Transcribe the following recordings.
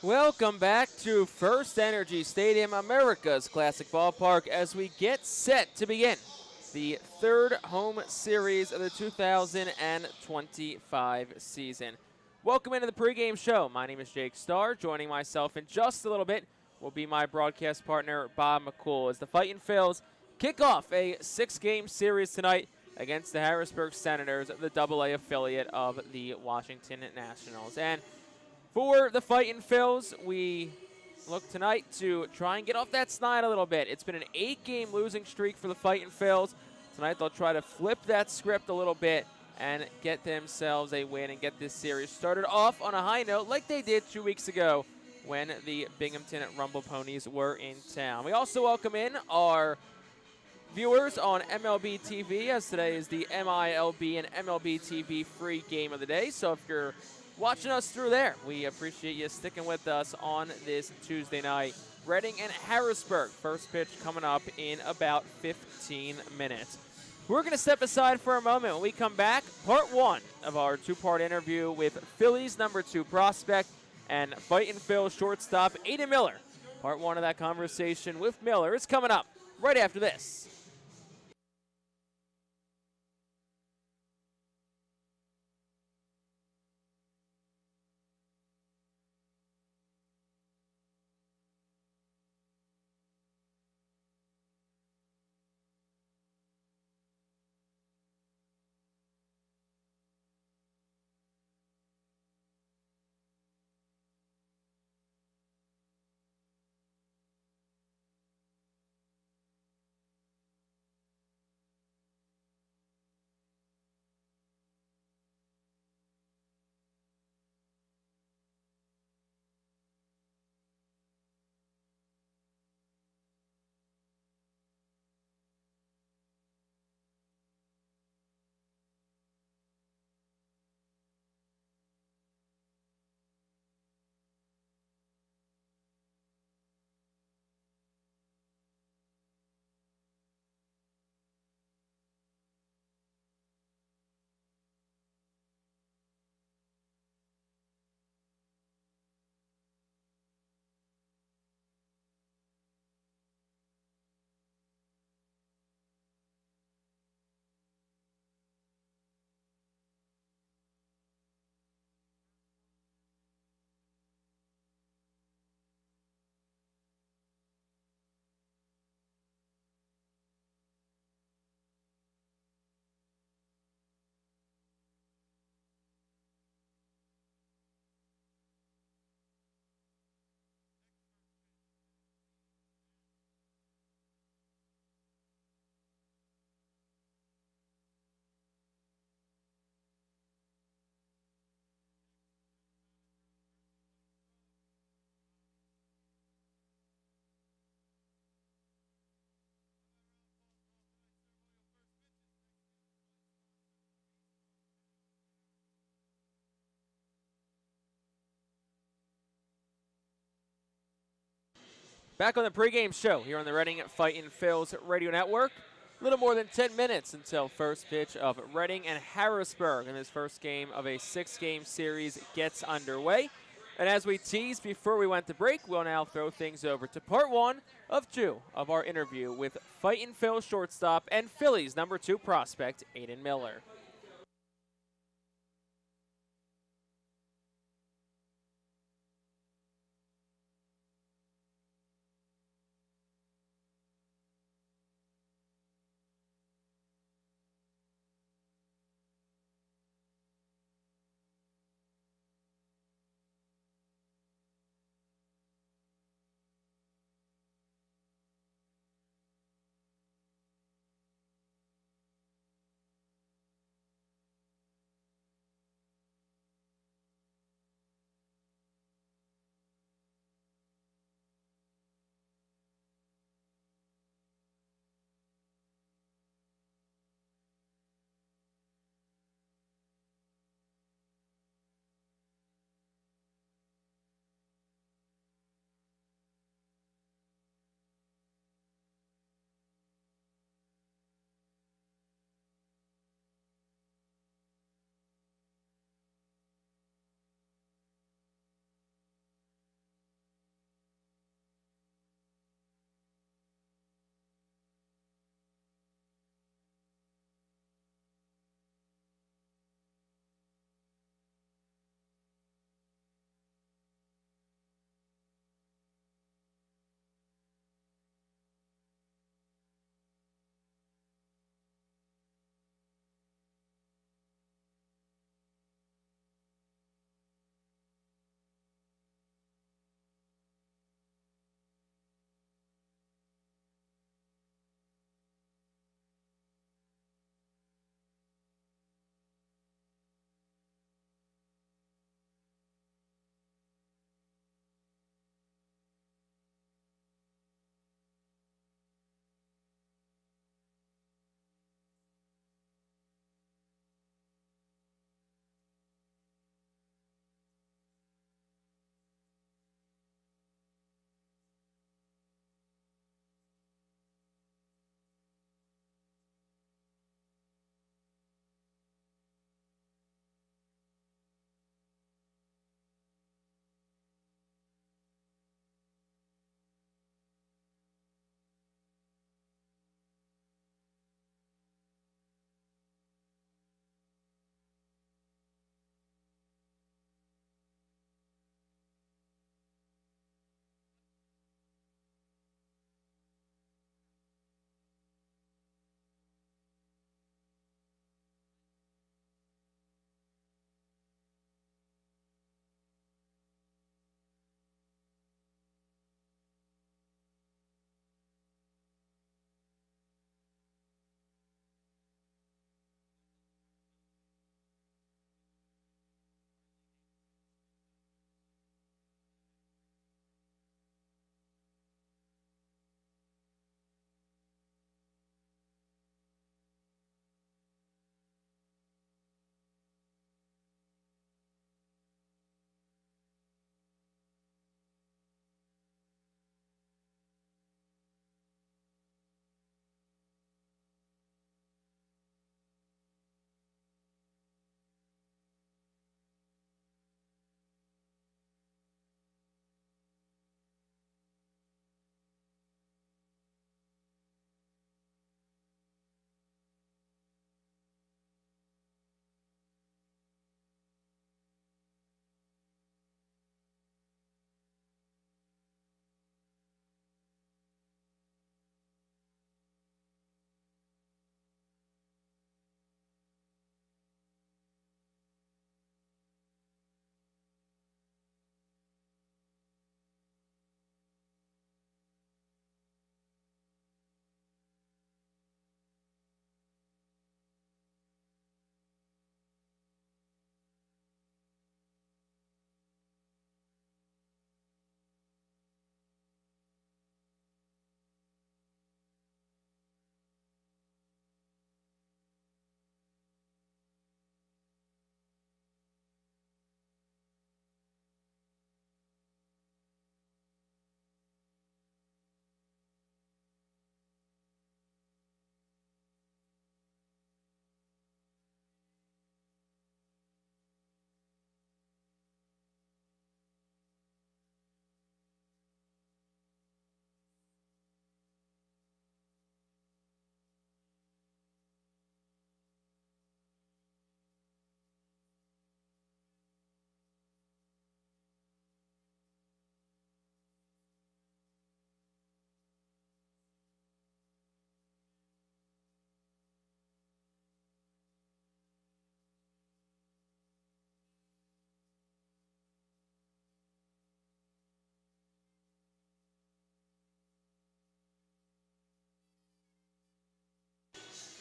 Welcome back to FirstEnergy Stadium, America's classic ballpark, as we get set to begin the third home series of the 2025 season. Welcome into the pregame show. My name is Jake Starr. Joining myself in just a little bit will be my broadcast partner, Bob McCool, as the Fightin Phils kick off a 6-game series tonight against the Harrisburg Senators, the AA affiliate of the Washington Nationals. And for the Fightin Phils, we look tonight to try and get off that snide a little bit. It's been an 8-game losing streak for the Fightin Phils. Tonight they'll try to flip that script a little bit and get themselves a win and get this series started off on a high note like they did 2 weeks ago when the Binghamton Rumble Ponies were in town. We also welcome in our viewers on MLB TV, as today is the MILB and MLB TV free game of the day. So if you're watching us through there, we appreciate you sticking with us on this Tuesday night. Reading and Harrisburg, first pitch coming up in about 15 minutes. We're going to step aside for a moment. When we come back, part one of our two-part interview with Phillies number 2 prospect and Fightin Phil shortstop Aiden Miller. Part one of that conversation with Miller is coming up right after this. Back on the pregame show here on the Reading Fightin Phils Radio Network. A little more than 10 minutes until first pitch of Reading and Harrisburg in this first game of a 6-game series gets underway. And as we teased before we went to break, we'll now throw things over to part one of 2 of our interview with Fightin Phil shortstop and Phillies number 2 prospect Aiden Miller.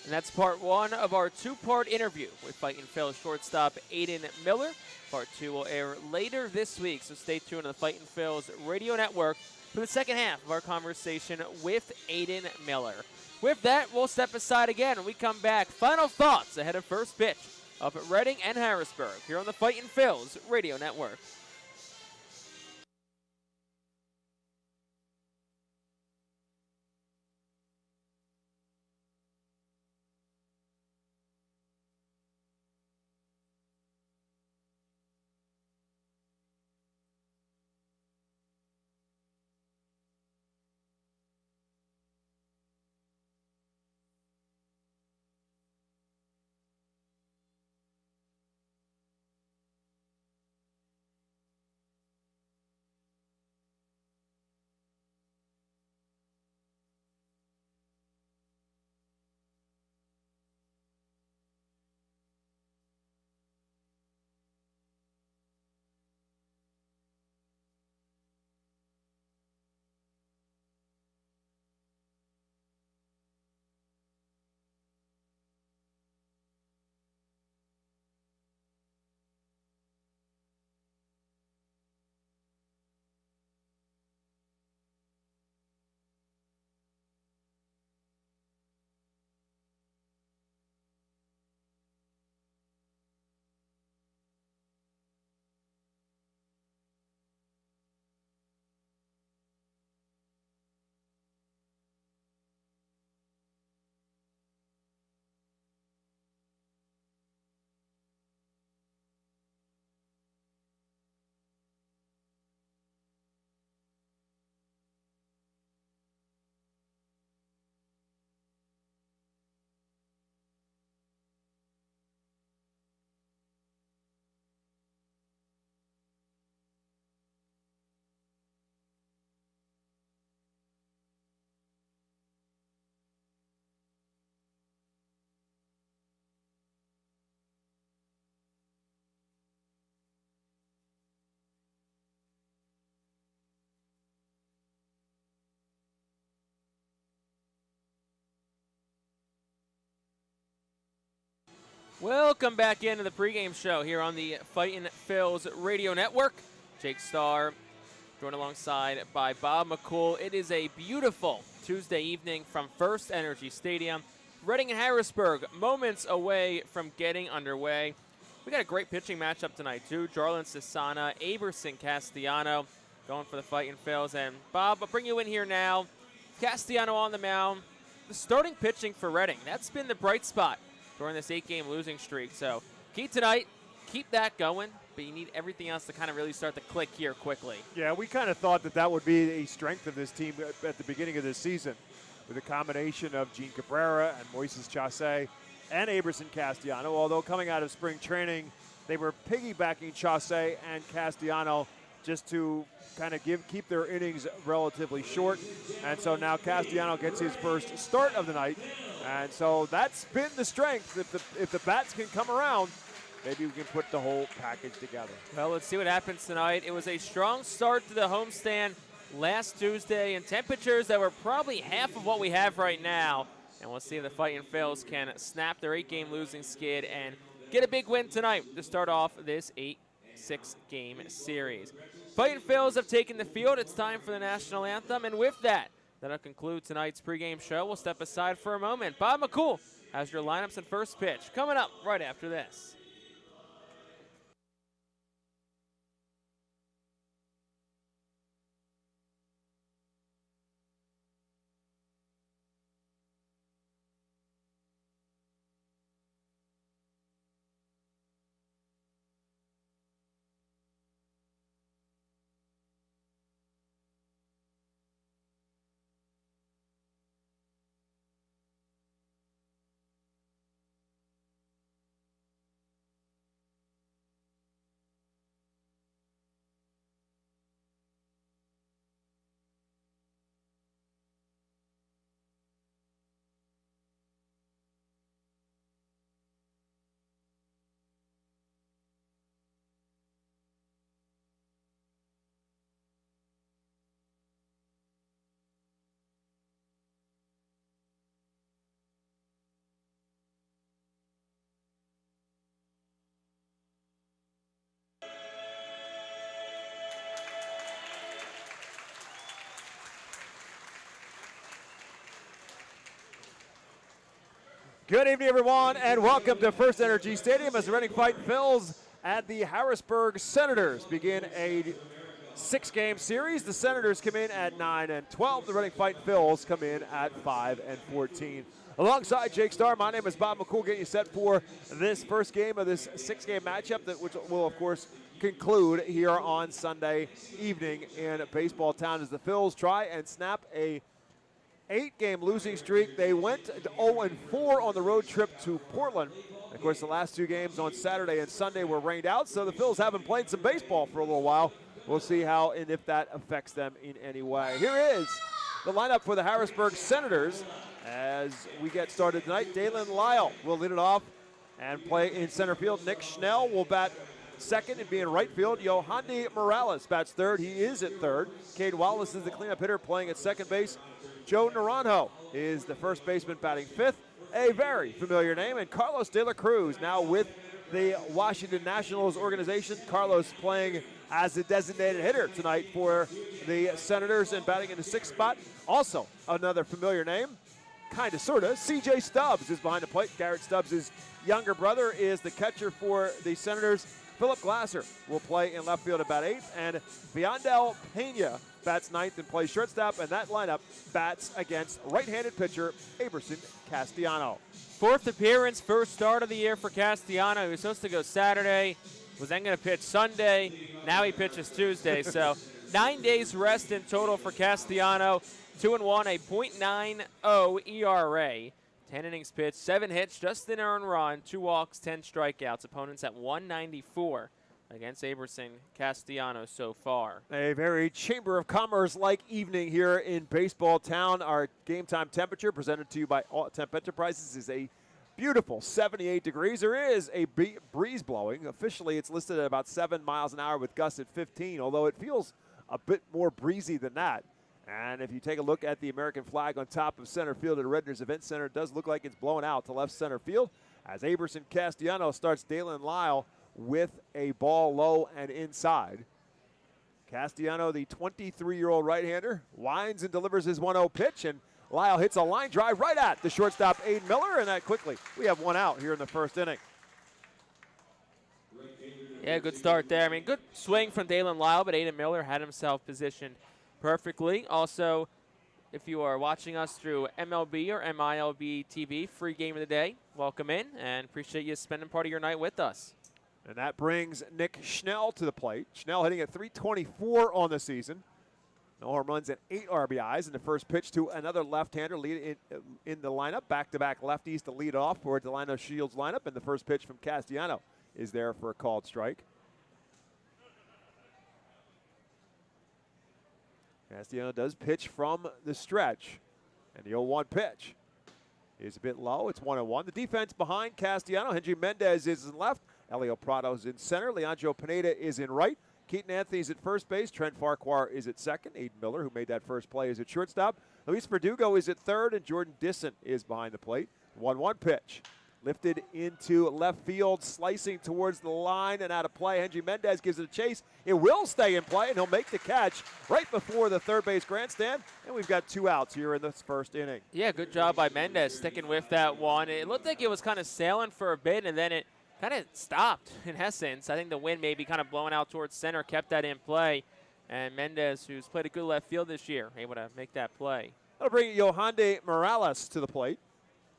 And that's part one of our two-part interview with Fightin Phillies shortstop Aiden Miller. Part two will air later this week, so stay tuned to the Fightin Phillies radio network for the second half of our conversation with Aiden Miller. With that, we'll step aside again when we come back. Final thoughts ahead of first pitch up at Reading and Harrisburg here on the Fightin Phillies radio network. Welcome back into the pregame show here on the Fightin Phillies radio network. Jake Starr joined alongside by Bob McCool. It is a beautiful Tuesday evening from FirstEnergy Stadium. Reading and Harrisburg, moments away from getting underway. We got a great pitching matchup tonight, too. Jarlin Cesana, Aberson Castellano going for the Fightin Phillies. And Bob, I'll bring you in here now. Castellano on the mound. The starting pitching for Reading, that's been the bright spot during this 8-game losing streak. So key tonight, keep that going, but you need everything else to kind of really start to click here quickly. Yeah, we kind of thought that would be a strength of this team at the beginning of this season, with a combination of Gene Cabrera and Moises Chausse and Aberson Castellano. Although coming out of spring training, they were piggybacking Chausse and Castellano just to kind of keep their innings relatively short. And so now Castellano gets his first start of the night. And so that's been the strength. If the bats can come around, maybe we can put the whole package together. Well, let's see what happens tonight. It was a strong start to the homestand last Tuesday, and temperatures that were probably half of what we have right now. And we'll see if the Fightin Phillies can snap their 8-game losing skid and get a big win tonight to start off this 6-game series. Fightin Phillies have taken the field. It's time for the national anthem, and with that, that'll conclude tonight's pregame show. We'll step aside for a moment. Bob McCool has your lineups and first pitch coming up right after this. Good evening, everyone, and welcome to FirstEnergy Stadium as the Reading Fightin Phils at the Harrisburg Senators begin a 6-game series. The Senators come in at 9-12. The Reading Fightin Phils come in at 5-14. Alongside Jake Starr, my name is Bob McCool, getting you set for this first game of this 6-game matchup, which will, of course, conclude here on Sunday evening in Baseball Town as the Phils try and snap a 8-game losing streak. They went 0-4 on the road trip to Portland. Of course, the last 2 games on Saturday and Sunday were rained out, so the Phils haven't played some baseball for a little while. We'll see how and if that affects them in any way. Here is the lineup for the Harrisburg Senators as we get started tonight. Dalen Lyle will lead it off and play in center field. Nick Schnell will bat second and be in right field. Yohandy Morales bats third. He is at third. Cade Wallace is the cleanup hitter playing at second base. Joe Naranjo is the first baseman batting fifth. A very familiar name. And Carlos De La Cruz now with the Washington Nationals organization. Carlos playing as a designated hitter tonight for the Senators and batting in the 6th spot. Also another familiar name, kind of, sort of, C.J. Stubbs is behind the plate. Garrett Stubbs' younger brother is the catcher for the Senators. Philip Glasser will play in left field at bat 8th, and Viandel Pena bats 9th and plays shortstop, and that lineup bats against right-handed pitcher Aberson Castellano. 4th appearance, first start of the year for Castellano. He was supposed to go Saturday, was then going to pitch Sunday. Now he pitches Tuesday, so 9 days rest in total for Castellano. 2-1, a .90 ERA. 10 innings pitched, 7 hits, just an earned run, 2 walks, 10 strikeouts. Opponents at 194 against Aberson Castellano so far. A very Chamber of Commerce-like evening here in Baseball Town. Our game time temperature presented to you by All Temp Enterprises is a beautiful 78 degrees. There is a breeze blowing. Officially, it's listed at about 7 miles an hour with gusts at 15, although it feels a bit more breezy than that. And if you take a look at the American flag on top of center field at Redner's Event Center, it does look like it's blowing out to left center field as Aberson Castellano starts Dalen Lyle with a ball low and inside. Castellano, the 23-year-old right-hander, winds and delivers his 1-0 pitch, and Lyle hits a line drive right at the shortstop, Aiden Miller, and that quickly, we have 1 out here in the first inning. Yeah, good start there. I mean, good swing from Dalen Lyle, but Aiden Miller had himself positioned perfectly. Also, if you are watching us through MLB or MILB TV, free game of the day, welcome in, and appreciate you spending part of your night with us. And that brings Nick Schnell to the plate. Schnell hitting at .324 on the season. No home runs and 8 RBIs. And the first pitch to another left-hander lead in the lineup. Back-to-back lefties to lead off for Delano Shields' lineup. And the first pitch from Castellano is there for a called strike. Castellano does pitch from the stretch. And the 0-1 pitch is a bit low. It's 1-1. The defense behind Castellano. Henry Mendez is in left. Elio Prado's in center. Leandro Pineda is in right. Keaton Anthony's at first base. Trent Farquhar is at second. Aiden Miller, who made that first play, is at shortstop. Luis Verdugo is at third, and Jordan Disson is behind the plate. 1-1 pitch. Lifted into left field, slicing towards the line and out of play. Henry Mendez gives it a chase. It will stay in play, and he'll make the catch right before the third base grandstand. And we've got 2 outs here in this first inning. Yeah, good job by Mendez sticking with that one. It looked like it was kind of sailing for a bit, and then it kind of stopped in essence. I think the wind maybe kind of blowing out towards center kept that in play. And Mendez, who's played a good left field this year, able to make that play. That'll bring Yohandy Morales to the plate.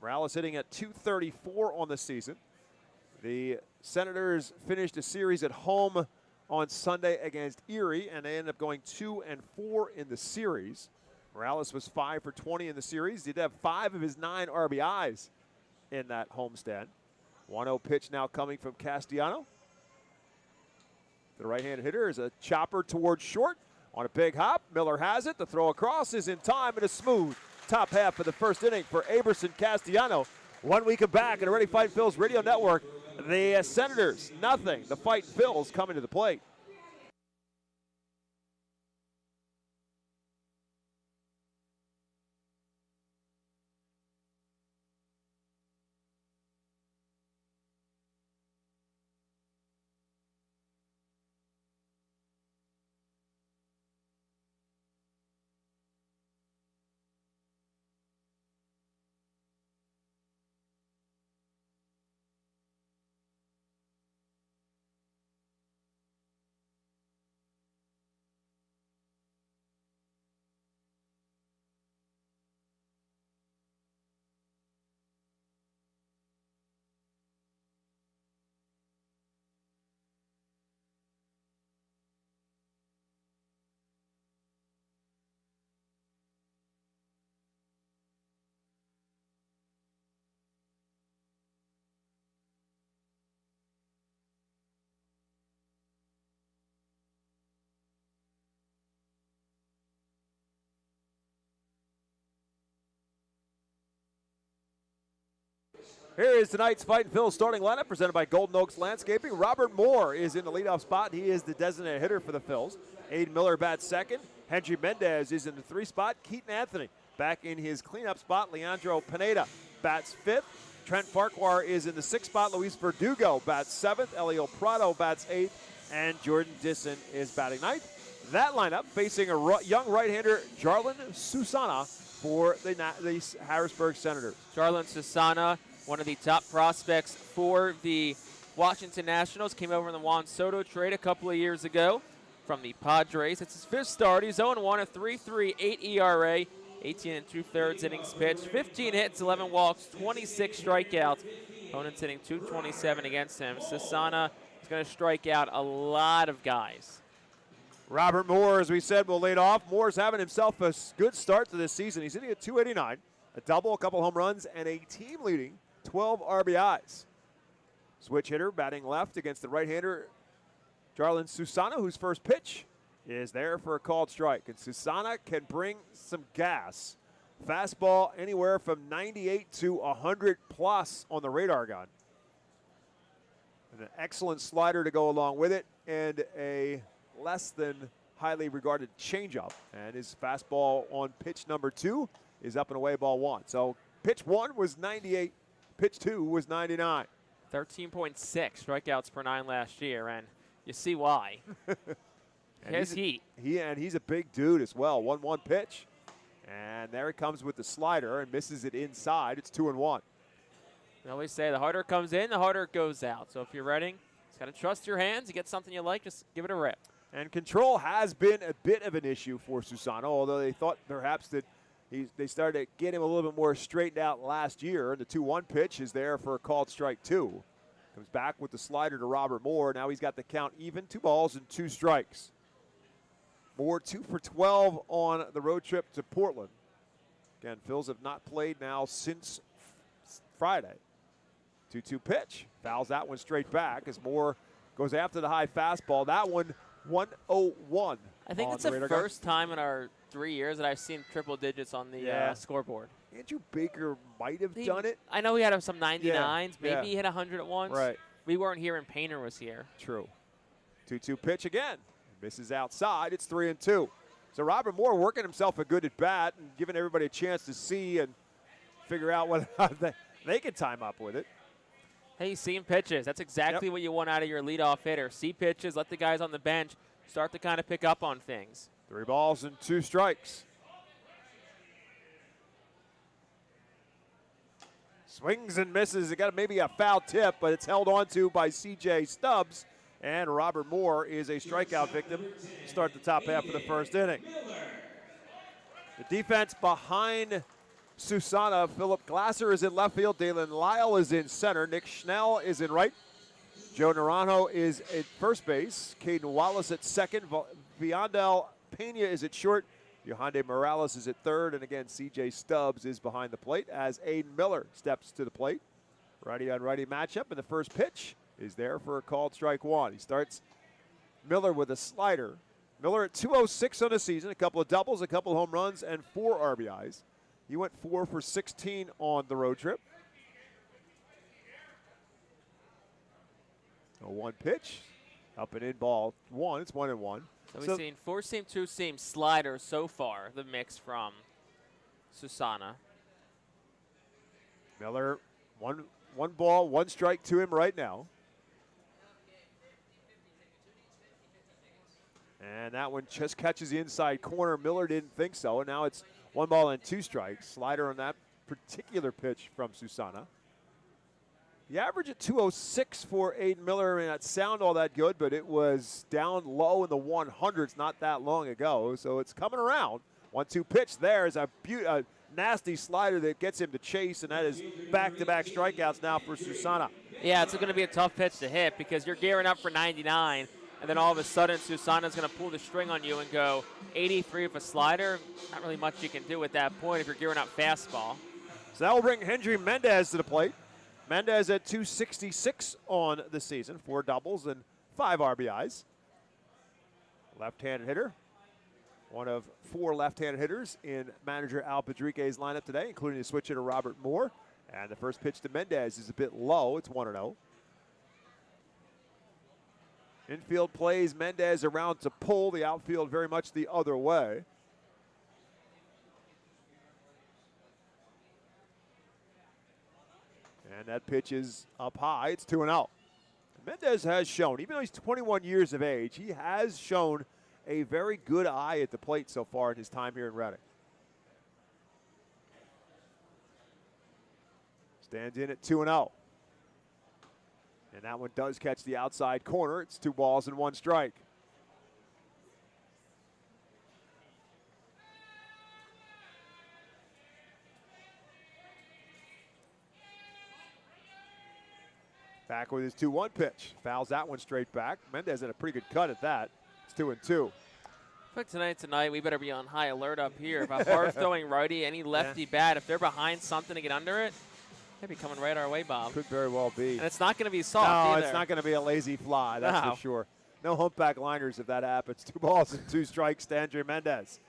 Morales hitting at .234 on the season. The Senators finished a series at home on Sunday against Erie, and they ended up going 2-4 in the series. Morales was 5 for 20 in the series. He did have 5 of his 9 RBIs in that homestand. 1-0 pitch now coming from Castellano. The right-handed hitter is a chopper towards short on a big hop. Miller has it. The throw across is in time, and a smooth top half of the first inning for Aberson Castellano. 1 week back at the Ready Fight Phils Radio Network. The Senators, nothing. The Fight Phils coming to the plate. Here is tonight's Fightin' Phil's starting lineup presented by Golden Oaks Landscaping. Robert Moore is in the leadoff spot. He is the designated hitter for the Phils. Aiden Miller bats second. Henry Mendez is in the 3 spot. Keaton Anthony back in his cleanup spot. Leandro Pineda bats fifth. Trent Farquhar is in the 6th spot. Luis Verdugo bats 7th. Elio Prado bats 8th. And Jordan Disson is batting 9th. That lineup facing a young right-hander, Jarlin Susana, for the Harrisburg Senators. Jarlin Susana, one of the top prospects for the Washington Nationals, came over in the Juan Soto trade a couple of years ago from the Padres. It's his 5th start. He's 0-1, a 3.38 ERA, 18 2/3 innings pitched, 15 hits, 11 walks, 26 strikeouts. Opponents hitting .227 against him. Susana is going to strike out a lot of guys. Robert Moore, as we said, will lead off. Moore's having himself a good start to this season. He's hitting at .289, a double, a couple home runs, and a team-leading 12 RBIs. Switch hitter batting left against the right-hander, Jarlin Susana, whose first pitch is there for a called strike. And Susana can bring some gas. Fastball anywhere from 98 to 100 plus on the radar gun. And an excellent slider to go along with it, and a less than highly regarded changeup. And his fastball on pitch number 2 is up and away, ball 1. So pitch 1 was 98, pitch 2 was 99. 13.6 strikeouts per 9 last year, and you see why. His heat. He's a big dude as well. 1-1 pitch. And there he comes with the slider and misses it inside. It's 2-1. I always say the harder it comes in, the harder it goes out. So if you're ready, just got to trust your hands. You get something you like, just give it a rip. And control has been a bit of an issue for Susana, although they thought perhaps that they started to get him a little bit more straightened out last year. And the 2-1 pitch is there for a called strike 2. Comes back with the slider to Robert Moore. Now he's got the count even, 2 balls and 2 strikes. Moore 2 for 12 on the road trip to Portland. Again, Phils have not played now since Friday. 2-2 pitch. Fouls that one straight back as Moore goes after the high fastball. That one 101. I think it's the first time in our 3 years that I've seen triple digits on the scoreboard. Andrew Baker might have done it. I know he had some 99s. Maybe he hit 100 at once. Right. We weren't here and Painter was here. True. 2-2 pitch again. Misses outside. It's 3-2. So Robert Moore working himself a good at bat and giving everybody a chance to see and figure out whether they can time up with it. Hey, seeing pitches. That's exactly what you want out of your leadoff hitter. See pitches, let the guys on the bench start to kind of pick up on things. 3 balls and 2 strikes. Swings and misses. It got maybe a foul tip, but it's held on to by C.J. Stubbs. And Robert Moore is a strikeout victim to start the top half of the first inning. The defense behind Susana. Philip Glasser is in left field. Dalen Lyle is in center. Nick Schnell is in right. Joe Naranjo is at first base. Caden Wallace at second. Viandel Pena is at short. Yohande Morales is at third. And again, C.J. Stubbs is behind the plate as Aiden Miller steps to the plate. Righty on righty matchup, and the first pitch is there for a called strike 1. He starts Miller with a slider. Miller at 206 on the season, a couple of doubles, a couple of home runs, and 4 RBIs. He went 4 for 16 on the road trip. A 1 pitch, up and in, ball 1. It's 1-1. So we've seen 4-seam, 2-seam slider so far, the mix from Susana. Miller, one ball, 1 strike to him right now. And that one just catches the inside corner. Miller didn't think so, and now it's 1 ball and 2 strikes. Slider on that particular pitch from Susana. The average at 206 for Aiden Miller. I mean, that sound all that good, but it was down low in the 100s not that long ago, so it's coming around. 1-2 pitch there is a nasty slider that gets him to chase, and that is back-to-back strikeouts now for Susana. Yeah, it's going to be a tough pitch to hit because you're gearing up for 99, and then all of a sudden Susana's going to pull the string on you and go 83 with a slider. Not really much you can do at that point if you're gearing up fastball. So that will bring Henry Mendez to the plate. Mendez at 266 on the season, 4 doubles and 5 RBIs. Left-handed hitter. One of 4 left-handed hitters in manager Al Padrique's lineup today, including the switch hitter Robert Moore. And the first pitch to Mendez is a bit low. It's 1-0. Infield plays Mendez around to pull. The outfield very much the other way. And that pitch is up high. It's 2-0. Mendez has shown, even though he's 21 years of age, he has shown a very good eye at the plate so far in his time here in Reading. Stands in at 2-0. And that one does catch the outside corner. It's 2 balls and 1 strike. Back with his 2-1 pitch. Fouls that one straight back. Mendez had a pretty good cut at that. It's 2-2. I think tonight we better be on high alert up here. If a hard-throwing righty, any lefty bat, if they're behind something to get under it, they'd be coming right our way, Bob. Could very well be. And it's not going to be soft either. either. It's not going to be a lazy fly, that's for sure. No humpback liners if that happens. 2 balls and 2 strikes to Andrew Mendez.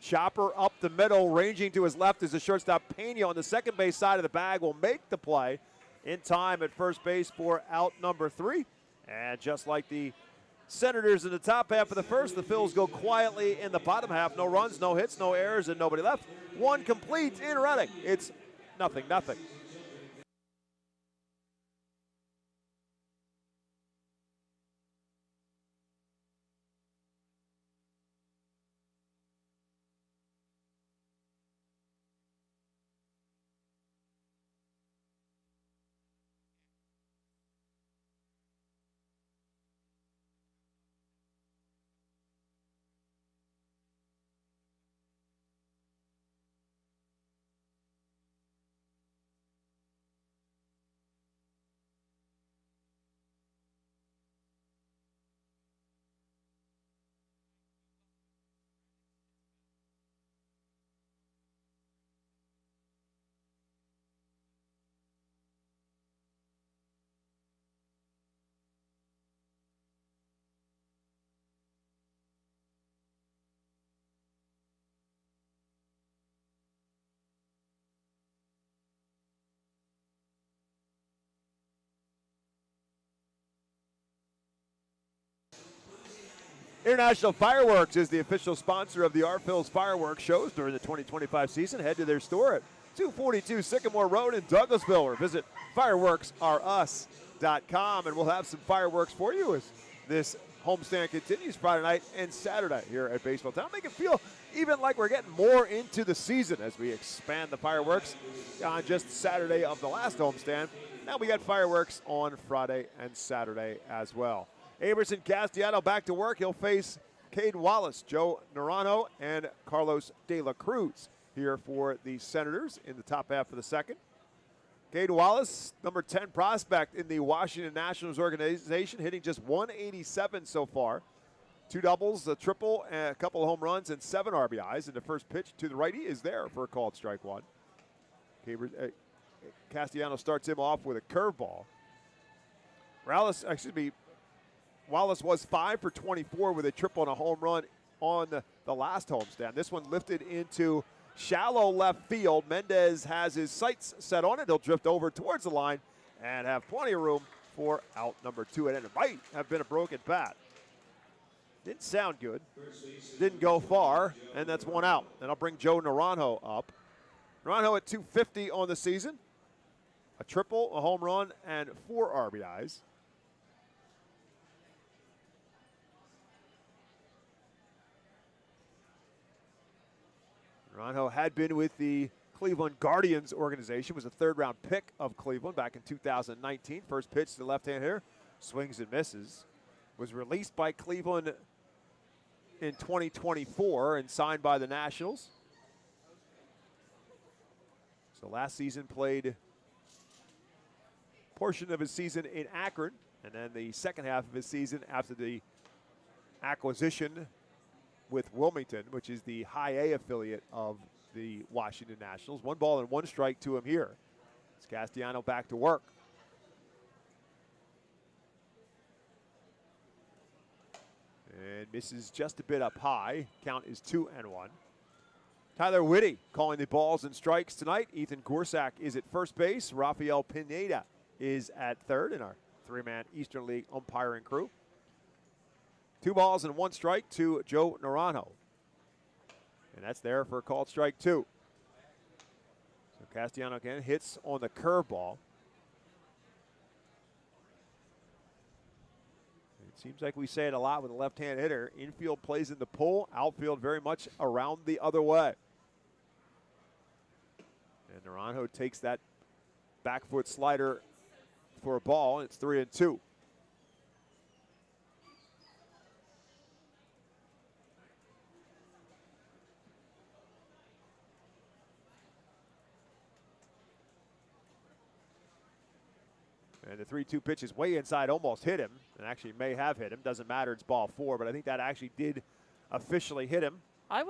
Chopper up the middle, ranging to his left is the shortstop Pena on the second base side of the bag. Will make the play in time at first base for out number 3. And just like the Senators in the top half of the first, the Phils go quietly in the bottom half. No runs, no hits, no errors, and nobody left. 1 complete in Reading. It's 0-0. International Fireworks is the official sponsor of the Art Phil's fireworks shows during the 2025 season. Head to their store at 242 Sycamore Road in Douglasville or visit fireworksrus.com, and we'll have some fireworks for you as this homestand continues Friday night and Saturday here at Baseball Town. Make it feel even like we're getting more into the season as we expand the fireworks on just Saturday of the last homestand. Now we got fireworks on Friday and Saturday as well. Aberson Castellanos back to work. He'll face Cade Wallace, Joe Naranjo, and Carlos De La Cruz here for the Senators in the top half of the second. Cade Wallace, number 10 prospect in the Washington Nationals organization, hitting just 187 so far. 2 doubles, a triple, and a couple of home runs, and 7 RBIs. And the first pitch to the righty is there for a called strike 1. Castellanos starts him off with a curveball. Wallace was 5 for 24 with a triple and a home run on the last homestand. This one lifted into shallow left field. Mendez has his sights set on it. He'll drift over towards the line and have plenty of room for out number 2. And it might have been a broken bat. Didn't sound good. Didn't go far, and that's 1 out. And I'll bring Joe Naranjo up. Naranjo at 250 on the season. A triple, a home run, and 4 RBIs. Naranjo had been with the Cleveland Guardians organization, was a 3rd-round pick of Cleveland back in 2019. First pitch to the left-hand hitter, swings and misses. Was released by Cleveland in 2024 and signed by the Nationals. So last season played portion of his season in Akron, and then the second half of his season after the acquisition with Wilmington, which is the high A affiliate of the Washington Nationals. 1 ball and 1 strike to him here. It's Castellanos back to work. And misses just a bit up high. Count is 2-1. Tyler Whitty calling the balls and strikes tonight. Ethan Gorsak is at first base. Rafael Pineda is at third in our three-man Eastern League umpiring crew. 2 balls and 1 strike to Joe Naranjo. And that's there for a called strike 2. So Castellano again hits on the curveball. It seems like we say it a lot with a left-hand hitter. Infield plays in the pull, outfield very much around the other way. And Naranjo takes that back foot slider for a ball, and it's 3-2. And the 3-2 pitch is way inside, almost hit him, and actually may have hit him. Doesn't matter, it's ball 4, but I think that actually did officially hit him. I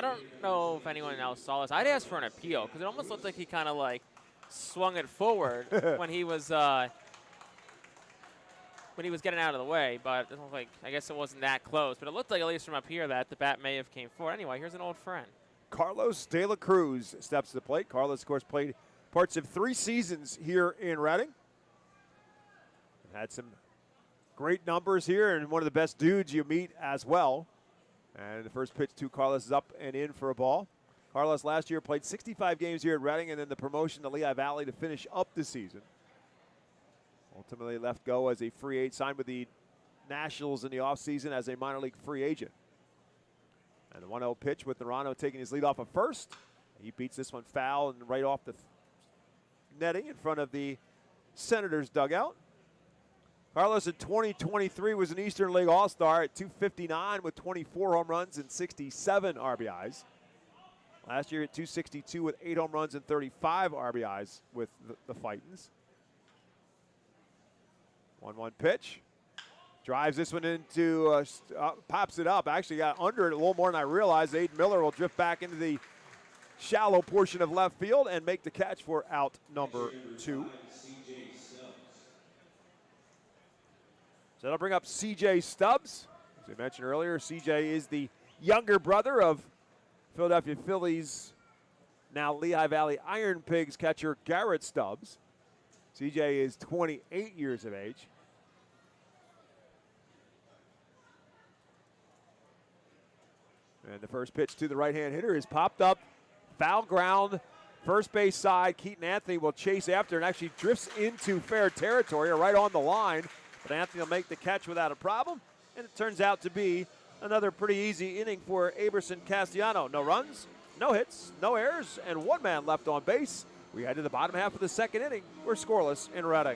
don't know if anyone else saw this. I'd ask for an appeal because it almost looked like he kind of like swung it forward when he was getting out of the way. But it looked like, I guess it wasn't that close. But it looked like, at least from up here, that the bat may have came forward. Anyway, here's an old friend. Carlos De La Cruz steps to the plate. Carlos, of course, played parts of 3 seasons here in Reading. Had some great numbers here, and one of the best dudes you meet as well. And the first pitch to Carlos is up and in for a ball. Carlos last year played 65 games here at Reading, and then the promotion to Lehigh Valley to finish up the season. Ultimately left go as a free agent, signed with the Nationals in the offseason as a minor league free agent. And the 1-0 pitch with Naranjo taking his lead off of first. He beats this one foul and right off the netting in front of the Senators dugout. Carlos in 2023 was an Eastern League All-Star at .259 with 24 home runs and 67 RBIs. Last year at .262 with 8 home runs and 35 RBIs with the Fightins. 1-1 pitch. Drives this one into, pops it up. Actually got under it a little more than I realized. Aiden Miller will drift back into the shallow portion of left field and make the catch for out number 2. So that'll bring up C.J. Stubbs. As I mentioned earlier, C.J. is the younger brother of Philadelphia Phillies, now Lehigh Valley Iron Pigs catcher Garrett Stubbs. C.J. is 28 years of age. And the first pitch to the right-hand hitter is popped up. Foul ground, first base side. Keaton Anthony will chase after and actually drifts into fair territory or right on the line. But Anthony will make the catch without a problem, and it turns out to be another pretty easy inning for Aberson Castellano. No runs, no hits, no errors, and 1 man left on base. We head to the bottom half of the 2nd inning. We're scoreless in Reading.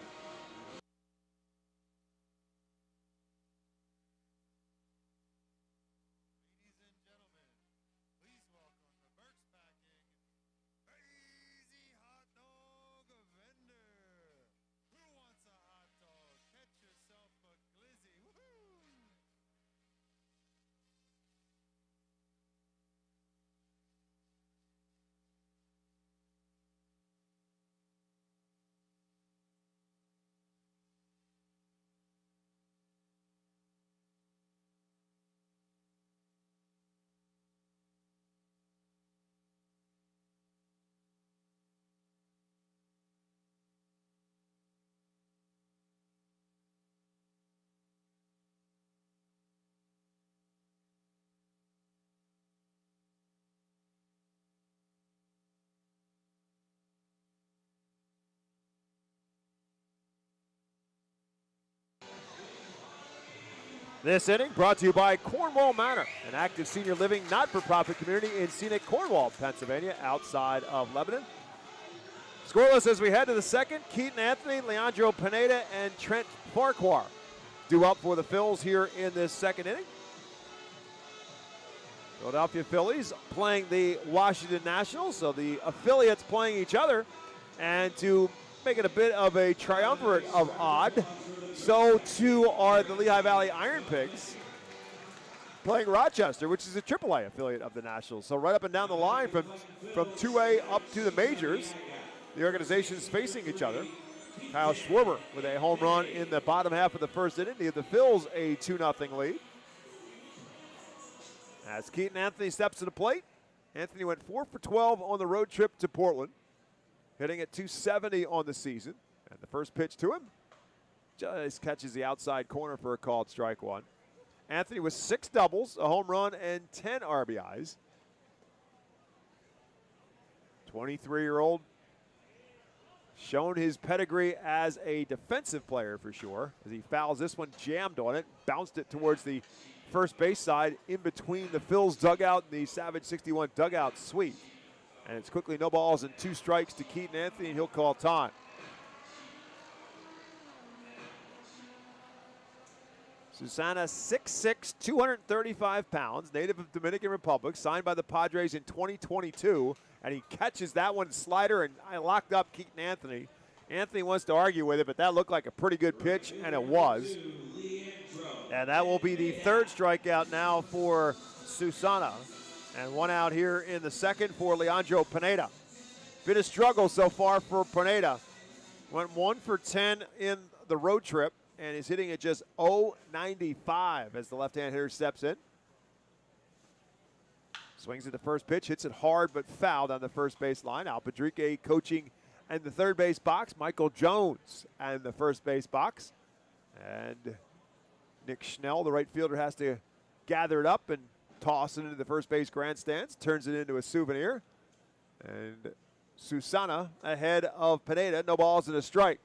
This inning brought to you by Cornwall Manor, an active senior living not-for-profit community in scenic Cornwall, Pennsylvania, outside of Lebanon. Scoreless as we head to the 2nd. Keaton Anthony, Leandro Pineda, and Trent Farquhar due up for the Phils here in this 2nd inning. Philadelphia Phillies playing the Washington Nationals, so the affiliates playing each other. And to make it a bit of a triumvirate of odd, so too are the Lehigh Valley Iron Pigs playing Rochester, which is a AAA affiliate of the Nationals. So right up and down the line from 2A up to the majors, the organizations facing each other. Kyle Schwarber with a home run in the bottom half of the 1st inning to give the Phils a 2-0 lead. As Keaton Anthony steps to the plate, Anthony went 4 for 12 on the road trip to Portland, hitting at .270 on the season. And the first pitch to him just catches the outside corner for a called strike one. Anthony with 6 doubles, a home run, and 10 RBIs. 23-year-old, shown his pedigree as a defensive player for sure. As he fouls this one, jammed on it, bounced it towards the first base side in between the Phil's dugout and the Savage 61 dugout suite. And it's quickly no balls and 2 strikes to Keaton Anthony, and he'll call time. Susana, 6'6", 235 pounds, native of Dominican Republic, signed by the Padres in 2022, and he catches that one slider, and I locked up Keaton Anthony. Anthony wants to argue with it, but that looked like a pretty good pitch, and it was. And that will be the 3rd strikeout now for Susana, and 1 out here in the 2nd for Leandro Pineda. Been a struggle so far for Pineda. Went 1 for 10 in the road trip, and is hitting at just .095 as the left-hand hitter steps in. Swings at the first pitch, hits it hard but fouled on the first base line. Al Padrique coaching in the third base box. Michael Jones in the first base box. And Nick Schnell, the right fielder, has to gather it up and toss it into the first base grandstands. Turns it into a souvenir. And Susana ahead of Pineda. No balls and a strike.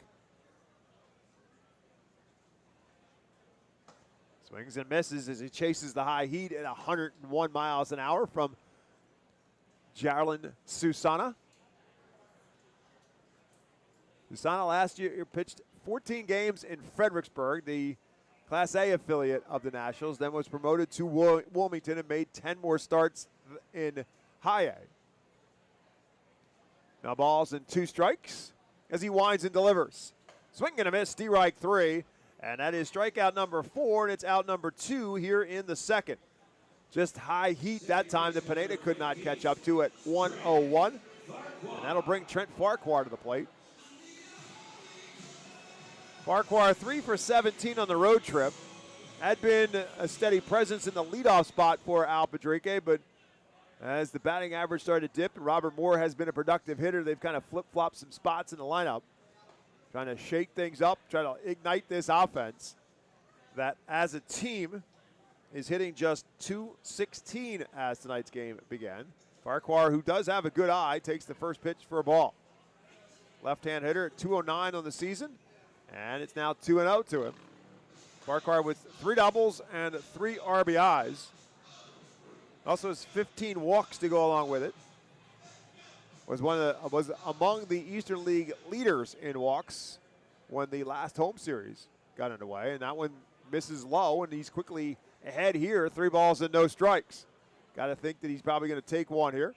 Swings and misses as he chases the high heat at 101 miles an hour from Jarlin Susana. Susana last year pitched 14 games in Fredericksburg, the Class A affiliate of the Nationals, then was promoted to Wilmington and made 10 more starts in High A. Now balls and 2 strikes as he winds and delivers. Swing and a miss, strike 3. And that is strikeout number 4, and it's out number 2 here in the 2nd. Just high heat that time that Pineda could not catch up to at 101. And that'll bring Trent Farquhar to the plate. Farquhar 3 for 17 on the road trip. Had been a steady presence in the leadoff spot for Al Padrique, but as the batting average started to dip and Robert Moore has been a productive hitter, they've kind of flip-flopped some spots in the lineup. Trying to shake things up, trying to ignite this offense that as a team is hitting just .216 as tonight's game began. Farquhar, who does have a good eye, takes the first pitch for a ball. Left-hand hitter at .209 on the season, and it's now 2-0 to him. Farquhar with 3 doubles and 3 RBIs. Also has 15 walks to go along with it. Was among the Eastern League leaders in walks when the last home series got underway, and that one misses low, and he's quickly ahead here, 3 balls and no strikes. Got to think that he's probably going to take one here.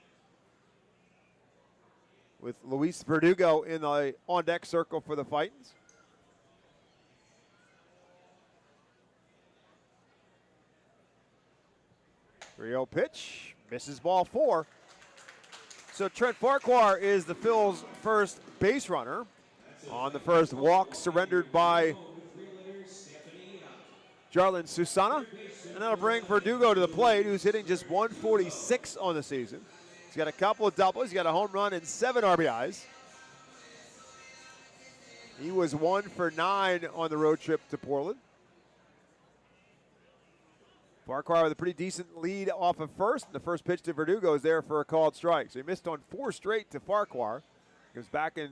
With Luis Verdugo in the on-deck circle for the Fightins. Three-0 pitch, misses ball 4. So Trent Farquhar is the Phil's first base runner on the first walk surrendered by Jarlin Susana. And that'll bring Verdugo to the plate, who's hitting just .146 on the season. He's got a couple of doubles. He's got a home run and 7 RBIs. He was 1 for 9 on the road trip to Portland. Farquhar with a pretty decent lead off of first. The first pitch to Verdugo is there for a called strike. So he missed on 4 straight to Farquhar. Goes back and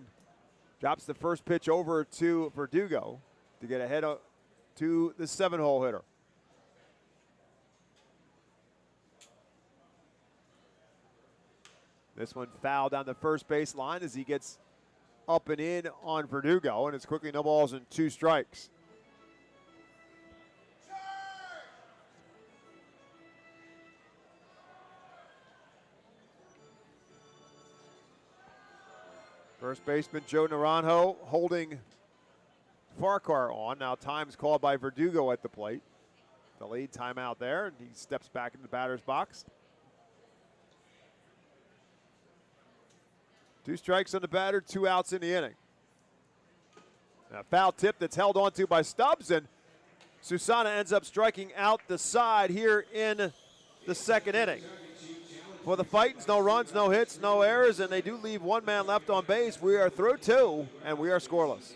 drops the first pitch over to Verdugo to get ahead to the 7-hole hitter. This one fouled down the first base line as he gets up and in on Verdugo, and it's quickly no balls and 2 strikes. First baseman Joe Naranjo holding Farquhar on. Now time's called by Verdugo at the plate. The lead timeout there, and he steps back in the batter's box. 2 strikes on the batter, 2 outs in the inning. A foul tip that's held onto by Stubbs, and Susana ends up striking out the side here in the 2nd inning. for the Fightins. No runs, no hits, no errors, and they do leave one man left on base. We are through 2, and we are scoreless.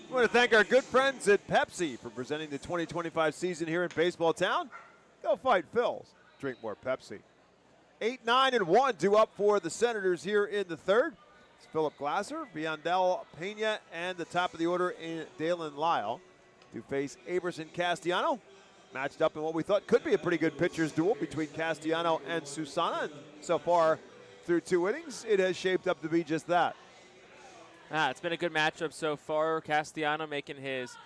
I want to thank our good friends at Pepsi for presenting the 2025 season here in Baseball Town. Go fight Phils. Drink more Pepsi. 8, 9, and 1 due up for the Senators here in the third. It's Philip Glasser, Biandel Pena, and the top of the order in Dalen Lyle to face Aberson Castellano. Matched up in what we thought could be a pretty good pitcher's duel between Castellano and Susana. And so far through 2 innings, it has shaped up to be just that. It's been a good matchup so far. Castellano making his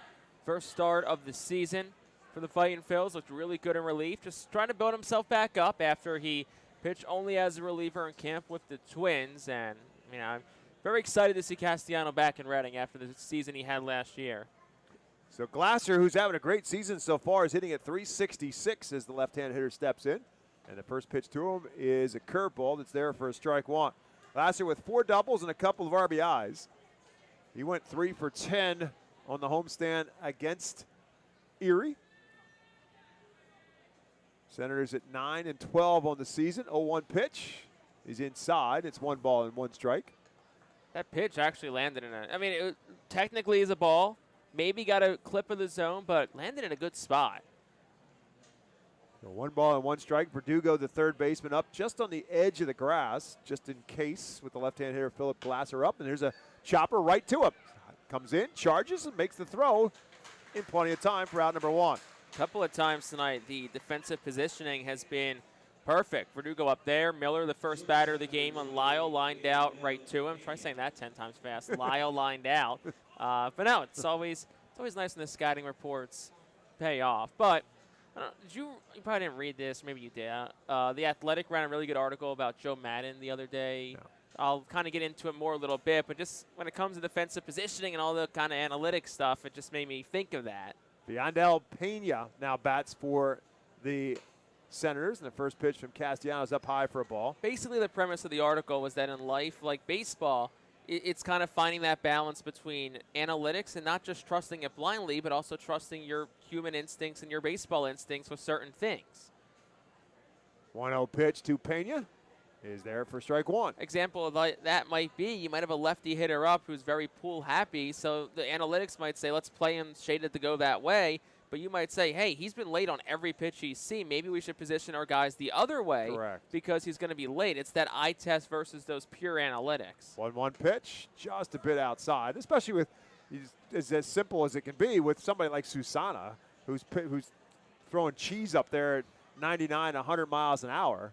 first start of the season for the Fightin' Phils. Looked really good in relief. Just trying to build himself back up after he pitched only as a reliever in camp with the Twins. And, I'm very excited to see Castellano back in Reading after the season he had last year. So Glasser, who's having a great season so far, is hitting at .366 as the left-hand hitter steps in. And the first pitch to him is a curveball that's there for a strike 1. Glasser with 4 doubles and a couple of RBIs. He went 3 for 10 on the homestand against Erie. Senators at 9 and 12 on the season. 0-1 pitch. He's inside. It's 1 ball and 1 strike. That pitch actually landed in it technically is a ball. Maybe got a clip of the zone, but landed in a good spot. So 1 ball and 1 strike. Verdugo, the third baseman, up just on the edge of the grass, just in case, with the left-hand hitter Philip Glasser up. And there's a chopper right to him. Comes in, charges, and makes the throw in plenty of time for out number 1. A couple of times tonight, the defensive positioning has been perfect. Verdugo up there. Miller, the first batter of the game, on Lyle, lined out right to him. Try saying that 10 times fast. Lyle lined out. But no, it's always nice when the scouting reports pay off. But you probably didn't read this. Maybe you did. The Athletic ran a really good article about Joe Madden the other day. No. I'll kind of get into it more a little bit, but just when it comes to defensive positioning and all the kind of analytics stuff, it just made me think of that. Biandel Pena now bats for the Senators, and the first pitch from Castellano is up high for a ball. Basically, the premise of the article was that in life, like baseball, it's kind of finding that balance between analytics and not just trusting it blindly, but also trusting your human instincts and your baseball instincts with certain things. 1-0 pitch to Pena is there for strike 1. Example of that might be you might have a lefty hitter up who's very pool happy, so the analytics might say let's play him shaded to go that way, but you might say, hey, he's been late on every pitch he's seen. Maybe we should position our guys the other way. Correct. Because he's going to be late. It's that eye test versus those pure analytics. 1-1 pitch, just a bit outside, especially with it's as simple as it can be with somebody like Susana, who's throwing cheese up there at 99, 100 miles an hour.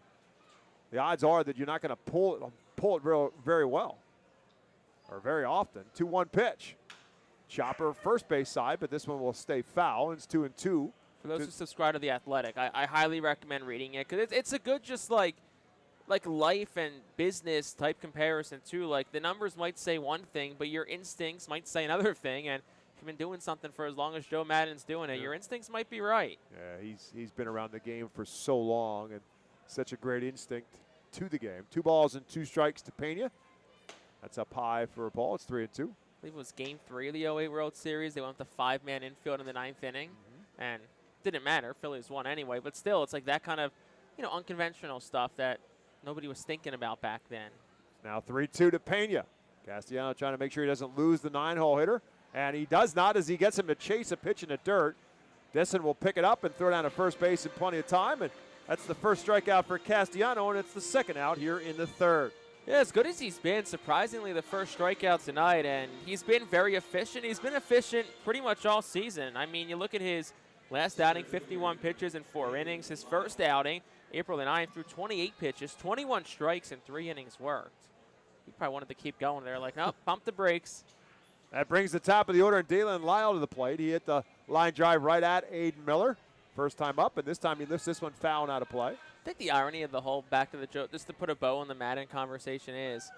The odds are that you're not going to pull it very well or very often. 2-1 pitch. Chopper first base side, but this one will stay foul. It's 2-2. For those who subscribe to The Athletic, I highly recommend reading it because it's a good just like life and business type comparison too. Like the numbers might say one thing, but your instincts might say another thing. And if you've been doing something for as long as Joe Madden's doing it, your instincts might be right. Yeah, he's been around the game for so long and such a great instinct to the game. 2 balls and 2 strikes to Pena. That's up high for a ball. It's 3-2. I believe it was Game 3 of the 08 World Series. They went with the 5-man infield in the 9th inning, and didn't matter. Phillies won anyway, but still, it's like that kind of unconventional stuff that nobody was thinking about back then. Now 3-2 to Pena. Castellano trying to make sure he doesn't lose the 9-hole hitter, and he does not as he gets him to chase a pitch in the dirt. Disson will pick it up and throw down to first base in plenty of time, and that's the first strikeout for Castellano, and it's the second out here in the third. Yeah, as good as he's been, surprisingly the first strikeout tonight, and he's been very efficient. He's been efficient pretty much all season. I mean, you look at his last outing, 51 pitches in 4 innings. His first outing, April the 9th, threw 28 pitches, 21 strikes, and 3 innings worked. He probably wanted to keep going there, like, no, pump the brakes. That brings the top of the order and Dalen Lyle to the plate. He hit the line drive right at Aiden Miller. First time up, and this time he lifts this one foul and out of play. I think the irony of the whole back to the joke, just to put a bow on the Madden conversation is,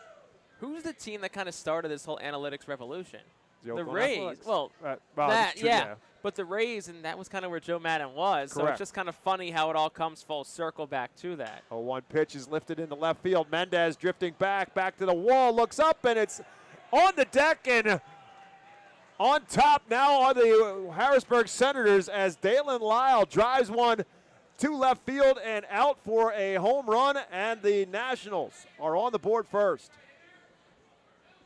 who's the team that kind of started this whole analytics revolution? The Rays. Athletics. Well, that, true, yeah. But the Rays, and that was kind of where Joe Madden was. Correct. So it's just kind of funny how it all comes full circle back to that. 0-1 pitch is lifted into left field. Mendez drifting back to the wall, looks up, and it's on the deck, and on top now are the Harrisburg Senators as Dalen Lyle drives one to left field and out for a home run, and the Nationals are on the board first.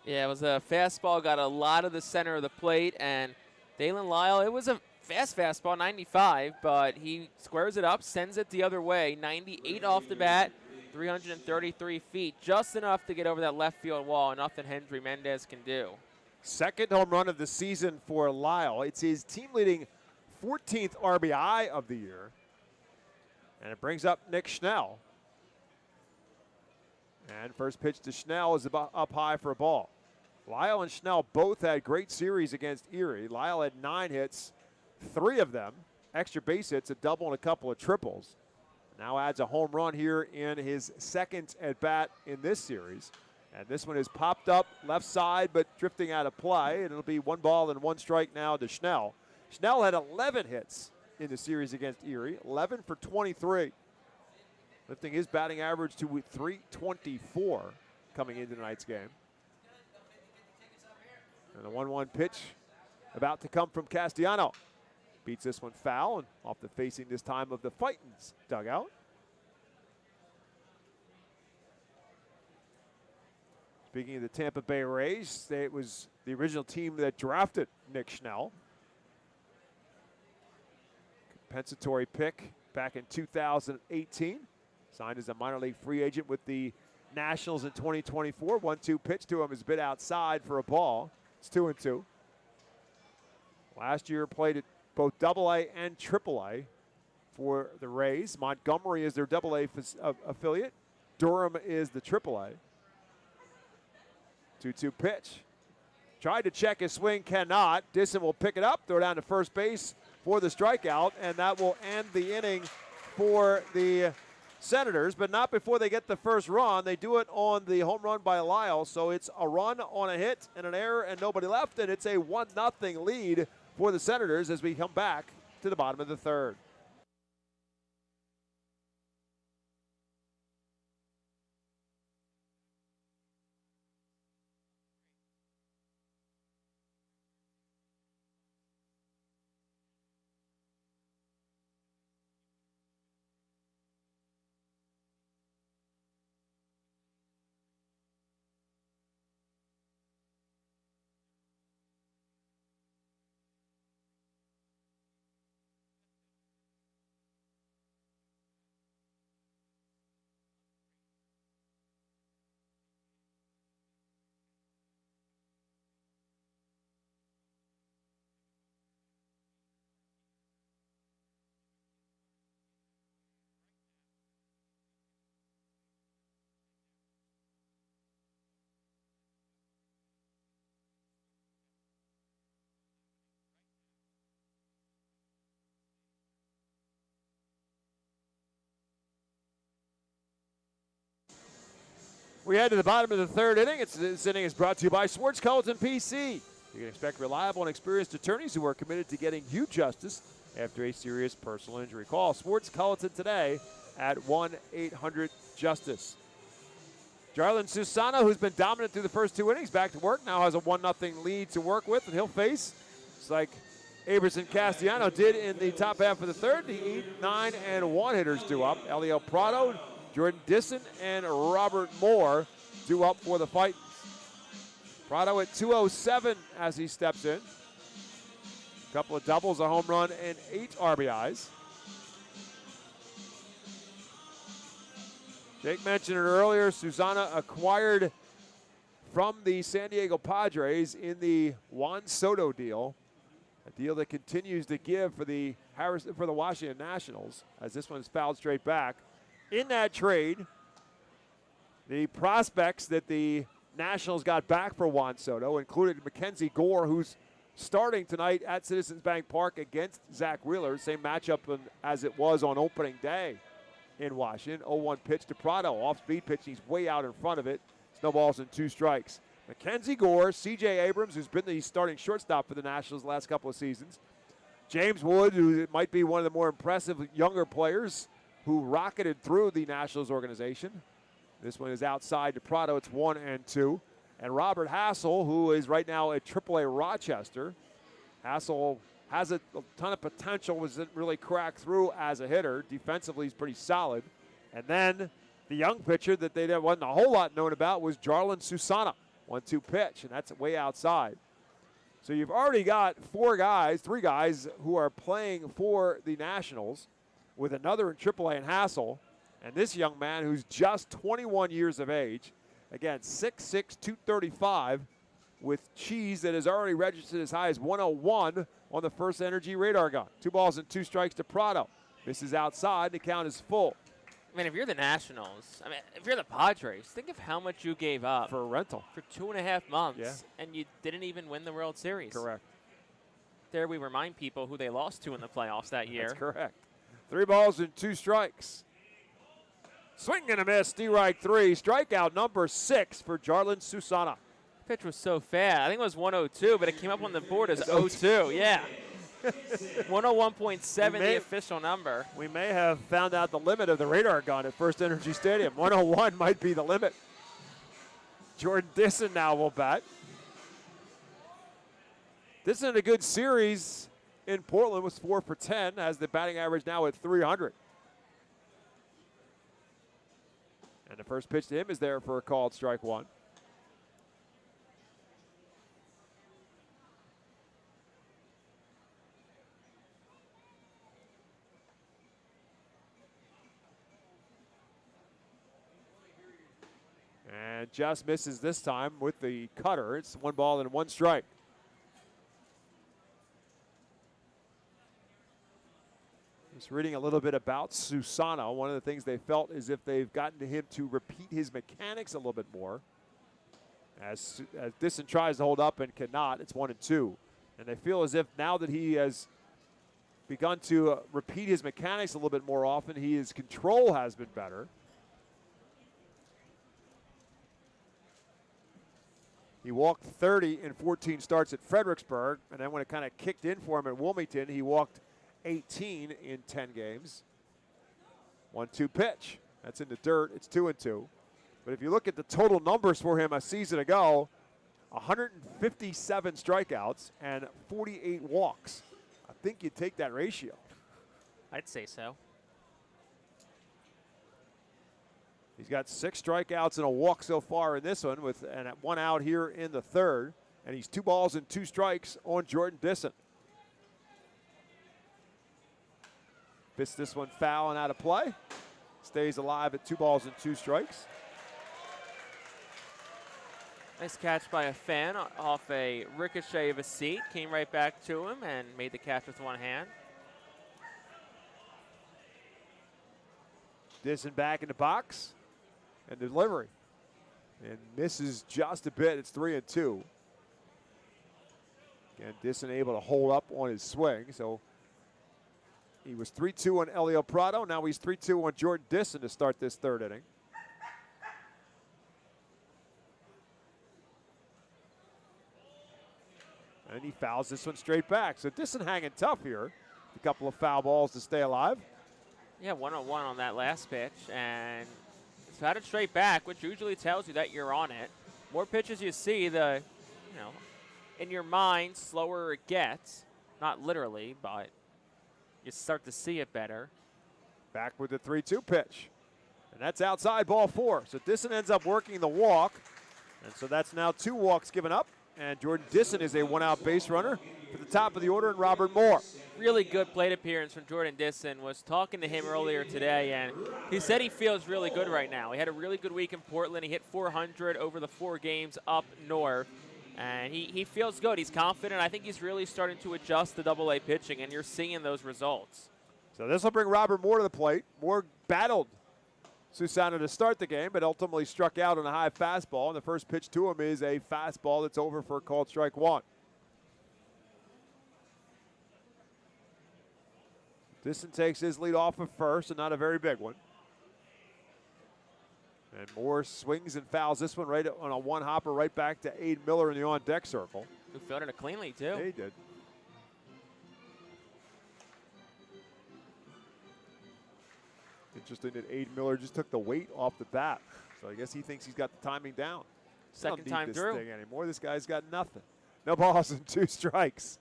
Yeah, it was a fastball, got a lot of the center of the plate, and Dalen Lyle, it was a fast fastball, 95, but he squares it up, sends it the other way, 98 off the bat, 333 feet, just enough to get over that left field wall, nothing Hendry Mendez can do. Second home run of the season for Lyle. It's his team-leading 14th RBI of the year. And it brings up Nick Schnell. And first pitch to Schnell is up high for a ball. Lyle and Schnell both had great series against Erie. Lyle had 9 hits, 3 of them extra base hits, a double and a couple of triples. Now adds a home run here in his second at-bat in this series. And this one is popped up left side but drifting out of play, and it'll be 1 ball and 1 strike now to Schnell. Schnell had 11 hits in the series against Erie, 11 for 23, lifting his batting average to 324 coming into tonight's game. And the 1-1 pitch about to come from Castellano. Beats this one foul and off the facing this time of the Fightin's dugout. Speaking of the Tampa Bay Rays, it was the original team that drafted Nick Schnell. Compensatory pick back in 2018. Signed as a minor league free agent with the Nationals in 2024. 1-2 pitch to him is bit outside for a ball. It's 2-2. Last year played at both AA and AAA for the Rays. Montgomery is their AA affiliate. Durham is the AAA. 2-2 pitch. Tried to check his swing, cannot. Disson will pick it up, throw down to first base for the strikeout, and that will end the inning for the Senators, but not before they get the first run. They do it on the home run by Lyle, so it's a run on a hit and an error and nobody left, and it's a 1-0 lead for the Senators as we come back to the bottom of the third. We head to the bottom of the third inning. This inning is brought to you by Swartz Culleton PC. You can expect reliable and experienced attorneys who are committed to getting you justice after a serious personal injury. Call Swartz Culleton today at 1-800-JUSTICE. Jarlin Susano, who's been dominant through the first 2 innings, back to work. Now has a 1-0 lead to work with, and he'll face, just like Aberson Castellano did in the top half of the third, the 8, 9, and 1 hitters due up. Elio Prado, Jordan Disson, and Robert Moore due up for the Fight. Prado at 207 as he steps in. A couple of doubles, a home run, and 8 RBIs. Jake mentioned it earlier. Susana acquired from the San Diego Padres in the Juan Soto deal, a deal that continues to give for the Washington Nationals, as this one is fouled straight back. In that trade, the prospects that the Nationals got back for Juan Soto included Mackenzie Gore, who's starting tonight at Citizens Bank Park against Zach Wheeler. Same matchup as it was on opening day in Washington. 0-1 pitch to Prado. Off-speed pitch. He's way out in front of it. No balls and 2 strikes. Mackenzie Gore, C.J. Abrams, who's been the starting shortstop for the Nationals the last couple of seasons. James Wood, who might be one of the more impressive younger players who rocketed through the Nationals organization. This one is outside to Prado. It's 1-2. And Robert Hassel, who is right now at AAA Rochester. Hassel has a ton of potential, wasn't really cracked through as a hitter. Defensively, he's pretty solid. And then the young pitcher that they wasn't a whole lot known about was Jarlin Susana. 1-2 pitch, and that's way outside. So you've already got 3 guys who are playing for the Nationals, with another in AAA in Hassel. And this young man who's just 21 years of age, again, 6'6", 235, with cheese that has already registered as high as 101 on the FirstEnergy radar gun. 2 balls and 2 strikes to Prado. This is outside. The count is full. I mean, if you're the Nationals, if you're the Padres, think of how much you gave up for a rental for 2.5 months, and you didn't even win the World Series. Correct. There we remind people who they lost to in the playoffs that year. That's correct. 3 balls and 2 strikes. Swing and a miss, strike 3. Strikeout number 6 for Jarlin Susana. Pitch was so fast. I think it was 102, but it came up on the board as 0-2. Yeah. 101.7, the official number. We may have found out the limit of the radar gun at FirstEnergy Stadium. 101 might be the limit. Jordan Disson now will bat. Disson in a good series in Portland was 4 for 10, has the batting average now at 300. And the first pitch to him is there for a called strike 1. And just misses this time with the cutter. It's 1 ball and 1 strike. Just reading a little bit about Susana. One of the things they felt is if they've gotten to him to repeat his mechanics a little bit more. As Disson tries to hold up and cannot, it's 1-2. And they feel as if now that he has begun to repeat his mechanics a little bit more often, his control has been better. He walked 30 in 14 starts at Fredericksburg, and then when it kind of kicked in for him at Wilmington, he walked 18 in 10 games. 1-2 pitch. That's in the dirt. It's 2-2. But if you look at the total numbers for him a season ago, 157 strikeouts and 48 walks. I think you'd take that ratio. I'd say so. He's got 6 strikeouts and a walk so far in this one, and 1 out here in the 3rd. And he's 2 balls and 2 strikes on Jordan Disson. Fits this one foul and out of play. Stays alive at 2 balls and 2 strikes. Nice catch by a fan off a ricochet of a seat. Came right back to him and made the catch with 1 hand. Disson back in the box and delivery. And misses just a bit. It's 3-2. Again, Disson able to hold up on his swing. So he was 3-2 on Elio Prado. Now he's 3-2 on Jordan Disson to start this 3rd inning. And he fouls this one straight back. So Disson hanging tough here. A couple of foul balls to stay alive. Yeah, 1-on-1 on that last pitch, and it's had it straight back, which usually tells you that you're on it. More pitches you see, in your mind, slower it gets. Not literally, but you start to see it better. Back with the 3-2 pitch. And that's outside ball 4. So Disson ends up working the walk. And so that's now 2 walks given up. And Jordan Disson is a 1-out base runner for the top of the order, and Robert Moore. Really good plate appearance from Jordan Disson. Was talking to him earlier today, and he said he feels really good right now. He had a really good week in Portland. He hit 400 over the 4 games up north, and he feels good. He's confident. I think he's really starting to adjust to Double-A pitching, and you're seeing those results. So this will bring Robert Moore to the plate. Moore battled Susana to start the game, but ultimately struck out on a high fastball, and the first pitch to him is a fastball that's over for a called strike 1. Disson takes his lead off of first, and not a very big one. And Moore swings and fouls this one right on a one-hopper right back to Aid Miller in the on-deck circle. Who fielded it cleanly, too. Yeah, he did. Interesting that Aid Miller just took the weight off the bat. So I guess he thinks he's got the timing down. Second time through. Thing anymore. This guy's got nothing. No balls and 2 strikes.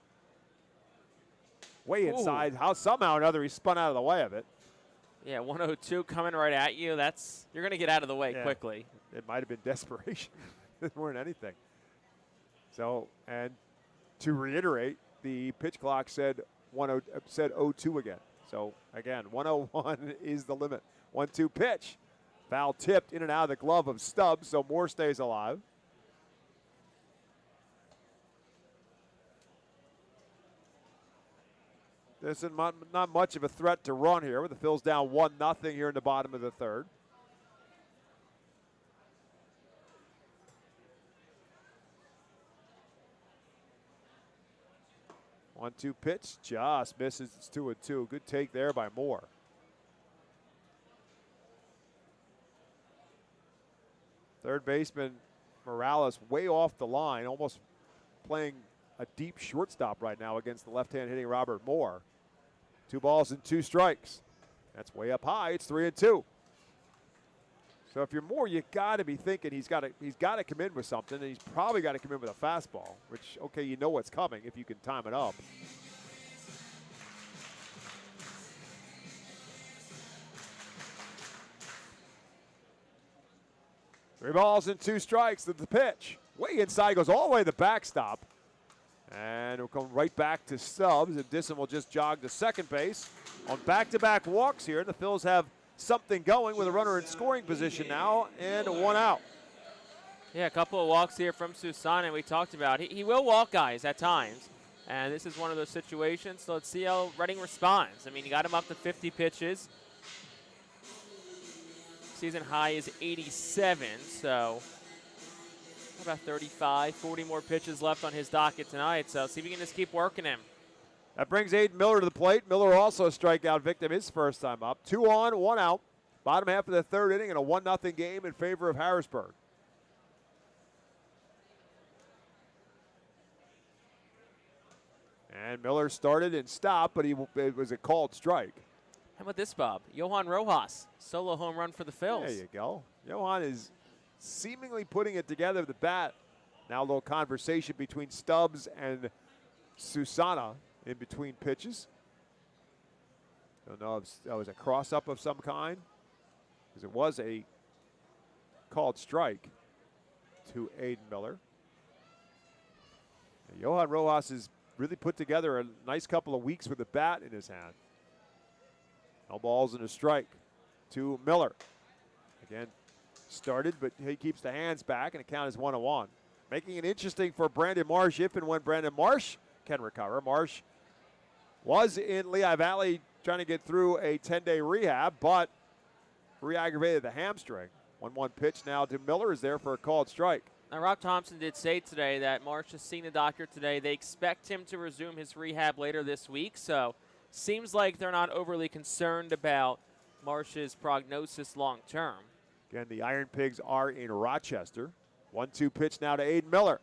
Way inside. How somehow or another he spun out of the way of it. Yeah, 102 coming right at you. You're going to get out of the way quickly. It might have been desperation more than anything. So, and to reiterate, the pitch clock said 0-2 again. So, again, 101 is the limit. 1-2 pitch. Foul tipped in and out of the glove of Stubbs, so Moore stays alive. This is not much of a threat to run here with the Phils down 1-0 here in the bottom of the 3rd. One-two pitch, just misses. It's 2-2. Good take there by Moore. Third baseman Morales way off the line, almost playing a deep shortstop right now against the left-hand hitting Robert Moore. 2 balls and 2 strikes. That's way up high. It's 3-2. So if you're Moore, you got to be thinking he's got to come in with something, and he's probably got to come in with a fastball, which, okay, you know what's coming if you can time it up. Three balls and 2 strikes at the pitch. Way inside, goes all the way to the backstop. And it'll come right back to Stubbs, and Disson will just jog to second base on back-to-back walks here. The Phils have something going with a runner in scoring position now and 1 out. Yeah, a couple of walks here from Susana we talked about. He will walk guys at times, and this is one of those situations. So let's see how Redding responds. I mean, you got him up to 50 pitches. Season high is 87, so about 35, 40 more pitches left on his docket tonight. So see if he can just keep working him. That brings Aiden Miller to the plate. Miller also a strikeout victim his first time up. 2 on, 1 out. Bottom half of the 3rd inning and a 1-0 game in favor of Harrisburg. And Miller started and stopped, but it was a called strike. How about this, Bob? Johan Rojas, solo home run for the Phils. There you go. Johan is seemingly putting it together with the bat. Now a little conversation between Stubbs and Susana in between pitches. Don't know if that was a cross-up of some kind, because it was a called strike to Aiden Miller. And Johan Rojas has really put together a nice couple of weeks with the bat in his hand. No balls and a strike to Miller. Again, started, but he keeps the hands back, and the count is 1-1. Making it interesting for Brandon Marsh if and when Brandon Marsh can recover. Marsh was in Lehigh Valley trying to get through a 10-day rehab, but re-aggravated the hamstring. 1-1 pitch now to Miller is there for a called strike. Now, Rob Thompson did say today that Marsh has seen the doctor today. They expect him to resume his rehab later this week, so seems like they're not overly concerned about Marsh's prognosis long term. Again, the Iron Pigs are in Rochester. 1-2 pitch now to Aiden Miller.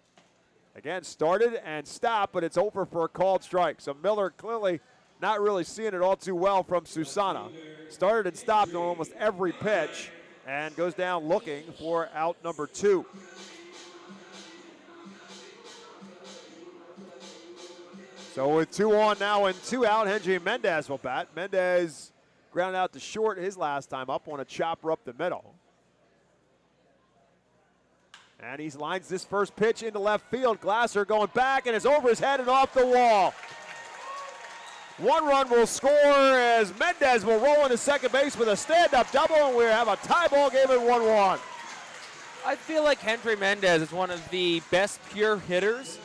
Again, started and stopped, but it's over for a called strike. So Miller clearly not really seeing it all too well from Susana. Started and stopped on almost every pitch and goes down looking for out number 2. So with 2 on now and 2 out, Henry Mendez will bat. Mendez grounded out to short his last time up on a chopper up the middle. And he lines this first pitch into left field. Glasser going back, and it's over his head and off the wall. 1 run will score as Mendez will roll into second base with a stand-up double, and we have a tie ball game at 1-1. I feel like Hendry Mendez is one of the best pure hitters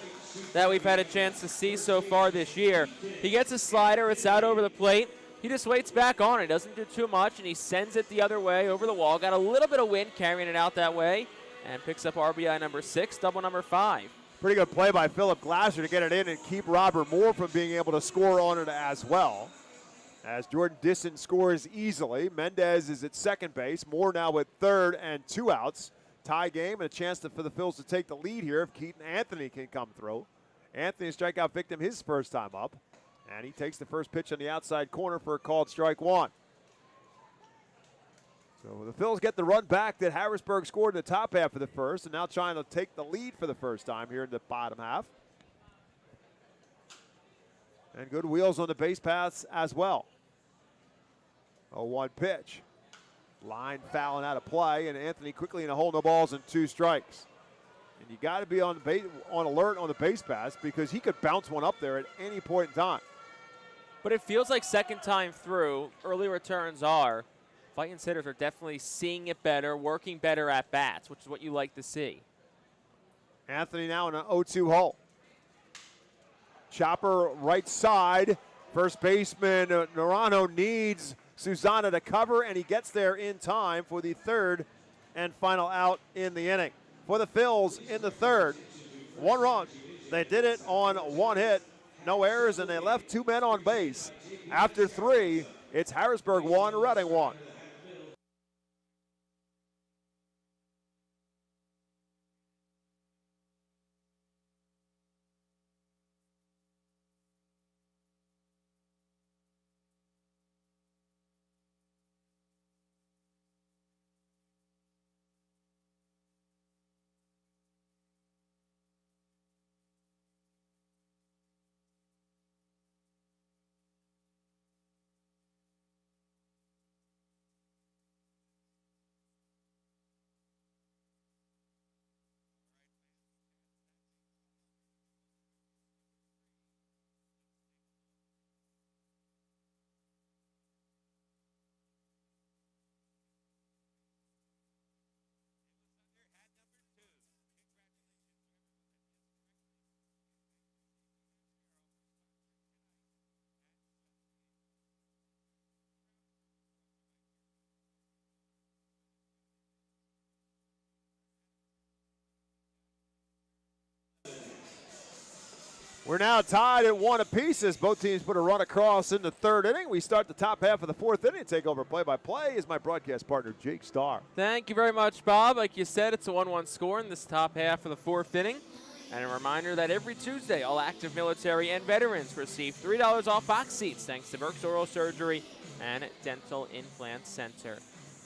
that we've had a chance to see so far this year. He gets a slider, it's out over the plate. He just waits back on it, doesn't do too much, and he sends it the other way over the wall. Got a little bit of wind carrying it out that way, and picks up RBI number 6, double number 5. Pretty good play by Philip Glasser to get it in and keep Robert Moore from being able to score on it as well. As Jordan Disson scores easily, Mendez is at second base. Moore now with third and 2 outs. Tie game and a chance for the Phils to take the lead here if Keaton Anthony can come through. Anthony, strikeout victim, his first time up. And he takes the first pitch on the outside corner for a called strike 1. So the Phils get the run back that Harrisburg scored in the top half of the first, and now trying to take the lead for the first time here in the bottom half. And good wheels on the base paths as well. 0-1 pitch. Line fouling out of play, and Anthony quickly in a hole, no balls and 2 strikes. And you got to be on alert on the base paths because he could bounce one up there at any point in time. But it feels like second time through, early returns are. Fightin hitters are definitely seeing it better, working better at bats, which is what you like to see. Anthony now in an 0-2 hole. Chopper right side. First baseman Norano needs Susana to cover, and he gets there in time for the third and final out in the inning. For the Phils in the third, 1 run. They did it on 1 hit, no errors, and they left 2 men on base. After 3, it's Harrisburg 1, Reading 1. We're now tied at 1 apiece as both teams put a run across in the third inning. We start the top half of the 4th inning. Take over play-by-play is my broadcast partner, Jake Starr. Thank you very much, Bob. Like you said, it's a 1-1 score in this top half of the 4th inning. And a reminder that every Tuesday, all active military and veterans receive $3 off box seats thanks to Burke's Oral Surgery and Dental Implant Center.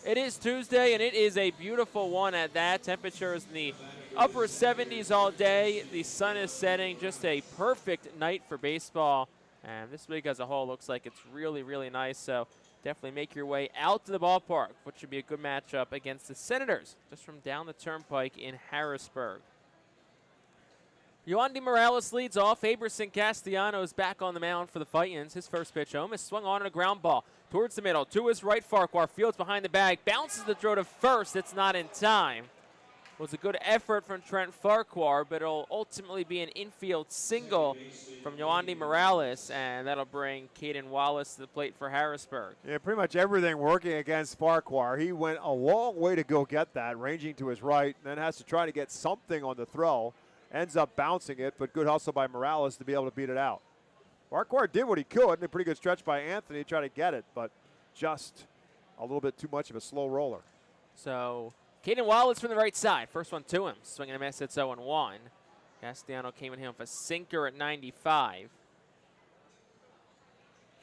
It is Tuesday, and it is a beautiful one at that. Temperatures in the upper 70s all day. The sun is setting. Just a perfect night for baseball. And this week as a whole looks like it's really, really nice. So definitely make your way out to the ballpark, which should be a good matchup against the Senators just from down the turnpike in Harrisburg. Yoandy Morales leads off. Aberson Castellanos back on the mound for the Fightins. His first pitch home is swung on a ground ball towards the middle. To his right, Farquhar fields behind the bag. Bounces the throw to first. It's not in time. It was a good effort from Trent Farquhar, but it'll ultimately be an infield single from Yoandy Morales, and that'll bring Caden Wallace to the plate for Harrisburg. Yeah, pretty much everything working against Farquhar. He went a long way to go get that, ranging to his right, and then has to try to get something on the throw. Ends up bouncing it, but good hustle by Morales to be able to beat it out. Farquhar did what he could, and a pretty good stretch by Anthony to try to get it, but just a little bit too much of a slow roller. So Caden Wallace from the right side. First one to him. Swinging a miss. It's 0-1. Castellano came in here with a sinker at 95.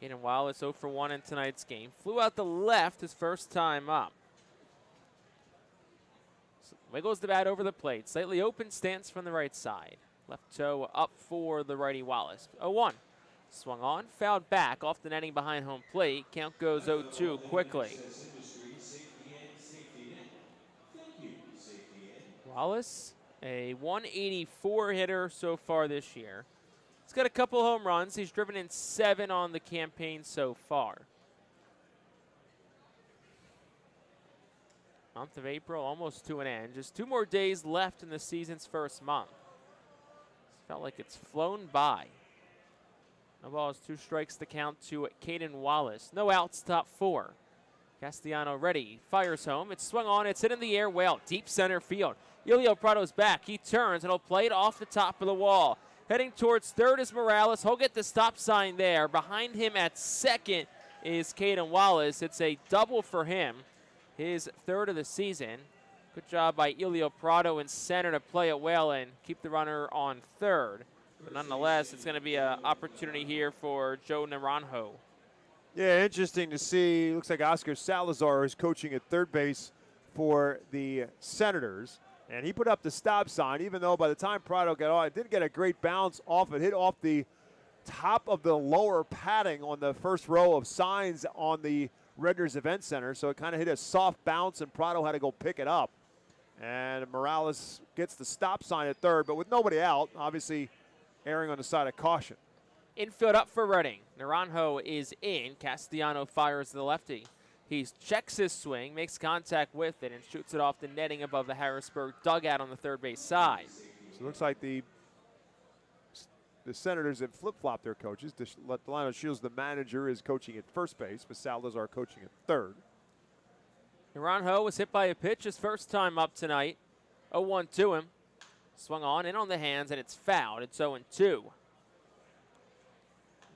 Caden Wallace 0 for 1 in tonight's game. Flew out the left his first time up. Wiggles the bat over the plate. Slightly open stance from the right side. Left toe up for the righty Wallace. 0-1. Swung on, fouled back off the netting behind home plate. Count goes 0-2 quickly. Wallace a 184 hitter so far this year. He's got a couple home runs. He's driven in 7 on the campaign so far. Month of April almost to an end. Just 2 more days left in the season's first month. It's felt like it's flown by. No balls, 2 strikes to count to Caden Wallace. No outs, top 4. Castellano ready, fires home. It's swung on, it's hit in the air well, deep center field. Elio Prado's back, he turns and he'll play it off the top of the wall. Heading towards third is Morales. He'll get the stop sign there. Behind him at second is Caden Wallace. It's a double for him, his 3rd of the season. Good job by Elio Prado in center to play it well and keep the runner on 3rd. But nonetheless, it's going to be an opportunity here for Joe Naranjo. Yeah, interesting to see. Looks like Oscar Salazar is coaching at third base for the Senators. And he put up the stop sign, even though by the time Prado got on, it didn't get a great bounce off it. Hit off the top of the lower padding on the first row of signs on the Redners Event Center. So it kind of hit a soft bounce, and Prado had to go pick it up. And Morales gets the stop sign at third, but with nobody out, obviously erring on the side of caution. Infield up for Reading. Naranjo is in. Castellano fires the lefty. He checks his swing, makes contact with it, and shoots it off the netting above the Harrisburg dugout on the third base side. So it looks like the Senators have flip-flopped their coaches. Delano Shields, the manager, is coaching at first base, with Salazar coaching at third. Naranjo was hit by a pitch his first time up tonight. 0-1 to him. Swung on, in on the hands, and it's fouled. It's 0-2.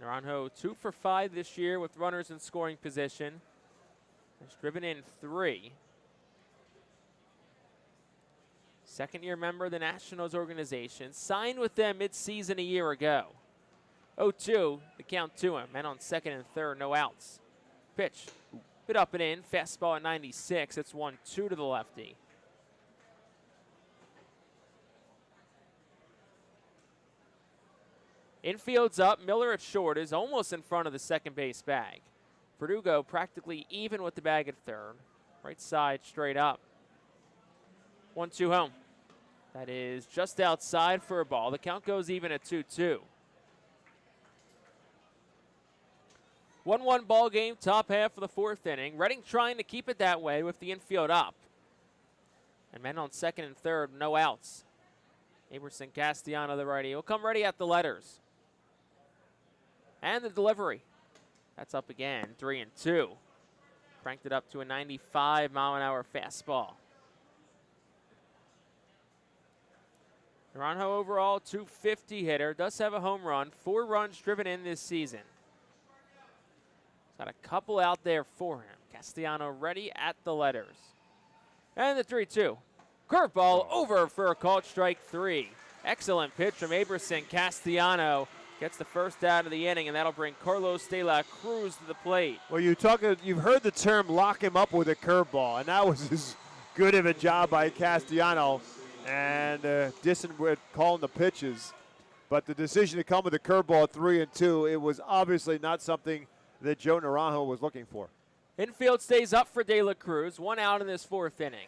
Naranjo 2 for 5 this year with runners in scoring position. He's driven in 3. Second-year member of the Nationals organization. Signed with them mid-season a year ago. 0-2, the count to him. Men on second and third, no outs. Pitch, bit up and in. Fastball at 96. It's 1-2 to the lefty. Infield's up. Miller at short is almost in front of the second base bag. Verdugo practically even with the bag at third. Right side straight up. 1-2 home. That is just outside for a ball. The count goes even at 2-2. 1-1 ball game, top half of the 4th inning. Reading trying to keep it that way with the infield up. And men on second and third, no outs. Aberson Castellano, the righty, will come ready at the letters. And the delivery. That's up again, 3-2. Cranked it up to a 95-mile-an-hour fastball. Naranjo overall, 250 hitter. Does have a home run. 4 runs driven in this season. Got a couple out there for him. Castellano ready at the letters. And the 3-2. Curveball over for a called strike 3. Excellent pitch from Aberson Castellano. Gets the first out of the inning, and that'll bring Carlos De La Cruz to the plate. Well, you've heard the term lock him up with a curveball, and that was as good of a job by Castellano. And Disson with calling the pitches. But the decision to come with a curveball 3-2, it was obviously not something that Joe Naranjo was looking for. Infield stays up for De La Cruz. 1 out in this 4th inning.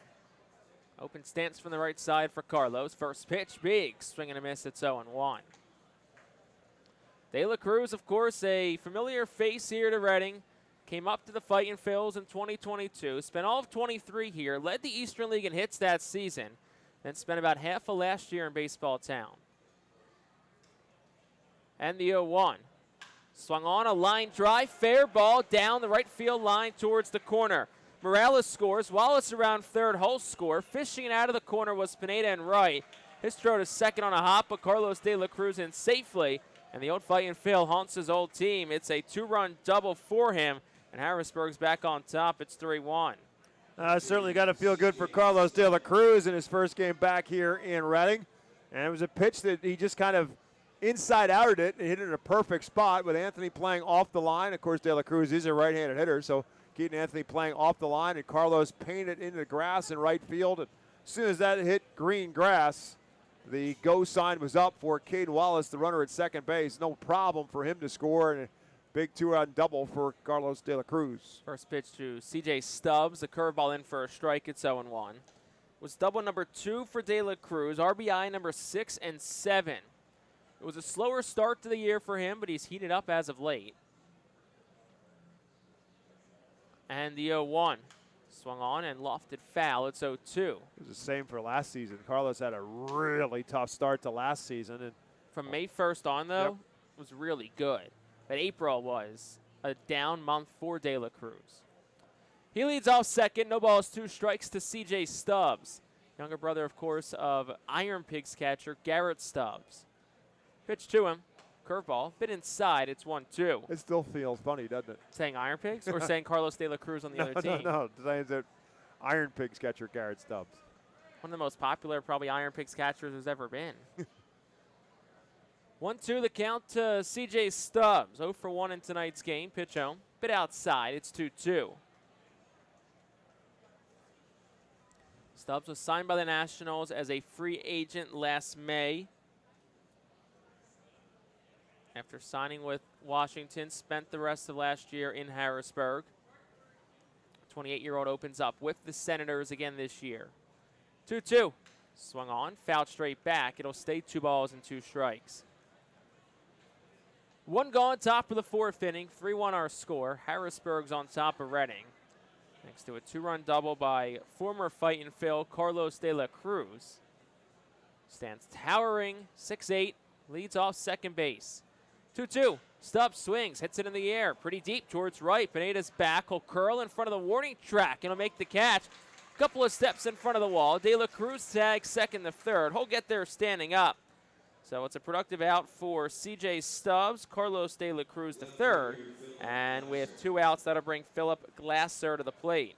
Open stance from the right side for Carlos. First pitch, big. Swing and a miss. It's 0-1. De La Cruz, of course, a familiar face here to Reading. Came up to the Fightin Phillies in 2022. Spent all of 23 here. Led the Eastern League in hits that season. Then spent about half of last year in Baseball Town. And the 0-1. Swung on a line drive. Fair ball down the right field line towards the corner. Morales scores. Wallace around third. Hull score. Fishing it out of the corner was Pineda and Wright. His throw to second on a hop, but Carlos De La Cruz in safely. And the old Fightin Phil haunts his old team. It's a 2-run double for him. And Harrisburg's back on top. It's 3-1. Certainly got to feel good for Carlos De La Cruz in his first game back here in Reading. And it was a pitch that he just kind of inside-outed it and hit it in a perfect spot with Anthony playing off the line. Of course, De La Cruz is a right-handed hitter, so Keaton Anthony playing off the line, and Carlos painted into the grass in right field. And as soon as that hit green grass, the go sign was up for Caden Wallace, the runner at second base. No problem for him to score, and a big 2-run double for Carlos De La Cruz. First pitch to C.J. Stubbs, a curveball in for a strike. It's 0-1. was double number 2 for De La Cruz, RBI number 6 and 7. It was a slower start to the year for him, but he's heated up as of late. And the 0-1 swung on and lofted foul. It's 0-2. It was the same for last season. Carlos had a really tough start to last season. And from May 1st on, though, was really good. But April was a down month for De La Cruz. He leads off second. No balls, 2 strikes to C.J. Stubbs. Younger brother, of course, of Iron Pigs catcher Garrett Stubbs. Pitch to him. Curveball. Bit inside. It's 1-2. It still feels funny, doesn't it? Saying Iron Pigs or saying Carlos De La Cruz on the other team? No. Saying that Iron Pigs catcher Garrett Stubbs. One of the most popular, probably, Iron Pigs catchers there's ever been. 1-2 the count to C.J. Stubbs. 0 for 1 in tonight's game. Pitch home. Bit outside. It's 2-2. Stubbs was signed by the Nationals as a free agent last May. After signing with Washington, spent the rest of last year in Harrisburg. 28-year-old opens up with the Senators again this year. 2-2. Swung on, fouled straight back. It'll stay 2 balls and 2 strikes. 1 gone, top of the 4th inning. 3-1 our score. Harrisburg's on top of Reading. Thanks to a 2-run double by former Fightin Phil, Carlos De La Cruz. Stands towering, 6'8", leads off second base. 2-2. Stubbs swings, hits it in the air, pretty deep towards right. Pineda's back, will curl in front of the warning track, and he'll make the catch. Couple of steps in front of the wall. De La Cruz tags second to third. He'll get there standing up. So it's a productive out for C.J. Stubbs, Carlos De La Cruz to third, and with 2 outs, that'll bring Philip Glasser to the plate.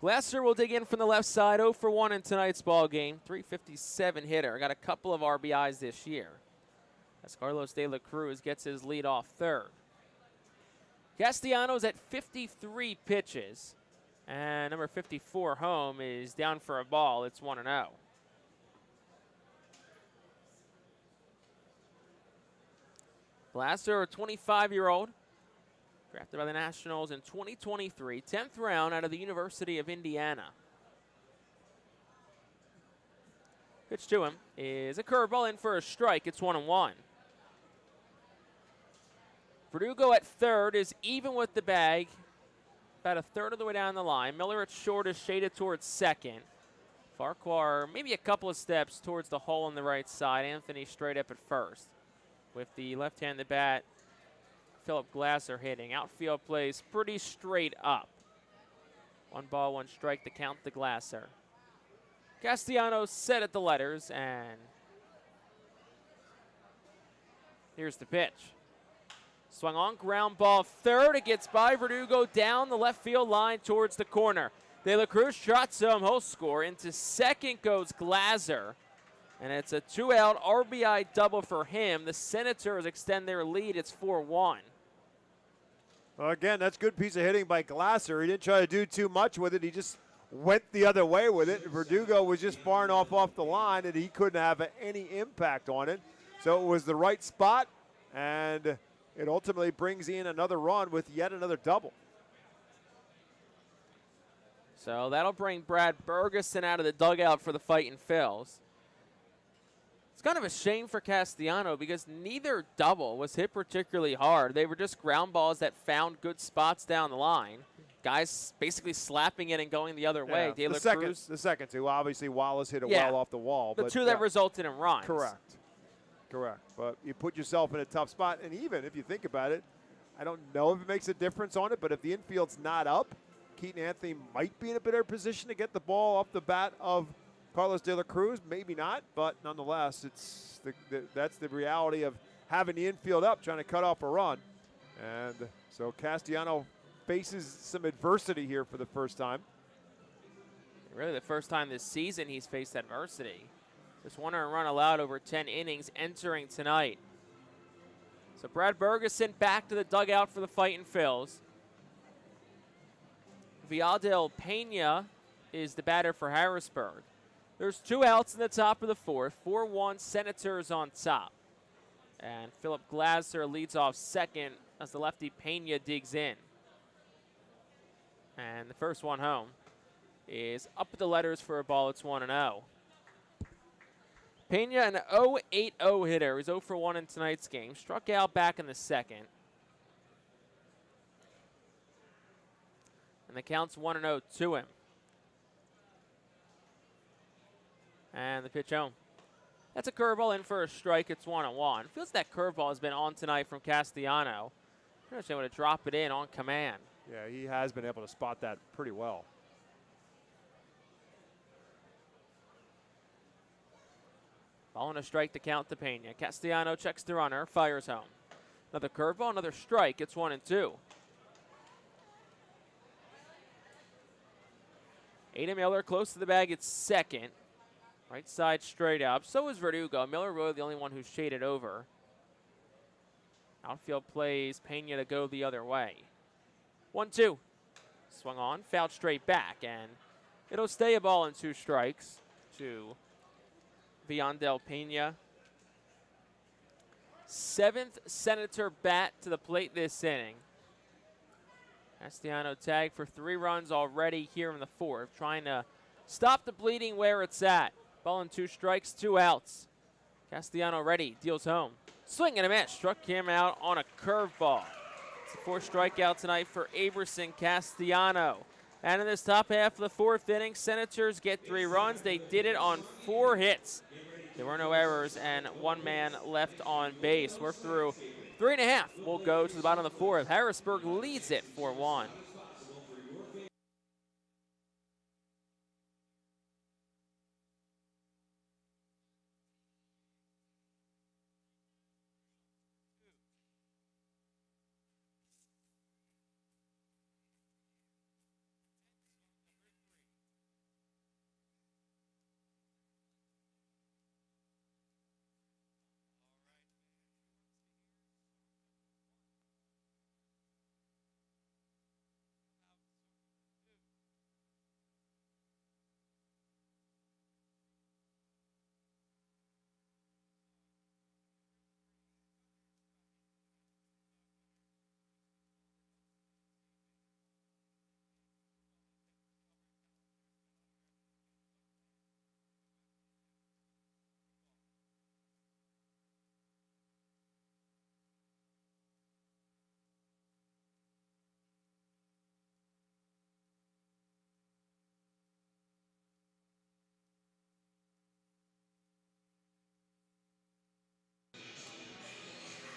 Glasser will dig in from the left side, 0 for 1 in tonight's ball game. 357 hitter. Got a couple of RBIs this year, as Carlos De La Cruz gets his lead off third. Castellanos at 53 pitches, and number 54 home is down for a ball. It's 1-0. Glasser, a 25-year-old, drafted by the Nationals in 2023, 10th round out of the University of Indiana. Pitch to him is a curveball in for a strike. It's 1-1. Verdugo at third is even with the bag, about a third of the way down the line. Miller at short is shaded towards second. Farquhar maybe a couple of steps towards the hole on the right side. Anthony straight up at first. With the left-handed bat, Philip Glasser hitting. Outfield plays pretty straight up. 1 ball, 1 strike to count the Glasser. Castellanos set at the letters, and here's the pitch. Swung on, ground ball third. It gets by Verdugo down the left field line towards the corner. De La Cruz trots home, he'll score. Into second goes Glasser, and it's a 2-out RBI double for him. The Senators extend their lead. It's 4-1. Well, again, that's good piece of hitting by Glasser. He didn't try to do too much with it. He just went the other way with it. Verdugo was just far enough off the line that he couldn't have any impact on it. So it was the right spot, and it ultimately brings in another run with yet another double. So that'll bring Brad Bergeson out of the dugout for the Fightin Phils. It's kind of a shame for Castellano because neither double was hit particularly hard. They were just ground balls that found good spots down the line. Guys basically slapping it and going the other way. De La Cruz. The second two, obviously Wallace hit it well off the wall. The two that resulted in runs. Correct. But you put yourself in a tough spot, and even if you think about it, I don't know if it makes a difference on it, but if the infield's not up, Keaton Anthony might be in a better position to get the ball off the bat of Carlos De La Cruz. Maybe not, but nonetheless, that's the reality of having the infield up, trying to cut off a run. And so Castellano faces some adversity here for the first time. Really the first time this season he's faced adversity. Just 1 earned run allowed over 10 innings entering tonight. So Brad Bergeson back to the dugout for the Fightin Phils. Vialdel Pena is the batter for Harrisburg. There's 2 outs in the top of the 4th. 4-1 Senators on top. And Philip Glasser leads off second as the lefty Pena digs in. And the first one home is up at the letters for a ball. It's 1-0. Pena, an 0-8-0 hitter. He's 0 for 1 in tonight's game. Struck out back in the second. And the count's 1-0 to him. And the pitch home. That's a curveball in for a strike. It's 1-1. Feels that curveball has been on tonight from Castellano. Pretty much able to drop it in on command. Yeah, he has been able to spot that pretty well. Ball and a strike to count to Pena. Castellano checks the runner, fires home. Another curveball, another strike. It's 1-2. Ada Miller close to the bag. It's second. Right side straight up. So is Verdugo. Miller really the only one who's shaded over. Outfield plays Pena to go the other way. 1-2. Swung on, fouled straight back, and it'll stay a ball and 2 strikes to Viandel Pena. 7th Senator bat to the plate this inning. Castellano tagged for 3 runs already here in the 4th, trying to stop the bleeding where it's at. Ball and 2 strikes, 2 outs. Castellano ready, deals home. Swing and a miss, struck him out on a curveball. It's a 4th strikeout tonight for Aberson Castellano. And in this top half of the 4th inning, Senators get 3 runs. They did it on 4 hits. There were no errors and 1 man left on base. We're through 3.5. We'll go to the bottom of the 4th. Harrisburg leads it 4-1.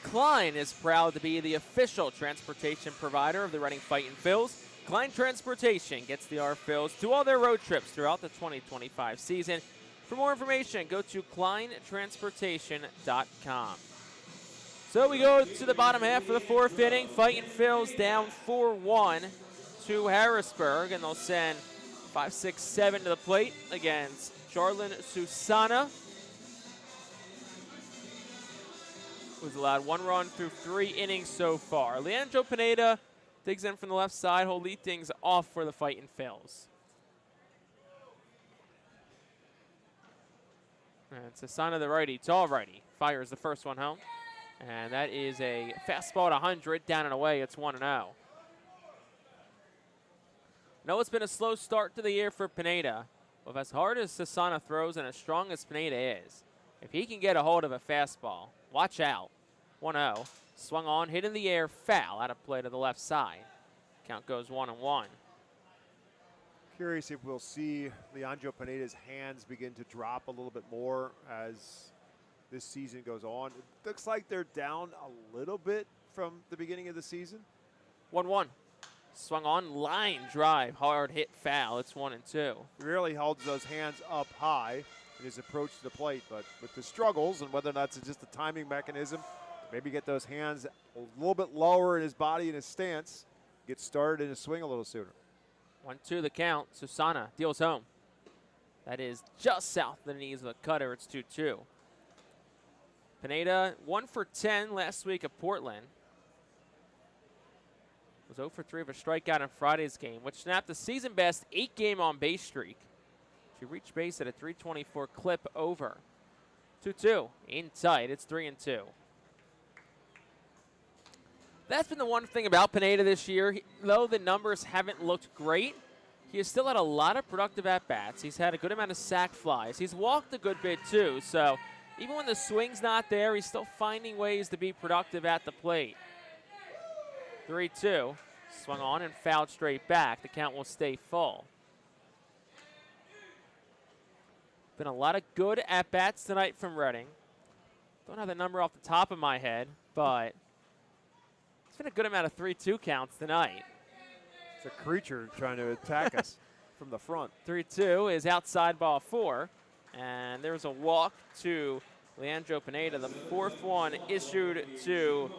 Klein is proud to be the official transportation provider of the Reading Fightin' Phils. Klein Transportation gets the R Phils to all their road trips throughout the 2025 season. For more information, go to kleintransportation.com. So we go to the bottom half of the 4th inning. Fightin' Phils down 4-1 to Harrisburg, and they'll send 5, 6, 7 to the plate against Jarlin Susana, who's allowed 1 run through 3 innings so far. Leandro Pineda digs in from the left side. He'll lead things off for the Fightin' Phils. And Susana, the righty, tall righty, fires the first one home. And that is a fastball at 100, down and away. It's 1-0. No, it's been a slow start to the year for Pineda. But as hard as Susana throws and as strong as Pineda is, if he can get a hold of a fastball, watch out. 1-0. Swung on, hit in the air, foul out of play to the left side. Count goes 1-1. Curious if we'll see Leandro Pineda's hands begin to drop a little bit more as this season goes on. It looks like they're down a little bit from the beginning of the season. 1-1. Swung on, line drive, hard hit, foul. It's 1-2. He really holds those hands up high in his approach to the plate, but with the struggles and whether or not it's just a timing mechanism, maybe get those hands a little bit lower in his body and his stance, get started in his swing a little sooner. 1-2 the count. Susana deals home. That is just south of the knees of the cutter. It's 2-2. Pineda 1 for 10 last week at Portland. Was 0 for 3 of a strikeout in Friday's game, which snapped the season best 8-game on base streak. She reached base at a .324 clip over. 2-2 in tight. It's 3-2. That's been the one thing about Pineda this year. Though the numbers haven't looked great, he has still had a lot of productive at-bats. He's had a good amount of sac flies. He's walked a good bit, too. So even when the swing's not there, he's still finding ways to be productive at the plate. 3-2. Swung on and fouled straight back. The count will stay full. Been a lot of good at-bats tonight from Reading. Don't have the number off the top of my head, but it's been a good amount of 3-2 counts tonight. It's a creature trying to attack us from the front. 3-2 is outside ball 4. And there's a walk to Leandro Pineda. The fourth one issued to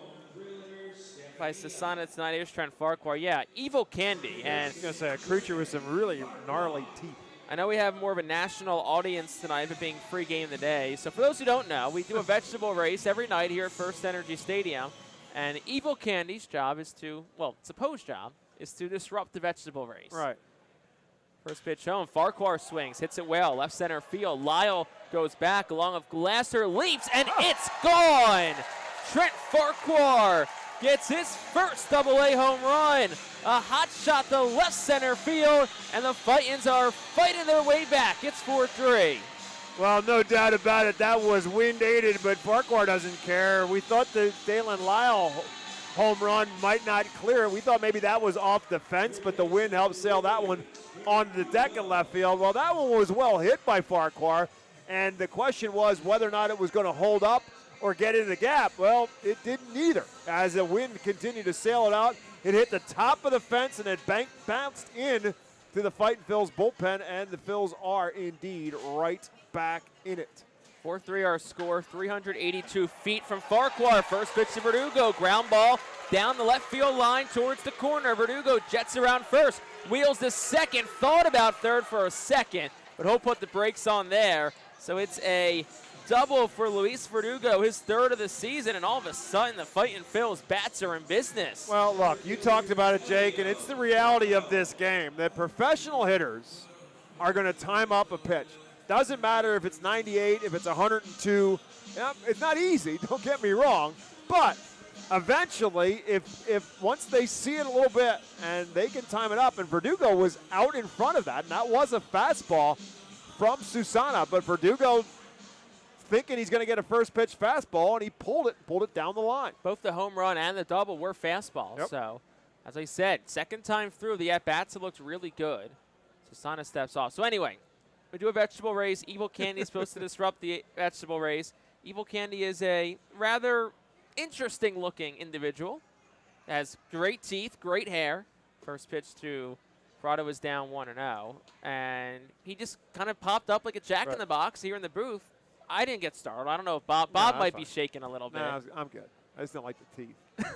by Susana tonight. Here's Trent Farquhar. Yeah, Evil Candy. And I was going to say a creature with some really gnarly teeth. I know we have more of a national audience tonight, but being free game of the day. So for those who don't know, we do a vegetable race every night here at FirstEnergy Stadium. And Evil Candy's job is to, well, supposed job, is to disrupt the vegetable race. Right. First pitch home. Farquhar swings, hits it well, left center field. Lyle goes back along with Glasser, leaps, and it's gone! Trent Farquhar gets his first AA home run. A hot shot to left center field, and the Fightins are fighting their way back. It's 4-3. Well, no doubt about it. That was wind-aided, but Farquhar doesn't care. We thought the Dalen Lyle home run might not clear it. We thought maybe that was off the fence, but the wind helped sail that one onto the deck in left field. Well, that one was well hit by Farquhar, and the question was whether or not it was going to hold up or get in the gap. Well, it didn't either. As the wind continued to sail it out, it hit the top of the fence and it bounced in to the Fightin' Phil's bullpen, and the Phils are indeed right back in it. 4-3 our score, 382 feet from Farquhar. First pitch to Verdugo, ground ball down the left field line towards the corner. Verdugo jets around first, wheels to second, thought about third for a second, but he'll put the brakes on there. So it's a double for Luis Verdugo, his third of the season, and all of a sudden the Fightin' Phil's bats are in business. Well, look, you talked about it, Jake, and it's the reality of this game that professional hitters are going to time up a pitch. Doesn't matter if it's 98, if it's 102. It's not easy, don't get me wrong, but eventually, if once they see it a little bit and they can time it up, and Verdugo was out in front of that, and that was a fastball from Susana, but Verdugo thinking he's going to get a first pitch fastball, and he pulled it down the line. Both the home run and the double were fastballs. Yep. So, as I said, second time through, the at-bats have looked really good. Susana steps off. So anyway, we do a vegetable race. Evil Candy is supposed to disrupt the vegetable race. Evil Candy is a rather interesting-looking individual. Has great teeth, great hair. First pitch to Prado is down 1-0. And he just kind of popped up like a jack-in-the-box here in the booth. I didn't get startled. I don't know if Bob might be shaking a little bit. No, I'm good. I just don't like the teeth.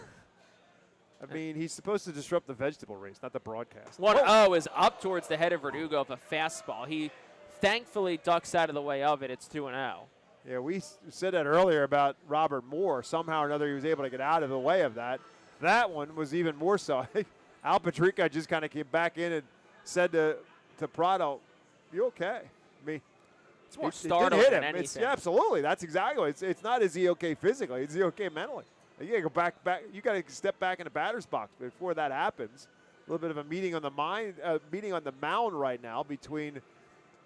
I mean, he's supposed to disrupt the vegetable race, not the broadcast. 1-0 is up towards the head of Verdugo of a fastball. He thankfully ducks out of the way of it. It's 2-0. Yeah, we said that earlier about Robert Moore. Somehow or another, he was able to get out of the way of that. That one was even more so. Al Patrica just kind of came back in and said to Prado, "You okay?" I mean, it's more startling than anything. Yeah, absolutely. That's exactly. It's not is he okay physically? Is he okay mentally? You got to go back. You got to step back in the batter's box before that happens. A little bit of a meeting on the mound right now between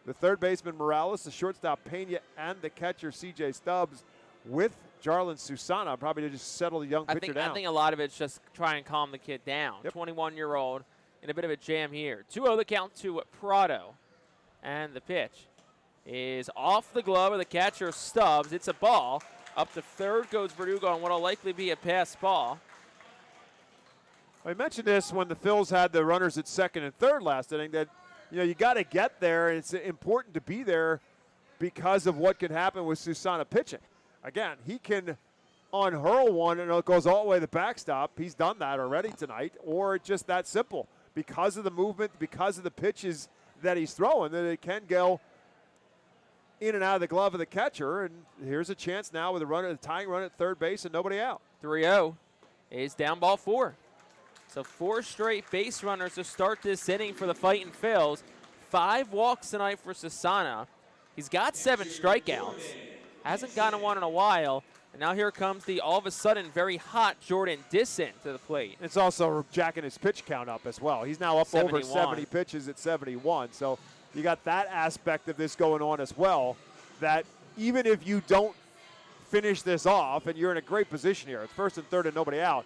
the third baseman Morales, the shortstop Pena, and the catcher C.J. Stubbs, with Jarlin Susana, probably to just settle the young pitcher down. I think a lot of it's just try and calm the kid down. Yep. 21-year-old in a bit of a jam here. 2-0 the count to Prado, and the pitch is off the glove of the catcher Stubbs. It's a ball. Up to third goes Verdugo on what will likely be a pass ball. I mentioned this when the Phils had the runners at second and third last inning, that you got to get there, and it's important to be there because of what could happen with Susana pitching. Again, he can unhurl one and it goes all the way to the backstop. He's done that already tonight, or it's just that simple. Because of the movement, because of the pitches that he's throwing, that it can go in and out of the glove of the catcher, and here's a chance now with a tying run at third base and nobody out. 3-0 is down ball 4. So 4 straight base runners to start this inning for the Fightin' Phils. 5 walks tonight for Susana. He's got 7 strikeouts. Hasn't gotten one in a while. And now here comes the all of a sudden very hot Jordan Disson to the plate. It's also jacking his pitch count up as well. He's now up over 70 pitches at 71. So you got that aspect of this going on as well, that even if you don't finish this off, and you're in a great position here, it's first and third and nobody out,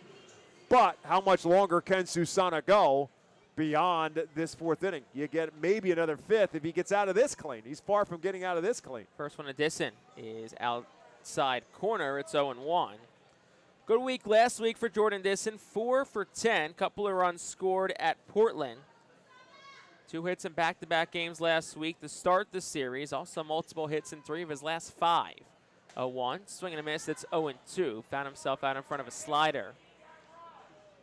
but how much longer can Susana go beyond this fourth inning? You get maybe another fifth if he gets out of this clean. He's far from getting out of this clean. First one to Disson is outside corner. It's 0-1. Good week last week for Jordan Disson. 4 for 10. Couple of runs scored at Portland. 2 hits in back-to-back games last week to start the series. Also multiple hits in 3 of his last 5. 0-1. Swing and a miss. It's 0-2. Found himself out in front of a slider.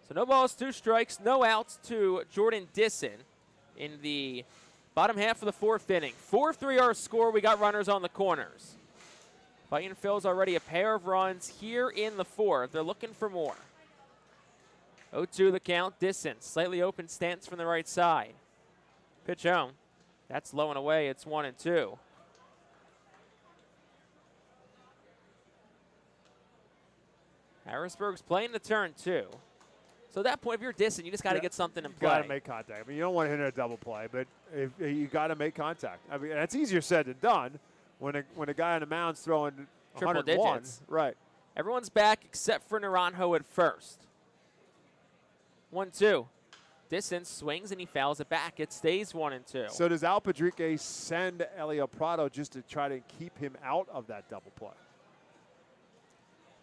So no balls, 2 strikes, no outs to Jordan Disson in the bottom half of the 4th inning. 4-3 our score. We got runners on the corners. Fightin Phil's already a pair of runs here in the 4th. They're looking for more. 0-2 the count. Disson, slightly open stance from the right side. Pitch home. That's low and away. It's 1-2. Harrisburg's playing the turn 2. So at that point, if you're Disson, you just got to get something in play. You got to make contact. I mean, you don't want to hit a double play, but if you got to make contact. I mean, that's easier said than done when a guy on the mound's throwing triple 101. digits. Right. Everyone's back except for Naranjo at first. 1-2. Disson swings and he fouls it back. It stays 1-2. So does Al Padrique send Elio Prado just to try to keep him out of that double play?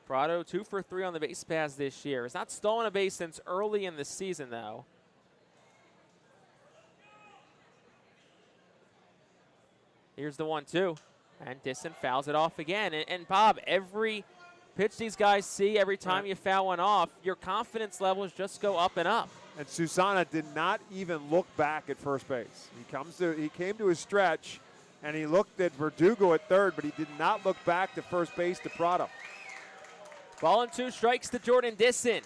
Prado 2 for 3 on the base pass this year. He's not stolen a base since early in the season, though. Here's the 1-2. And Disson fouls it off again. And Bob, every pitch these guys see, every time you foul one off, your confidence levels just go up and up. And Susana did not even look back at first base. He came to his stretch, and he looked at Verdugo at third, but he did not look back to first base to Prado. Ball and 2 strikes to Jordan Disson.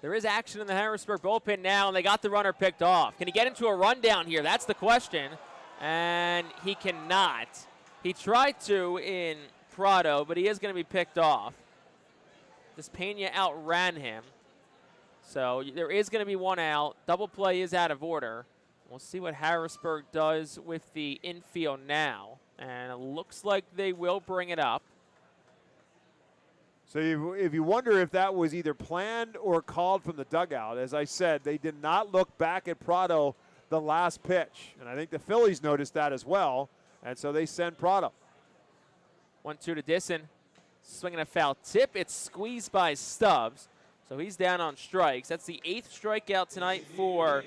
There is action in the Harrisburg bullpen now, and they got the runner picked off. Can he get into a rundown here? That's the question. And he cannot. He tried to in Prado, but he is going to be picked off. This Pena outran him. So there is going to be 1 out. Double play is out of order. We'll see what Harrisburg does with the infield now. And it looks like they will bring it up. So if you wonder if that was either planned or called from the dugout, as I said, they did not look back at Prado the last pitch. And I think the Phillies noticed that as well, and so they send Prado. 1-2 to Disson. Swinging a foul tip. It's squeezed by Stubbs. So he's down on strikes. That's the 8th strikeout tonight for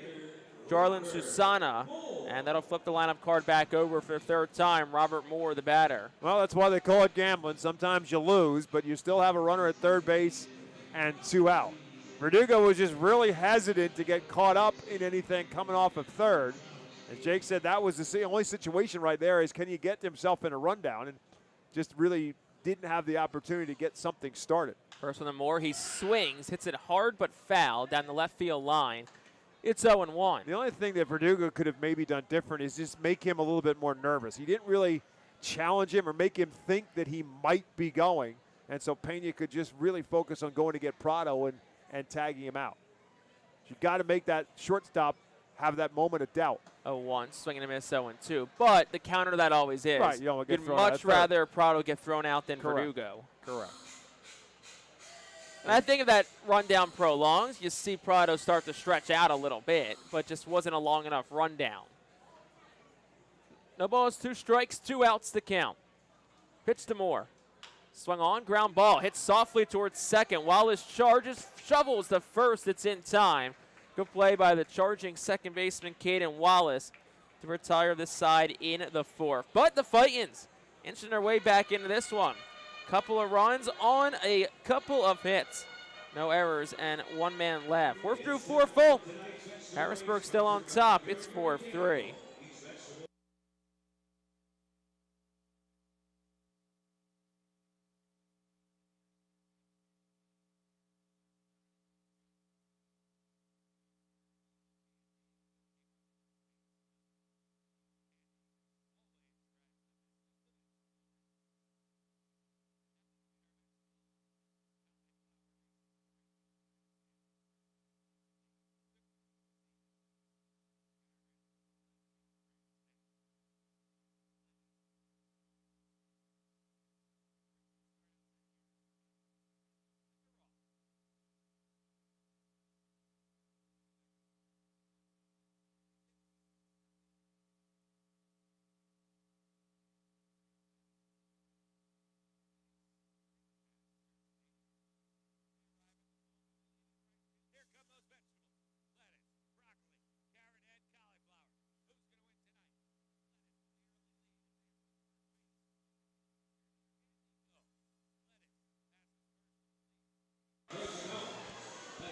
Jarlin Susana. And that'll flip the lineup card back over for the 3rd time. Robert Moore, the batter. Well, that's why they call it gambling. Sometimes you lose, but you still have a runner at third base and 2 out. Verdugo was just really hesitant to get caught up in anything coming off of third. As Jake said, that was the only situation right there is can you get himself in a rundown, and just really didn't have the opportunity to get something started. First one to Moore. He swings, hits it hard but foul down the left field line. It's 0-1. The only thing that Verdugo could have maybe done different is just make him a little bit more nervous. He didn't really challenge him or make him think that he might be going, and so Pena could just really focus on going to get Prado and tagging him out. You've got to make that shortstop have that moment of doubt. 0-1, swing and a miss, 0-2. But the counter to that always is. Right, you don't get You'd thrown out much rather Prado get thrown out than Correct. Verdugo. Correct. And I think if that rundown prolongs, you see Prado start to stretch out a little bit, but just wasn't a long enough rundown. No balls, 2 strikes, 2 outs to count. Pitch to Moore. Swung on, ground ball, hit softly towards second. Wallace charges, shovels to first. It's in time. Good play by the charging second baseman, Caden Wallace, to retire this side in the 4th. But the Fightins inching their way back into this one. Couple of runs on a couple of hits. No errors and 1 man left. We're through 4 full. Harrisburg still on top. It's 4-3.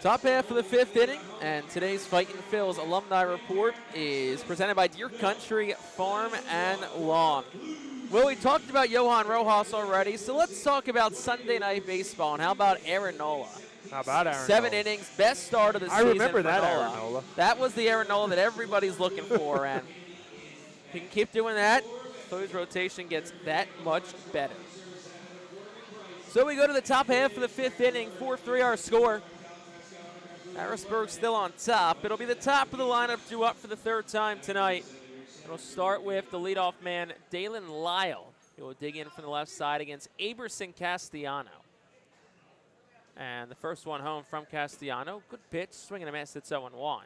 Top half of the 5th inning, and today's Fightin' Phil's alumni report is presented by Deer Country Farm and Lawn. Well, we talked about Johan Rojas already, so let's talk about Sunday Night Baseball. And how about Aaron Nola? How about Aaron 7 Nola? innings, best start of the season. I remember for that Nola. Aaron Nola. That was the Aaron Nola that everybody's looking for, and if he can keep doing that, Phillies rotation gets that much better. So we go to the top half of the 5th inning, 4-3 our score. Harrisburg still on top. It'll be the top of the lineup due up for the 3rd time tonight. It'll start with the leadoff man, Dalen Lyle. He will dig in from the left side against Aberson Castellano. And the first one home from Castellano. Good pitch, swing and a miss. It's 0-1.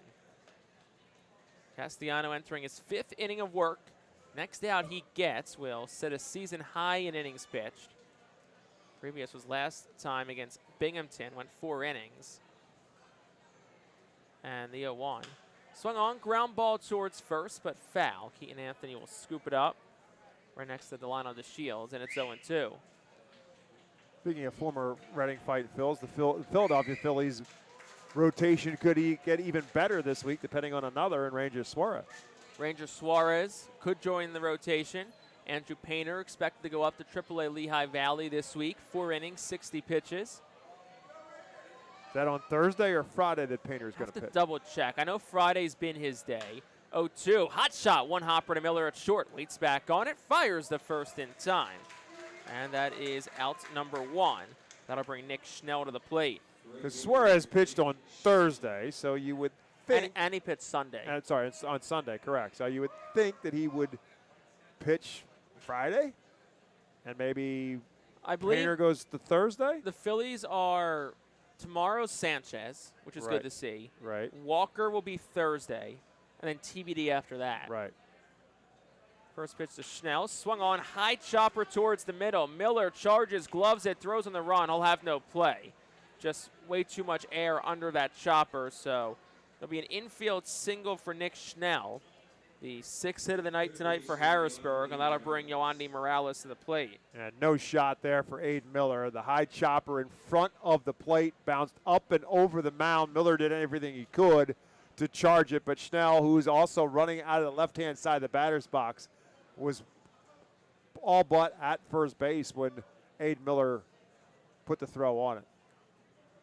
Castellano entering his 5th inning of work. Next out he gets will set a season high in innings pitched. Previous was last time against Binghamton, went 4 innings. And the 0-1. Swung on, ground ball towards first, but foul. Keaton Anthony will scoop it up right next to Delano DeShields, and it's 0-2. Speaking of former Reading Fightin' Phils, the Philadelphia Phillies rotation could get even better this week, depending on another, in Ranger Suarez. Ranger Suarez could join the rotation. Andrew Painter expected to go up to AAA Lehigh Valley this week. 4 innings, 60 pitches. Is that on Thursday or Friday that Painter's going to pitch? Double check. I know Friday's been his day. 0-2. Hot shot. One hopper to Miller at short. Waits back on it. Fires the first in time. And that is out number 1. That'll bring Nick Schnell to the plate. Because Suarez pitched on Thursday, so you would think. And he pitched Sunday. Sorry, it's on Sunday, correct. So you would think that he would pitch Friday, and maybe I believe Painter goes to Thursday? The Phillies are tomorrow's Sanchez, which is good to see. Right. Walker will be Thursday, and then TBD after that. Right. First pitch to Schnell. Swung on, high chopper towards the middle. Miller charges, gloves it, throws on the run. He'll have no play. Just way too much air under that chopper, so there'll be an infield single for Nick Schnell. The 6th hit of the night tonight for Harrisburg, and that'll bring Yoandy Morales to the plate. And no shot there for Aiden Miller. The high chopper in front of the plate bounced up and over the mound. Miller did everything he could to charge it, but Schnell, who's also running out of the left-hand side of the batter's box, was all but at first base when Aiden Miller put the throw on it.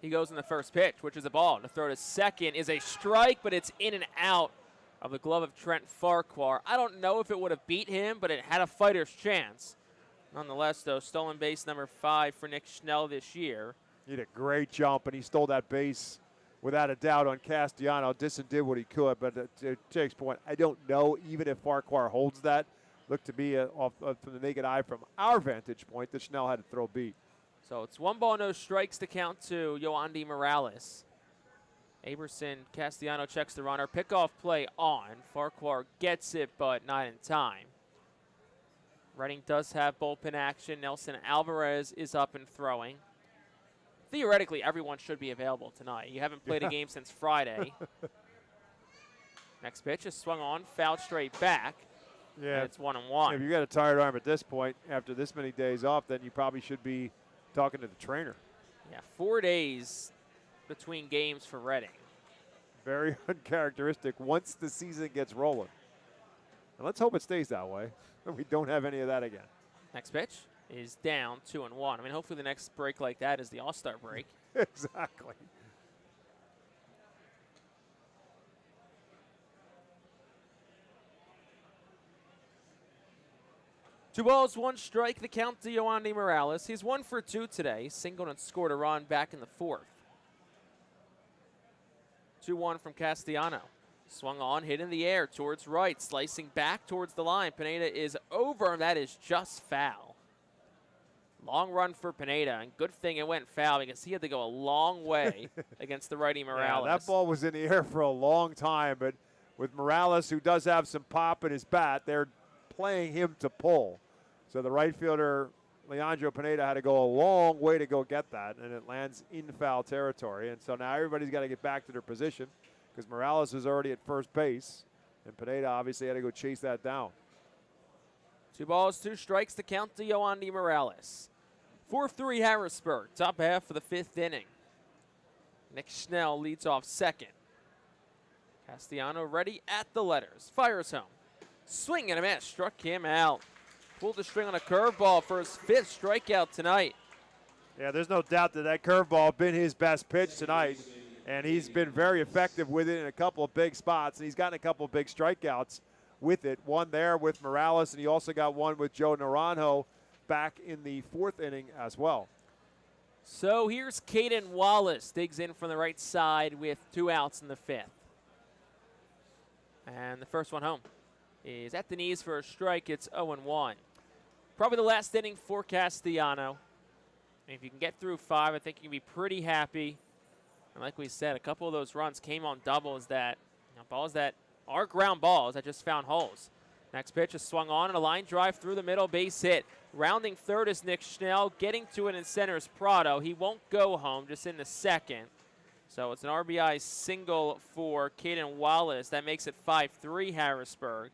He goes in the first pitch, which is a ball. The throw to second is a strike, but it's in and out of the glove of Trent Farquhar. I don't know if it would have beat him, but it had a fighter's chance. Nonetheless, though, stolen base number 5 for Nick Schnell this year. He did a great jump, and he stole that base without a doubt on Castellano. Disson did what he could, but to Jake's point, I don't know even if Farquhar holds that. Looked to be from the naked eye from our vantage point that Schnell had to throw beat. So it's 1 ball, no strikes to count to Yoandy Morales. Aberson Castellano checks the runner. Pickoff play on. Farquhar gets it, but not in time. Reading does have bullpen action. Nelson Alvarez is up and throwing. Theoretically, everyone should be available tonight. You haven't played a game since Friday. Next pitch is swung on, fouled straight back. Yeah, it's 1-1. If you got a tired arm at this point, after this many days off, then you probably should be talking to the trainer. Yeah, 4 days between games for Reading. Very uncharacteristic once the season gets rolling. And let's hope it stays that way. We don't have any of that again. Next pitch is down 2-1. I mean, hopefully the next break like that is the All-Star break. Exactly. Two balls, 1 strike. The count to Yoandy Morales. He's 1 for 2 today. Singled and scored a run back in the 4th. 2-1 from Castellano. Swung on, hit in the air towards right, slicing back towards the line. Pineda is over, and that is just foul. Long run for Pineda, and good thing it went foul because he had to go a long way against the righty Morales. Yeah, that ball was in the air for a long time, but with Morales, who does have some pop in his bat, they're playing him to pull. So the right fielder, Leandro Pineda, had to go a long way to go get that, and it lands in foul territory. And so now everybody's got to get back to their position because Morales is already at first base, and Pineda obviously had to go chase that down. 2 balls, 2 strikes to count to Yoandy Morales. 4-3 Harrisburg, top half of the 5th inning. Nick Schnell leads off second. Castellano ready at the letters. Fires home. Swing and a miss. Struck him out. Pulled the string on a curveball for his 5th strikeout tonight. Yeah, there's no doubt that curveball been his best pitch tonight, and he's been very effective with it in a couple of big spots, and he's gotten a couple of big strikeouts with it. One there with Morales, and he also got one with Joe Naranjo back in the 4th inning as well. So here's Caden Wallace. Digs in from the right side with 2 outs in the 5th. And the first one home is at the knees for a strike. It's 0-1. Probably the last inning for Castellano. And if you can get through 5, I think you can be pretty happy. And like we said, a couple of those runs came on doubles that, balls that are ground balls that just found holes. Next pitch is swung on and a line drive through the middle, base hit. Rounding third is Nick Schnell. Getting to it in center is Prado. He won't go home, just in the second. So it's an RBI single for Caden Wallace. That makes it 5-3 Harrisburg.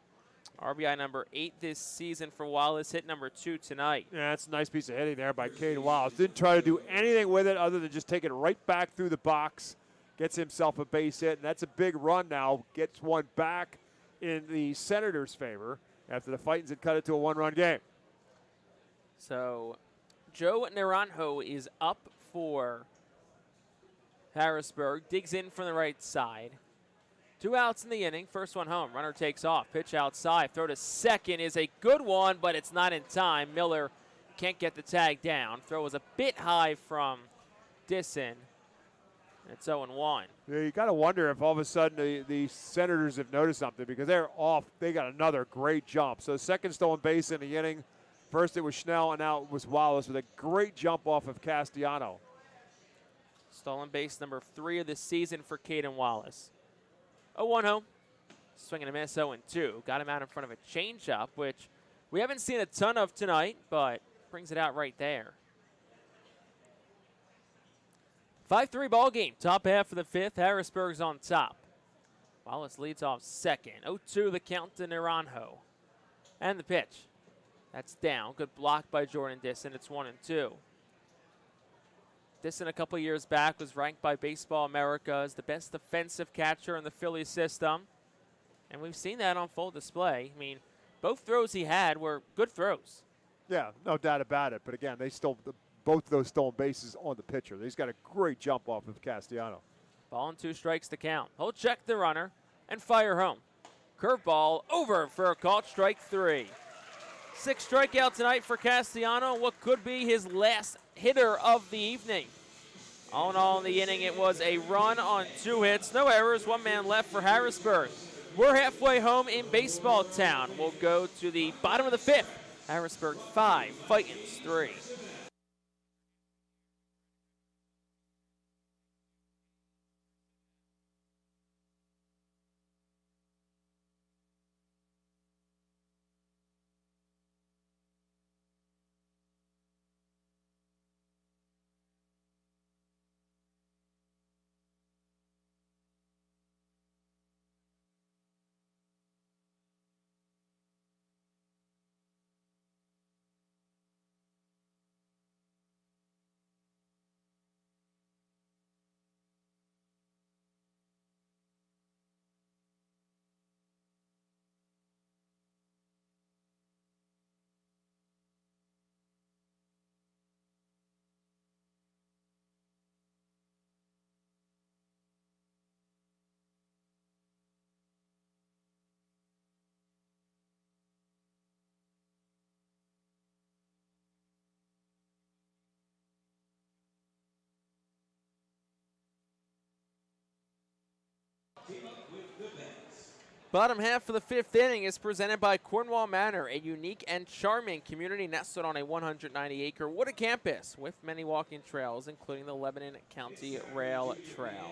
RBI number 8 this season for Wallace, hit number 2 tonight. Yeah, that's a nice piece of hitting there by Caden Wallace. Didn't try to do anything with it other than just take it right back through the box. Gets himself a base hit, and that's a big run now. Gets one back in the Senators' favor after the Fightins had cut it to a 1-run game. So Joe Naranjo is up for Harrisburg. Digs in from the right side. 2 outs in the inning. First one home. Runner takes off. Pitch outside. Throw to second is a good one, but it's not in time. Miller can't get the tag down. Throw was a bit high from Disson. It's 0-1. Yeah, you got to wonder if all of a sudden the Senators have noticed something, because they're off. They got another great jump. So second stolen base in the inning. First it was Schnell, and now it was Wallace with a great jump off of Castellano. Stolen base number 3 of the season for Caden Wallace. 0-1 home. Swing and a miss, 0-2. Got him out in front of a changeup, which we haven't seen a ton of tonight, but brings it out right there. 5-3 ball game. Top half of the 5th. Harrisburg's on top. Wallace leads off second. 0-2 the count to Naranjo. And the pitch. That's down. Good block by Jordan Disson. It's 1-2. Disson a couple years back was ranked by Baseball America as the best defensive catcher in the Phillies system. And we've seen that on full display. I mean, both throws he had were good throws. Yeah, no doubt about it. But again, they stole both of those stolen bases on the pitcher. He's got a great jump off of Castellano. Ball and 2 strikes to count. He'll check the runner and fire home. Curveball over for a called strike 3. 6 strikeouts tonight for Castellano, what could be his last hitter of the evening. All in all, in the inning, it was a run on 2 hits, no errors, 1 man left for Harrisburg. We're halfway home in Baseball Town. We'll go to the bottom of the 5th. Harrisburg 5, Fightins 3. Bottom half of the 5th inning is presented by Cornwall Manor, a unique and charming community nestled on a 190-acre wooded campus with many walking trails, including the Lebanon County Rail Trail.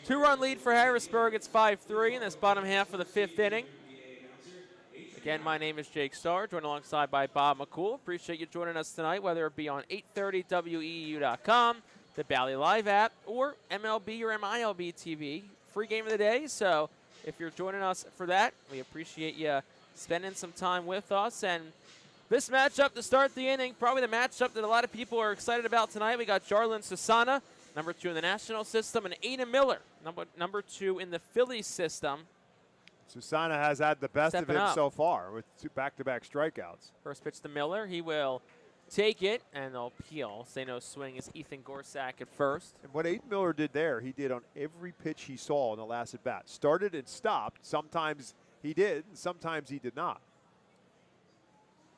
2-run lead for Harrisburg. It's 5-3 in this bottom half of the 5th inning. Again, my name is Jake Starr, joined alongside by Bob McCool. Appreciate you joining us tonight, whether it be on 830WEEU.com, the Bally Live app, or MLB or MILB TV. Free game of the day, so if you're joining us for that, we appreciate you spending some time with us. And this matchup to start the inning, probably the matchup that a lot of people are excited about tonight. We got Jarlin Susana number 2 in the national system, and Aiden Miller, number 2 in the Phillies system. Susana has had the best of him so far with 2 back-to-back strikeouts. First pitch to Miller. He will take it, and they'll peel. Say no swing is Ethan Gorsak at first. And what Aiden Miller did there, he did on every pitch he saw in the last at-bat. Started and stopped. Sometimes he did, and sometimes he did not.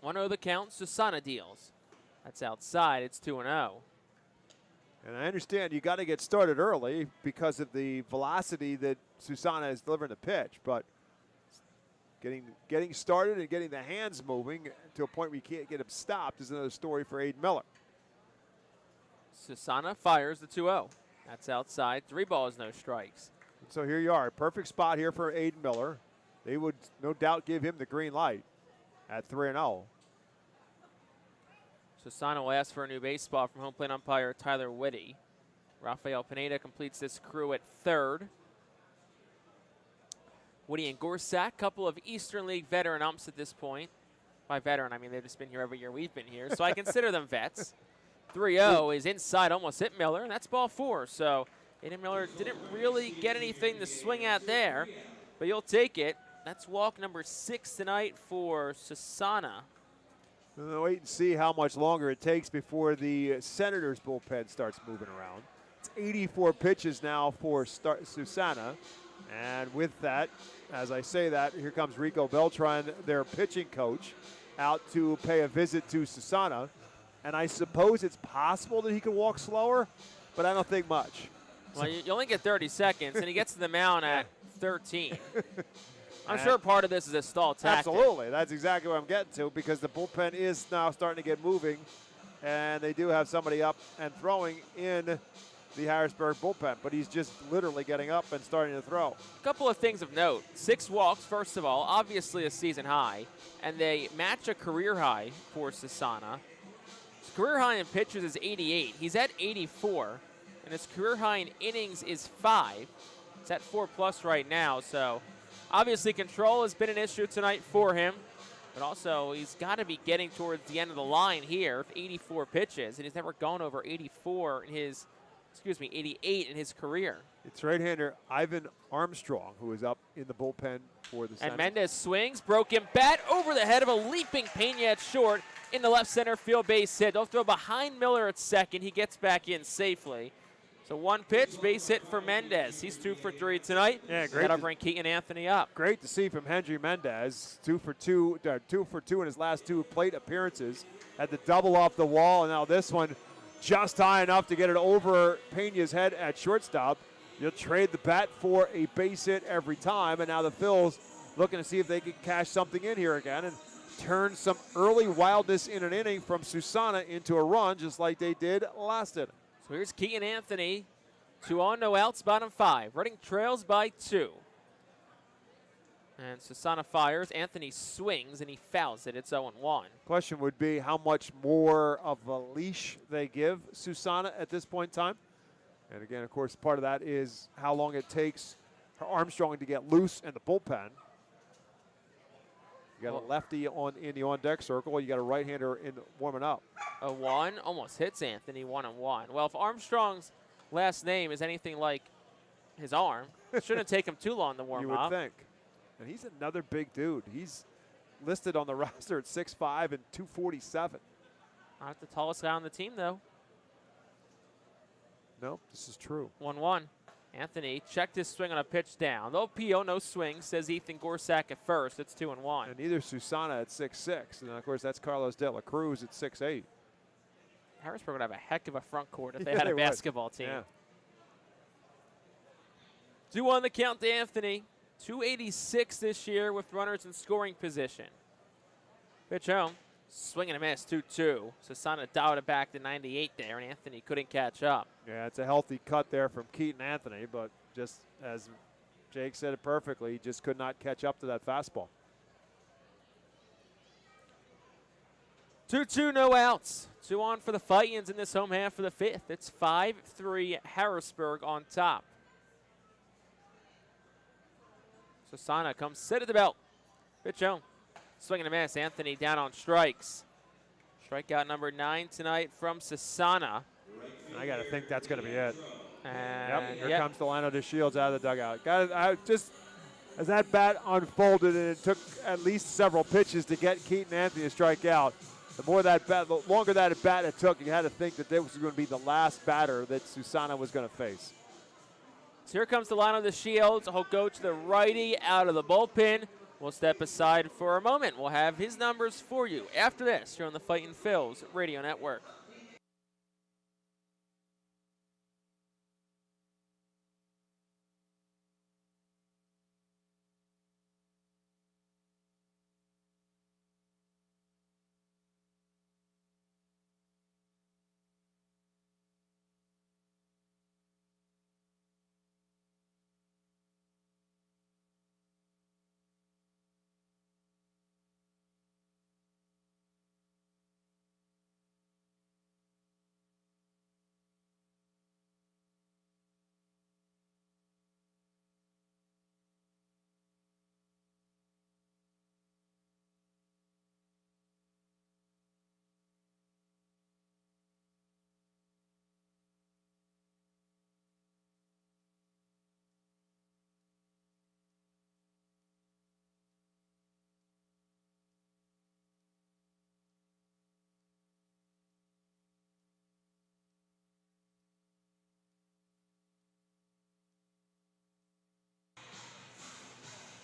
1-0 the count. Susana deals. That's outside. It's 2-0. And I understand you got to get started early because of the velocity that Susana is delivering the pitch, but getting started and getting the hands moving to a point where you can't get him stopped is another story for Aiden Miller. Susana fires the 2-0. That's outside. 3 balls, no strikes. So here you are. Perfect spot here for Aiden Miller. They would no doubt give him the green light at 3-0. Susana will ask for a new base spot from home plate umpire Tyler Whitty. Rafael Pineda completes this crew at third. Whitty and Gorsak, couple of Eastern League veteran umps at this point. By veteran, I mean they've just been here every year we've been here, so I consider them vets. 3-0 is inside, almost hit Miller, and that's ball 4. So Aiden Miller didn't really get anything to swing at there, but you'll take it. That's walk number 6 tonight for Susana. We'll wait and see how much longer it takes before the Senators bullpen starts moving around. It's 84 pitches now for Susana. And with that, as I say that, here comes Rico Beltran, their pitching coach, out to pay a visit to Susana. And I suppose it's possible that he could walk slower, but I don't think much. Well, you only get 30 seconds, and he gets to the mound at 13. I'm sure part of this is a stall tactic. Absolutely. That's exactly what I'm getting to, because the bullpen is now starting to get moving, and they do have somebody up and throwing in the Harrisburg bullpen, but he's just literally getting up and starting to throw. A couple of things of note. 6 walks, first of all, obviously a season high, and they match a career high for Susana. His career high in pitches is 88. He's at 84, and his career high in innings is 5. It's at 4+ right now, so obviously control has been an issue tonight for him, but also he's got to be getting towards the end of the line here, 84 pitches, and he's never gone over 84 in his 88 in his career. It's right-hander Ivan Armstrong who is up in the bullpen for the Senators. And Mendez swings, broken bat over the head of a leaping Pena at short in the left center field base hit. They'll throw behind Miller at second. He gets back in safely. So 1 pitch, base hit for Mendez. He's 2 for 3 tonight. Yeah, great. That'll bring Keaton Anthony up. Great to see from Hendry Mendez. 2 for 2 in his last 2 plate appearances. Had the double off the wall, and now this one just high enough to get it over Pena's head at shortstop. You'll trade the bat for a base hit every time, and now the Phils looking to see if they can cash something in here again and turn some early wildness in an inning from Susana into a run, just like they did last inning. So here's Keaton Anthony. 2 on, no outs, bottom 5. Reading trails by 2. And Susana fires. Anthony swings, and he fouls it. It's 0-1. Question would be how much more of a leash they give Susana at this point in time. And again, of course, part of that is how long it takes for Armstrong to get loose in the bullpen. You got a lefty in the on-deck circle. You got a right-hander in warming up. 0-1 almost hits Anthony. 1-1. Well, if Armstrong's last name is anything like his arm, it shouldn't take him too long to warm up. You would think. And he's another big dude. He's listed on the roster at 6'5" and 247. Not the tallest guy on the team, though. No, this is true. 1-1. Anthony checked his swing on a pitch down. Though P.O. no swing, says Ethan Gorsak at first. It's 2-1. And neither Susana at 6'6". And then, of course, that's Carlos De La Cruz at 6'8". Harrisburg would have a heck of a front court if they had a basketball team. Yeah. 2-1 the count to Anthony. 286 this year with runners in scoring position. Pitch home. Swing and a miss, 2-2. Susana dialed it back to 98 there, and Anthony couldn't catch up. Yeah, it's a healthy cut there from Keaton Anthony, but just as Jake said it perfectly, he just could not catch up to that fastball. 2-2, no outs. 2 on for the Fightins in this home half for the 5th. It's 5-3 Harrisburg on top. Susana comes sit at the belt. Pitch home. Swing and a miss. Anthony down on strikes. Strikeout number 9 tonight from Susana. I got to think that's going to be it. And Here comes Delano DeShields out of the dugout. Just as that bat unfolded, and it took at least several pitches to get Keaton Anthony to strike out. The longer that bat it took, you had to think that this was going to be the last batter that Susana was going to face. So here comes Delano DeShields. He'll go to the righty out of the bullpen. We'll step aside for a moment. We'll have his numbers for you after this here on the Fightin' Phils Radio Network.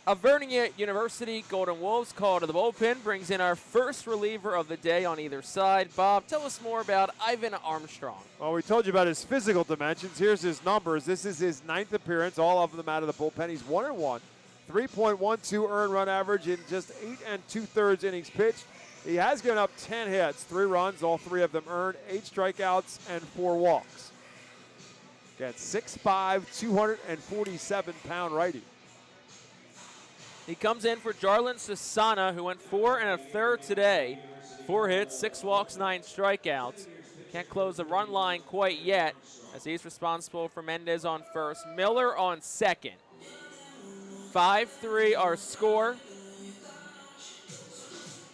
Vernia University Golden Wolves call to the bullpen brings in our first reliever of the day on either side. Bob, tell us more about Ivan Armstrong. Well, we told you about his physical dimensions. Here's his numbers. This is his 9th appearance, all of them out of the bullpen. He's 1-1, 3.12 earned run average in just 8 2/3 innings pitched. He has given up 10 hits, 3 runs, all 3 of them earned, 8 strikeouts, and 4 walks. Got 6'5", 247-pound righty. He comes in for Jarlin Susana, who went 4 1/3 today. 4 hits, 6 walks, 9 strikeouts. Can't close the run line quite yet, as he's responsible for Mendez on first, Miller on second. 5-3 our score.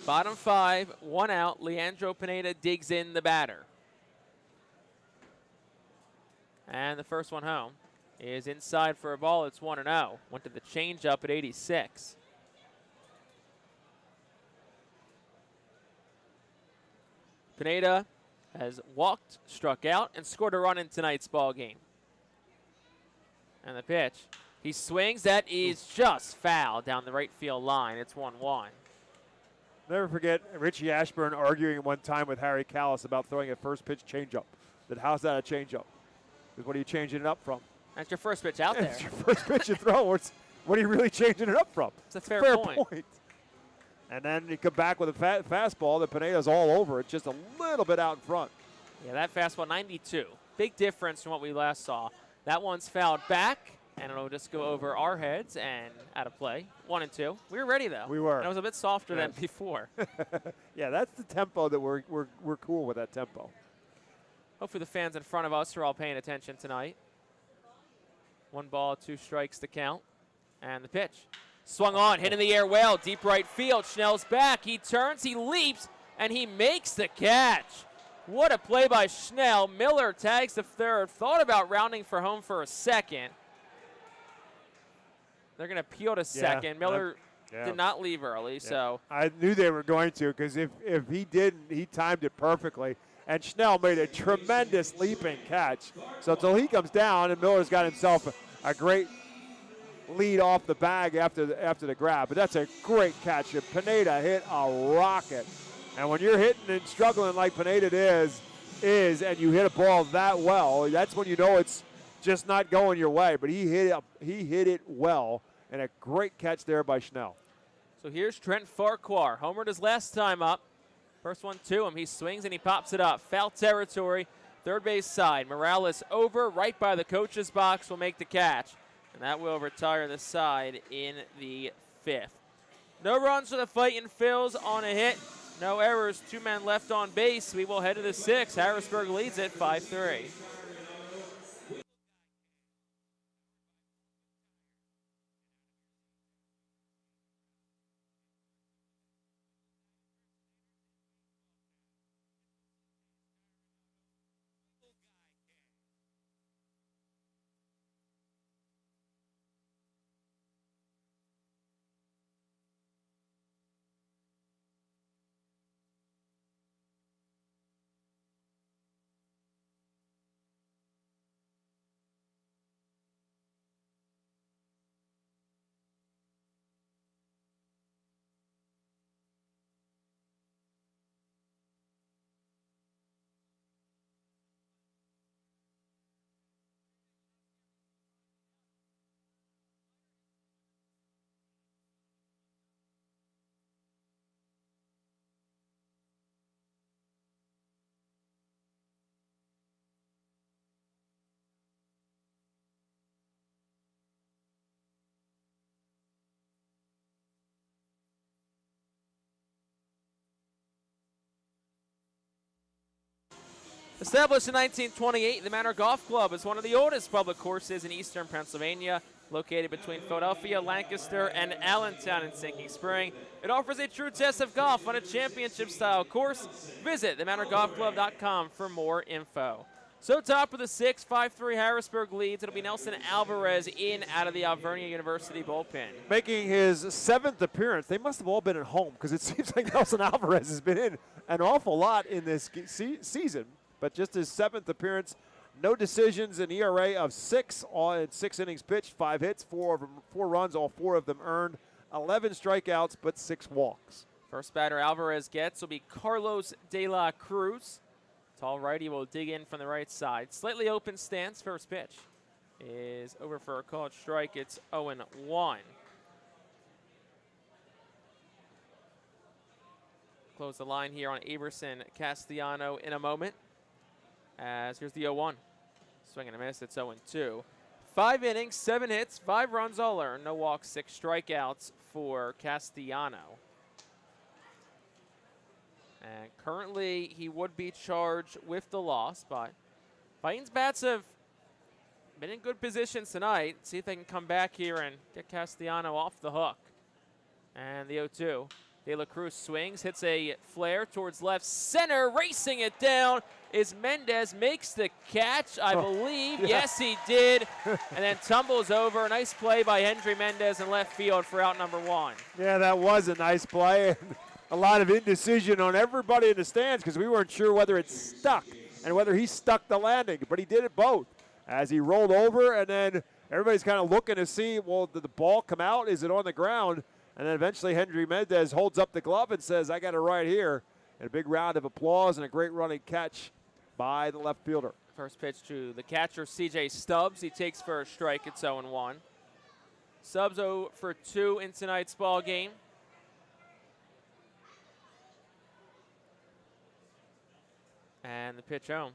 Bottom 5, 1 out. Leandro Pineda digs in the batter. And the first one home is inside for a ball. It's 1-0. Went to the changeup at 86. Pineda has walked, struck out, and scored a run in tonight's ball game. And the pitch. He swings. That is just foul down the right field line. It's 1-1. Never forget Richie Ashburn arguing one time with Harry Callis about throwing a first pitch changeup. That how's that a changeup? Because what are you changing it up from? That's your first pitch out there. It's your first pitch you throw. What are you really changing it up from? It's a fair point. And then you come back with a fastball that Pineda's all over it, just a little bit out in front. Yeah, that fastball, 92. Big difference from what we last saw. That one's fouled back, and it'll just go over our heads and out of play. 1-2. We were ready, though. We were. And it was a bit softer than before. Yeah, that's the tempo that we're cool with, that tempo. Hopefully the fans in front of us are all paying attention tonight. 1 ball, 2 strikes to count. And the pitch. Swung on, hit in the air well, deep right field. Schnell's back, he turns, he leaps, and he makes the catch. What a play by Schnell. Miller tags the third, thought about rounding for home for a second. They're going to peel to second. Miller did not leave early, so. I knew they were going to, because if he didn't, he timed it perfectly. And Schnell made a tremendous leaping catch. So until he comes down, and Miller's got himself a great lead off the bag after the grab. But that's a great catch. And Pineda hit a rocket. And when you're hitting and struggling like Pineda is, and you hit a ball that well, that's when you know it's just not going your way. But he hit it well, and a great catch there by Schnell. So here's Trent Farquhar. Homered his last time up. First one to him. He swings and he pops it up. Foul territory, third base side. Morales over, right by the coach's box, will make the catch. And that will retire the side in the 5th. No runs for the Fightin' Phils on a hit. No errors. 2 men left on base. We will head to the 6th. Harrisburg leads it 5-3. Established in 1928, the Manor Golf Club is one of the oldest public courses in eastern Pennsylvania, located between Philadelphia, Lancaster, and Allentown in Sinking Spring. It offers a true test of golf on a championship-style course. Visit themanorgolfclub.com for more info. So top of the 6, 5-3 Harrisburg leads. It'll be Nelson Alvarez in out of the Alvernia University bullpen. Making his 7th appearance. They must have all been at home because it seems like Nelson Alvarez has been in an awful lot in this season. But just his 7th appearance, no decisions, an ERA of 6 in 6 innings pitched, 5 hits, 4 runs, all 4 of them earned, 11 strikeouts, but 6 walks. First batter Alvarez gets will be Carlos De La Cruz. Tall righty will dig in from the right side. Slightly open stance. First pitch is over for a called strike. It's 0-1. Close the line here on Aberson Castellano in a moment. As here's the 0-1. Swing and a miss. It's 0-2. 5 innings, 7 hits, 5 runs all earned. No walks, 6 strikeouts for Castellano. And currently, he would be charged with the loss, but Fightin's bats have been in good positions tonight. See if they can come back here and get Castellano off the hook. And the 0-2. De La Cruz swings, hits a flare towards left center, racing it down is Mendez, makes the catch, I believe. Yeah. Yes, he did. And then tumbles over. Nice play by Hendry Mendez in left field for out number 1. Yeah, that was a nice play. A lot of indecision on everybody in the stands because we weren't sure whether it stuck and whether he stuck the landing, but he did it both. As he rolled over, and then everybody's kind of looking to see, well, did the ball come out? Is it on the ground? And then eventually Hendry Mendez holds up the glove and says, I got it right here. And a big round of applause and a great running catch by the left fielder. First pitch to the catcher, C.J. Stubbs. He takes first strike. It's 0-1. Stubbs 0 for 2 in tonight's ball game. And the pitch home.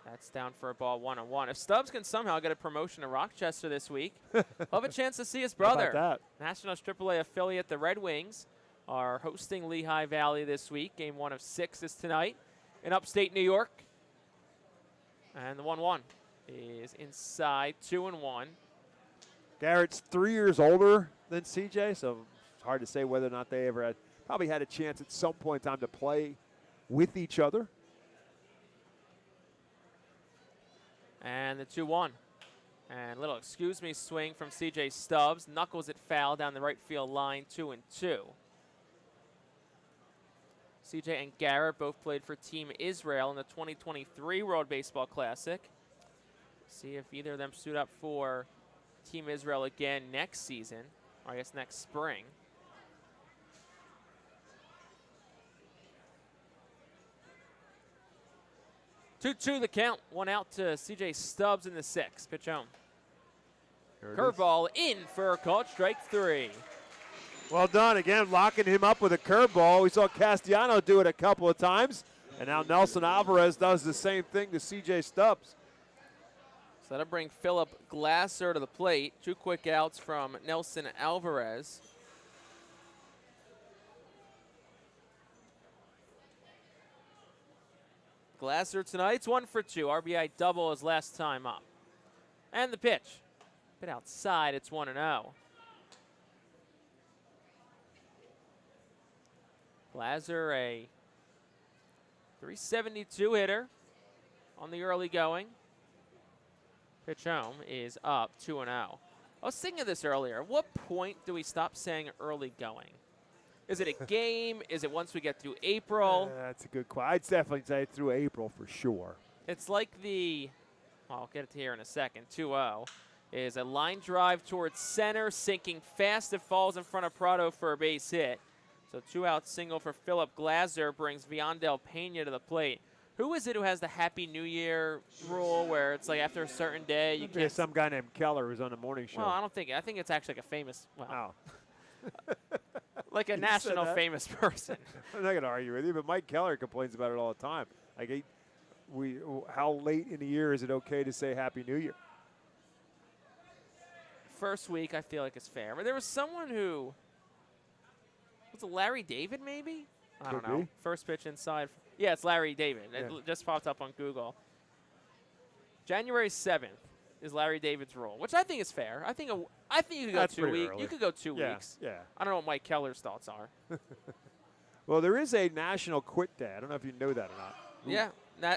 That's down for a ball 1-1. If Stubbs can somehow get a promotion to Rochester this week, he'll have a chance to see his brother. How about that? Nationals AAA affiliate, the Red Wings, are hosting Lehigh Valley this week. Game 1 of 6 is tonight in upstate New York. And the 1-1 is inside, 2-1. Garrett's 3 years older than CJ, so it's hard to say whether or not they ever probably had a chance at some point in time to play with each other. And the 2-1. And little excuse me swing from C.J. Stubbs. Knuckles it foul down the right field line, 2-2. C.J. and Garrett both played for Team Israel in the 2023 World Baseball Classic. See if either of them suit up for Team Israel again next season, or I guess next spring. Two the count. 1 out to C.J. Stubbs in the 6th. Pitch home. Curveball in for a called strike 3. Well done. Again, locking him up with a curveball. We saw Castellano do it a couple of times. And now Nelson Alvarez does the same thing to C.J. Stubbs. So that'll bring Philip Glasser to the plate. 2 quick outs from Nelson Alvarez. Glasser tonight's 1 for 2. RBI double his last time up. And the pitch. Bit outside, it's 1-0. Glasser, a 372 hitter on the early going. Pitch home is up 2-0. I was thinking of this earlier. At what point do we stop saying early going? Is it a game? Is it once we get through April? That's a good question. I'd definitely say through April for sure. It's like the, well, I'll get it here in a second, 2-0, is a line drive towards center, sinking fast. It falls in front of Prado for a base hit. So 2-out single for Philip Glasser brings Viandel Pena to the plate. Who is it who has the Happy New Year rule where it's like after a certain day you can't? Some guy named Keller who's on the morning show. Well, I think it's actually like a famous, well, Oh. like a national famous person. I'm not going to argue with you, but Mike Keller complains about it all the time. Like, how late in the year is it okay to say Happy New Year? First week, I feel like it's fair. But there was someone who, was it Larry David maybe? I don't Could know. be. First pitch inside. Yeah, it's Larry David. Yeah. It just popped up on Google. January 7th is Larry David's rule, which I think is fair. I think you could go That's 2 pretty weeks. early. You could go 2 Yeah, weeks. yeah. I don't know what Mike Keller's thoughts are. Well, there is a National Quit Day. I don't know if you know that or not. Yeah.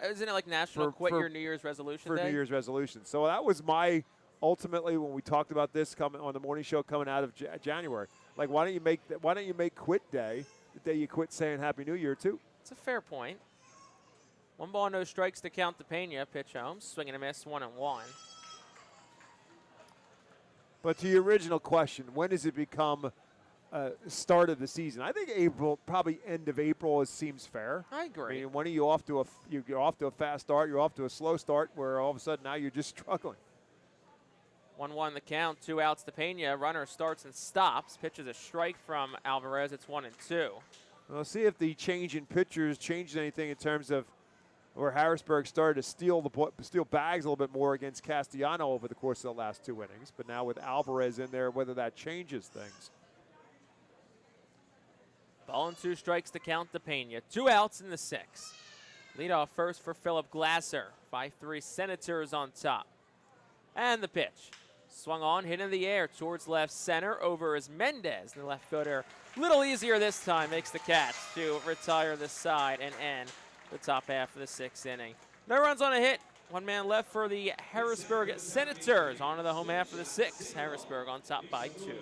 Isn't it like National Quit Your New Year's Resolution for Day? New Year's resolution. So that was my ultimately when we talked about this coming on the morning show coming out of January. Like, why don't you make Quit Day the day you quit saying Happy New Year too? It's a fair point. 1 ball, no strikes to count to Pena. Pitch home, swing and a miss, 1-1. But to your original question, when does it become start of the season? I think April, probably end of April, seems fair. I agree. I mean, when are you off to you're off to a fast start, you're off to a slow start, where all of a sudden now you're just struggling. 1-1 the count, 2 outs to Pena. Runner starts and stops. Pitches a strike from Alvarez. It's 1-2. Well, see if the change in pitchers changes anything in terms of where Harrisburg started to steal bags a little bit more against Castellano over the course of the last 2 innings. But now with Alvarez in there, whether that changes things. Ball and 2 strikes to count to Pena. 2 outs in the 6th. Leadoff first for Philip Glasser. 5-3 Senators on top. And the pitch. Swung on, hit in the air towards left center. Over is Mendez, the left fielder. Little easier this time. Makes the catch to retire the side and end the top half of the 6th inning. No runs on a hit. 1 man left for the Harrisburg Senators. On to the home half of the 6th. Harrisburg on top by 2.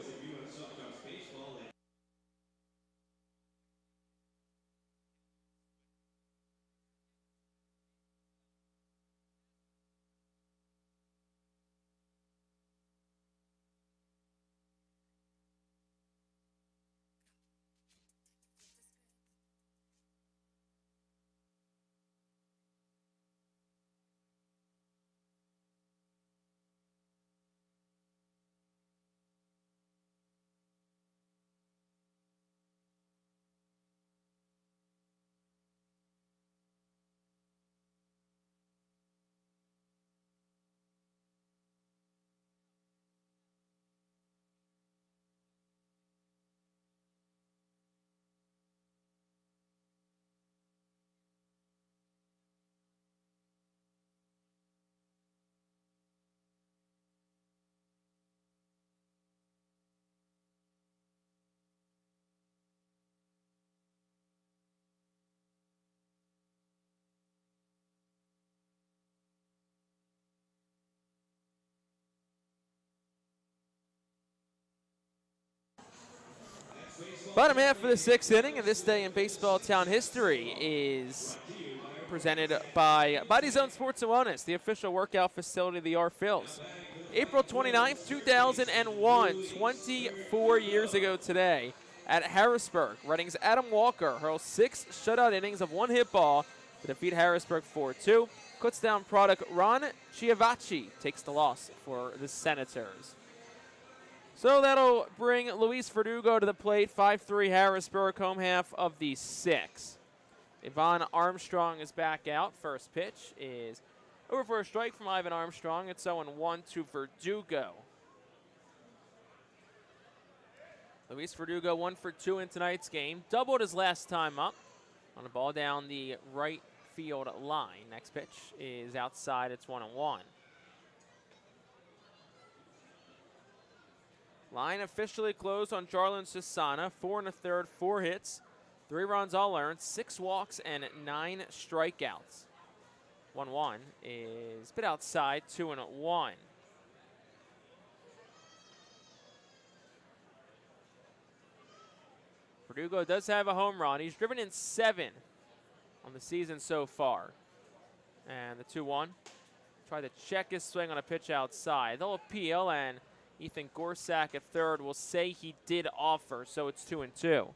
Bottom half of the 6th inning, and this day in baseball town history is presented by Body Zone Sports and Wellness, the official workout facility of the Phillies. April 29th, 2001, 24 years ago today, at Harrisburg, Reading's Adam Walker hurls 6 shutout innings of 1 hit ball to defeat Harrisburg 4-2. Kutztown product Ron Chiavacci takes the loss for the Senators. So that'll bring Luis Verdugo to the plate. 5-3 Harrisburg, home half of the 6th. Ivan Armstrong is back out. First pitch is over for a strike from Ivan Armstrong. It's 0-1 to Verdugo. Luis Verdugo 1 for 2 in tonight's game. Doubled his last time up on a ball down the right field line. Next pitch is outside. It's 1-1. Line officially closed on Jarlin Sassana. 4 1/3, 4 hits, 3 runs all earned, 6 walks, and 9 strikeouts. 1-1 is bit outside, 2-1. Verdugo does have a home run. He's driven in 7 on the season so far. And the 2-1. Try to check his swing on a pitch outside. They'll appeal, and Ethan Gorsak at third will say he did offer, so it's 2-2.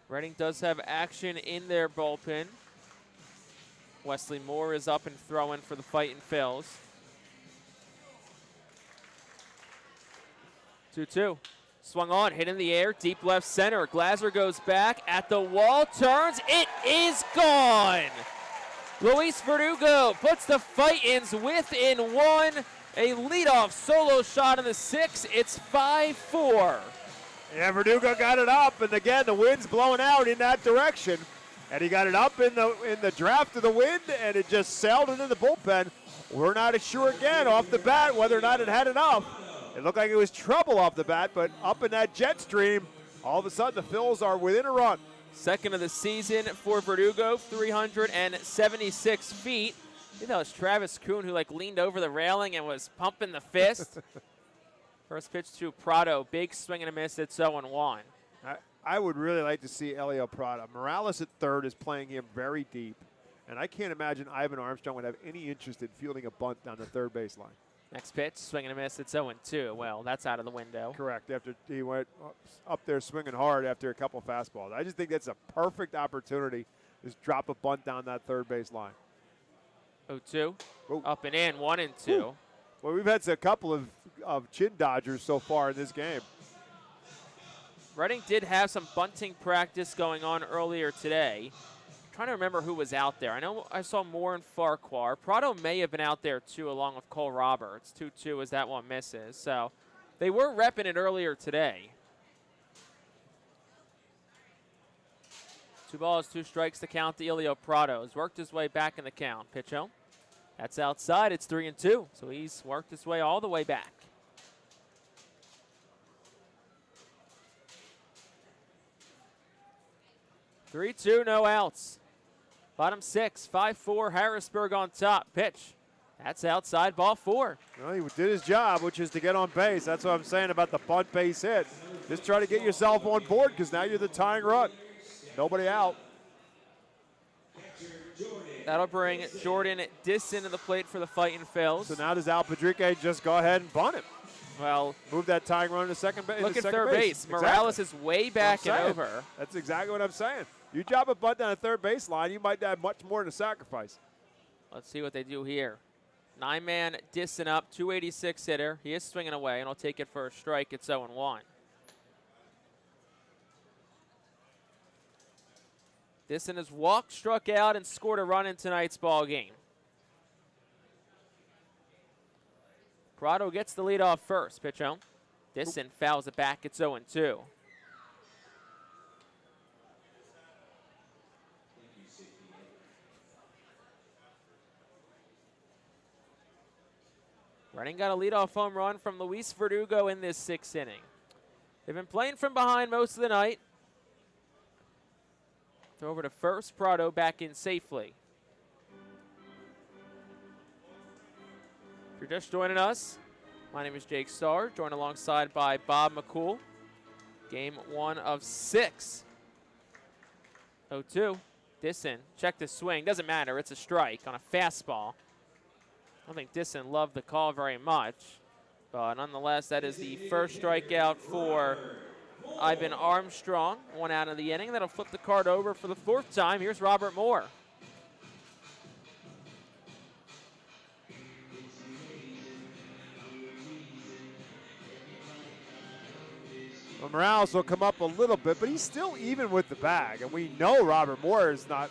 Reading does have action in their bullpen. Wesley Moore is up and throwing for the Fightin' Phils. 2-2. Swung on, hit in the air, deep left center. Glasser goes back at the wall, turns, it is gone! Luis Verdugo puts the Fight-Ins within 1 A leadoff solo shot in the 6th. It's 5-4. Yeah, Verdugo got it up, and again, the wind's blowing out in that direction. And he got it up in the draft of the wind, and it just sailed into the bullpen. We're not sure again off the bat whether or not it had enough. It looked like it was trouble off the bat, but up in that jet stream, all of a sudden the Phils are within a run. Second of the season for Verdugo, 376 feet. I think that was Travis Kuhn who leaned over the railing and was pumping the fist. First pitch to Prado, big swing and a miss. It's 0-1. I would really like to see Elio Prado. Morales at third is playing him very deep, and I can't imagine Ivan Armstrong would have any interest in fielding a bunt down the third baseline. Next pitch, swing and a miss. It's 0-2. Well, that's out of the window. Correct. After he went up there swinging hard after a couple fastballs. I just think that's a perfect opportunity. Just drop a bunt down that third base line. 0-2. Oh. Up and in, 1-2. Ooh. Well, we've had a couple of chin dodgers so far in this game. Reading did have some bunting practice going on earlier today. I'm trying to remember who was out there. I know I saw Moore and Farquhar. Prado may have been out there too, along with Cole Roberts. 2-2 as that one misses. So they were repping it earlier today. 2 balls, 2 strikes to count to Elio Prado. He's worked his way back in the count. Pitch home. That's outside. It's 3-2. So he's worked his way all the way back. 3-2, no outs. Bottom 6, 5-4, Harrisburg on top. Pitch. That's outside, ball 4. Well, he did his job, which is to get on base. That's what I'm saying about the bunt base hit. Just try to get yourself on board because now you're the tying run. Nobody out. That'll bring Jordan Disson to the plate for the Fightin' Phils. So now does Al Padrique just go ahead and bunt him? Well, move that tying run to second base. Look at third base. Morales is way back and over. That's exactly what I'm saying. You drop a bunt down the third baseline, you might have much more than a sacrifice. Let's see what they do here. 9-man Disson up, 286 hitter. He is swinging away, and I'll take it for a strike. It's 0-1. Disson has walked, struck out, and scored a run in tonight's ball game. Prado gets the lead off first. Pitch home. Disson fouls it back. It's 0-2. Reading got a leadoff home run from Luis Verdugo in this 6th inning. They've been playing from behind most of the night. Throw over to first. Prado back in safely. If you're just joining us, my name is Jake Starr, joined alongside by Bob McCool. Game 1 of 6. 0-2. Disson, check the swing. Doesn't matter. It's a strike on a fastball. I don't think Disson loved the call very much. But nonetheless, that is the first strikeout for Ivan Armstrong. 1 out of the inning. That'll flip the card over for the 4th time. Here's Robert Moore. Well, Morales will come up a little bit, but he's still even with the bag. And we know Robert Moore is not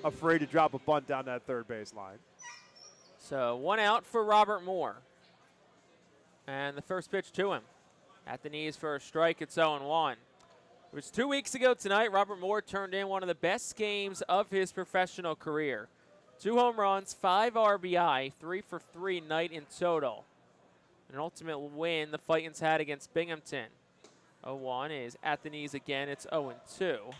afraid to drop a bunt down that third baseline. So 1 out for Robert Moore. And the first pitch to him. At the knees for a strike, it's 0-1. It was 2 weeks ago tonight, Robert Moore turned in one of the best games of his professional career. 2 home runs, 5 RBI, 3 for 3 night in total. An ultimate win the Fightins had against Binghamton. 0-1 is at the knees again, it's 0-2.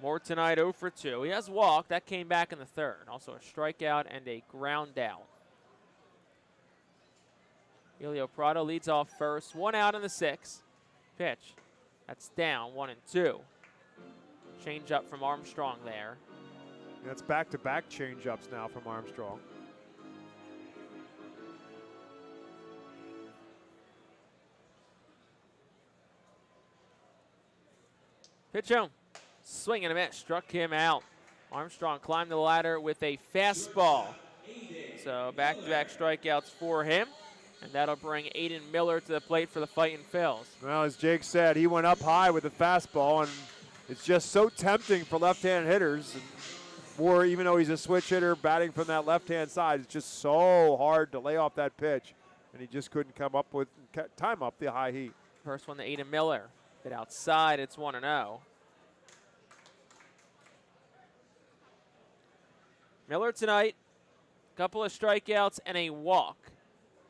Moore tonight 0 for 2. He has walked. That came back in the 3rd. Also a strikeout and a ground out. Elio Prado leads off first. 1 out in the 6th. Pitch. That's down. 1-2. Change up from Armstrong there. That's back-to-back change-ups now from Armstrong. Pitch home. Swing and a miss. Struck him out. Armstrong climbed the ladder with a fastball. So back-to-back strikeouts for him. And that'll bring Aiden Miller to the plate for the Fightin' Phils. Well, as Jake said, he went up high with the fastball, and it's just so tempting for left-hand hitters. And Moore, even though he's a switch hitter, batting from that left-hand side, it's just so hard to lay off that pitch, and he just couldn't come up with time up the high heat. First one to Aiden Miller. Bit outside, it's 1-0. Miller tonight, a couple of strikeouts and a walk.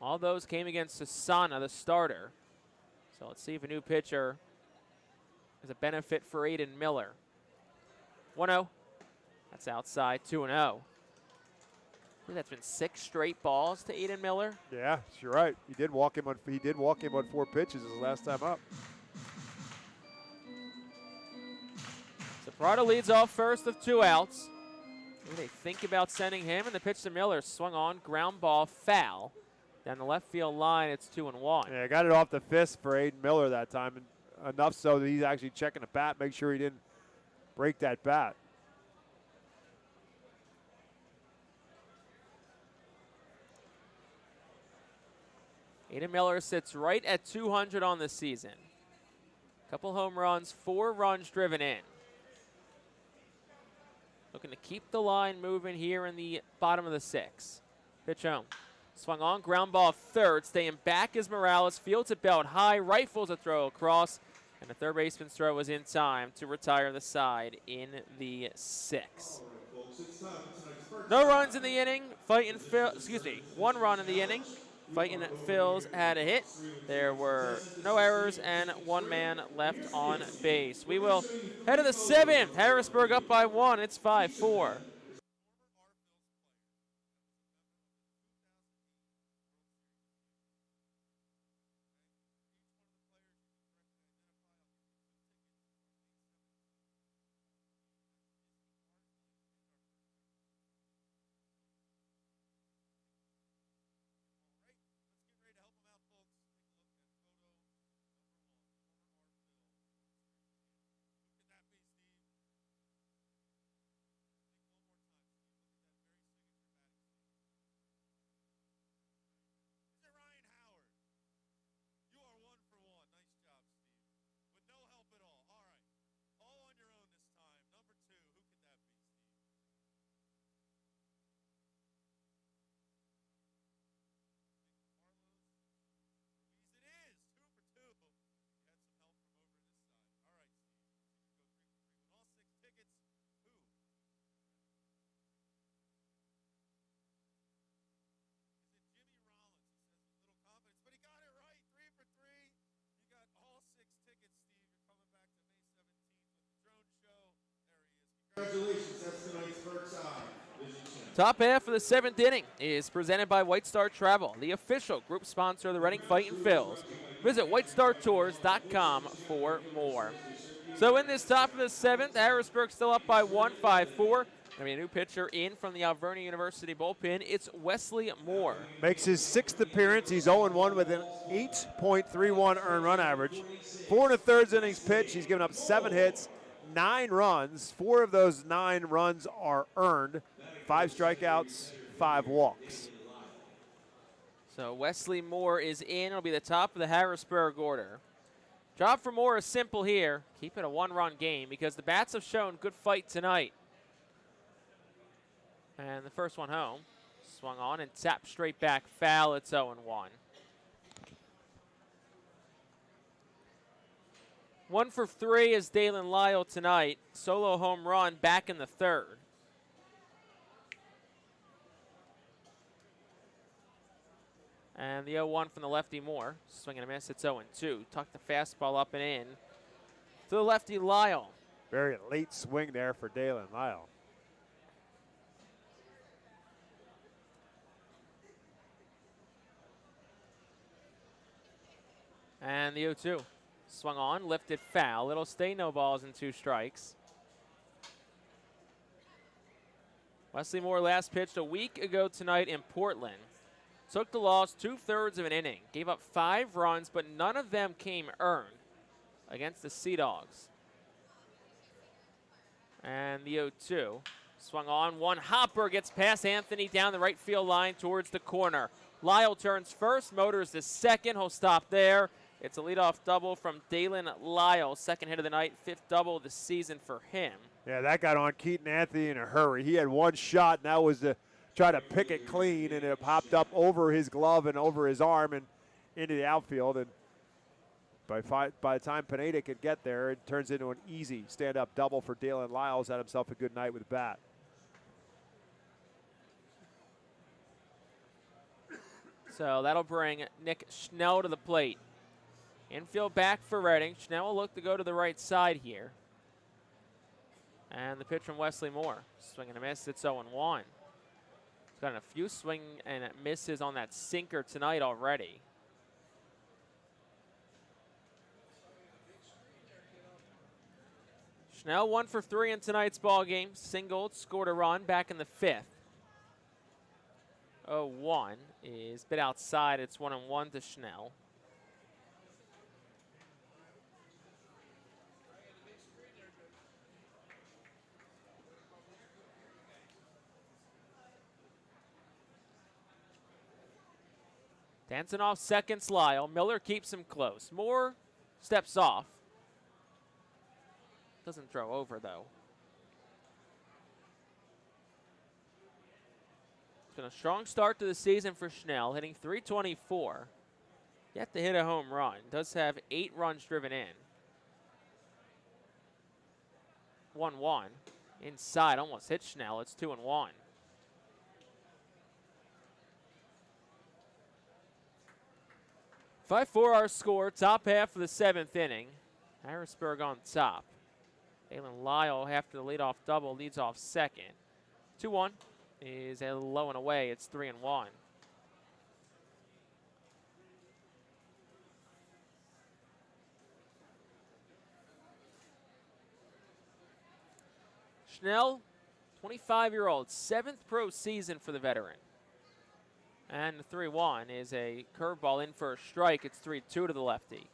All those came against Asana, the starter. So let's see if a new pitcher is a benefit for Aiden Miller. 1-0. That's outside, 2-0. I think that's been 6 straight balls to Aiden Miller. Yeah, you're right. He did walk him on 4 pitches his last time up. So Prado leads off first of 2 outs. What do they think about sending him? And the pitch to Miller, swung on, ground ball, foul. Down the left field line, it's 2-1. Yeah, got it off the fist for Aiden Miller that time, and enough so that he's actually checking the bat, make sure he didn't break that bat. Aiden Miller sits right at 200 on the season. Couple home runs, 4 runs driven in. Looking to keep the line moving here in the bottom of the 6th. Pitch home. Swung on, ground ball third. Staying back is Morales. Fields it belt high, rifles a throw across. And the third baseman's throw was in time to retire the side in the 6th. No runs in the inning. Fightin' Phillies, 1 run in the inning. Fightin' Phillies had a hit. There were no errors and 1 man left on base. We will head to the 7th. Harrisburg up by 1. It's 5-4. Congratulations, that's tonight's first eye. Top half of the 7th inning is presented by White Star Travel, the official group sponsor of the Reading Fightin' Phils. Visit whitestartours.com for more. So in this top of the 7th, Harrisburg still up by 1, 5-4. I mean, a new pitcher in from the Alvernia University bullpen. It's Wesley Moore. Makes his 6th appearance. He's 0-1 with an 8.31 earned run average. 4 1/3 innings pitched. He's given up 7 hits, 9 runs. 4 of those 9 runs are earned. 5 strikeouts, 5 walks. So Wesley Moore is in. It'll be the top of the Harrisburg order. Job for Moore is simple here. Keep it a 1-run game because the Bats have shown good fight tonight. And the first one home. Swung on and tapped straight back foul. It's 0-1. 1 for 3 is Dalen Lyle tonight. Solo home run back in the 3rd. And the 0-1 from the lefty Moore. Swing and a miss. It's 0-2. Tuck the fastball up and in to the lefty Lyle. Very late swing there for Dalen Lyle. And the 0-2. Swung on, lifted foul. It'll stay no balls and 2 strikes. Wesley Moore last pitched a week ago tonight in Portland. Took the loss 2/3 of an inning. Gave up 5 runs, but none of them came earned against the Sea Dogs. And the 0-2. Swung on, one hopper, gets past Anthony down the right field line towards the corner. Lyle turns first, motors to second. He'll stop there. It's a leadoff double from Dalen Lyle. 2nd hit of the night, 5th double of the season for him. Yeah, that got on Keaton Anthony in a hurry. He had one shot, and that was to try to pick it clean, and it popped up over his glove and over his arm and into the outfield. And by the time Pineda could get there, it turns into an easy stand-up double for Dalen Lyles. Had himself a good night with the bat. So that'll bring Nick Schnell to the plate. Infield back for Reading. Schnell will look to go to the right side here. And the pitch from Wesley Moore. Swing and a miss. It's 0-1. He's gotten a few swing and misses on that sinker tonight already. Schnell 1 for 3 in tonight's ball game. Singled, scored a run back in the 5th. 0-1 is bit outside. It's 1-1 to Schnell. Dancing off seconds, Lyle. Miller keeps him close. Moore steps off. Doesn't throw over, though. It's been a strong start to the season for Schnell, hitting .324. Yet to hit a home run. Does have 8 runs driven in. 1-1. Inside, almost hit Schnell. It's 2-1. Five-4 our score, top half of the 7th inning. Harrisburg on top. Dalen Lyle, after the leadoff double, leads off second. 2-1 is a low and away. It's 3-1. Schnell, 25-year-old, 7th pro season for the veteran. And the 3-1 is a curveball in for a strike. It's 3-2 to the lefty.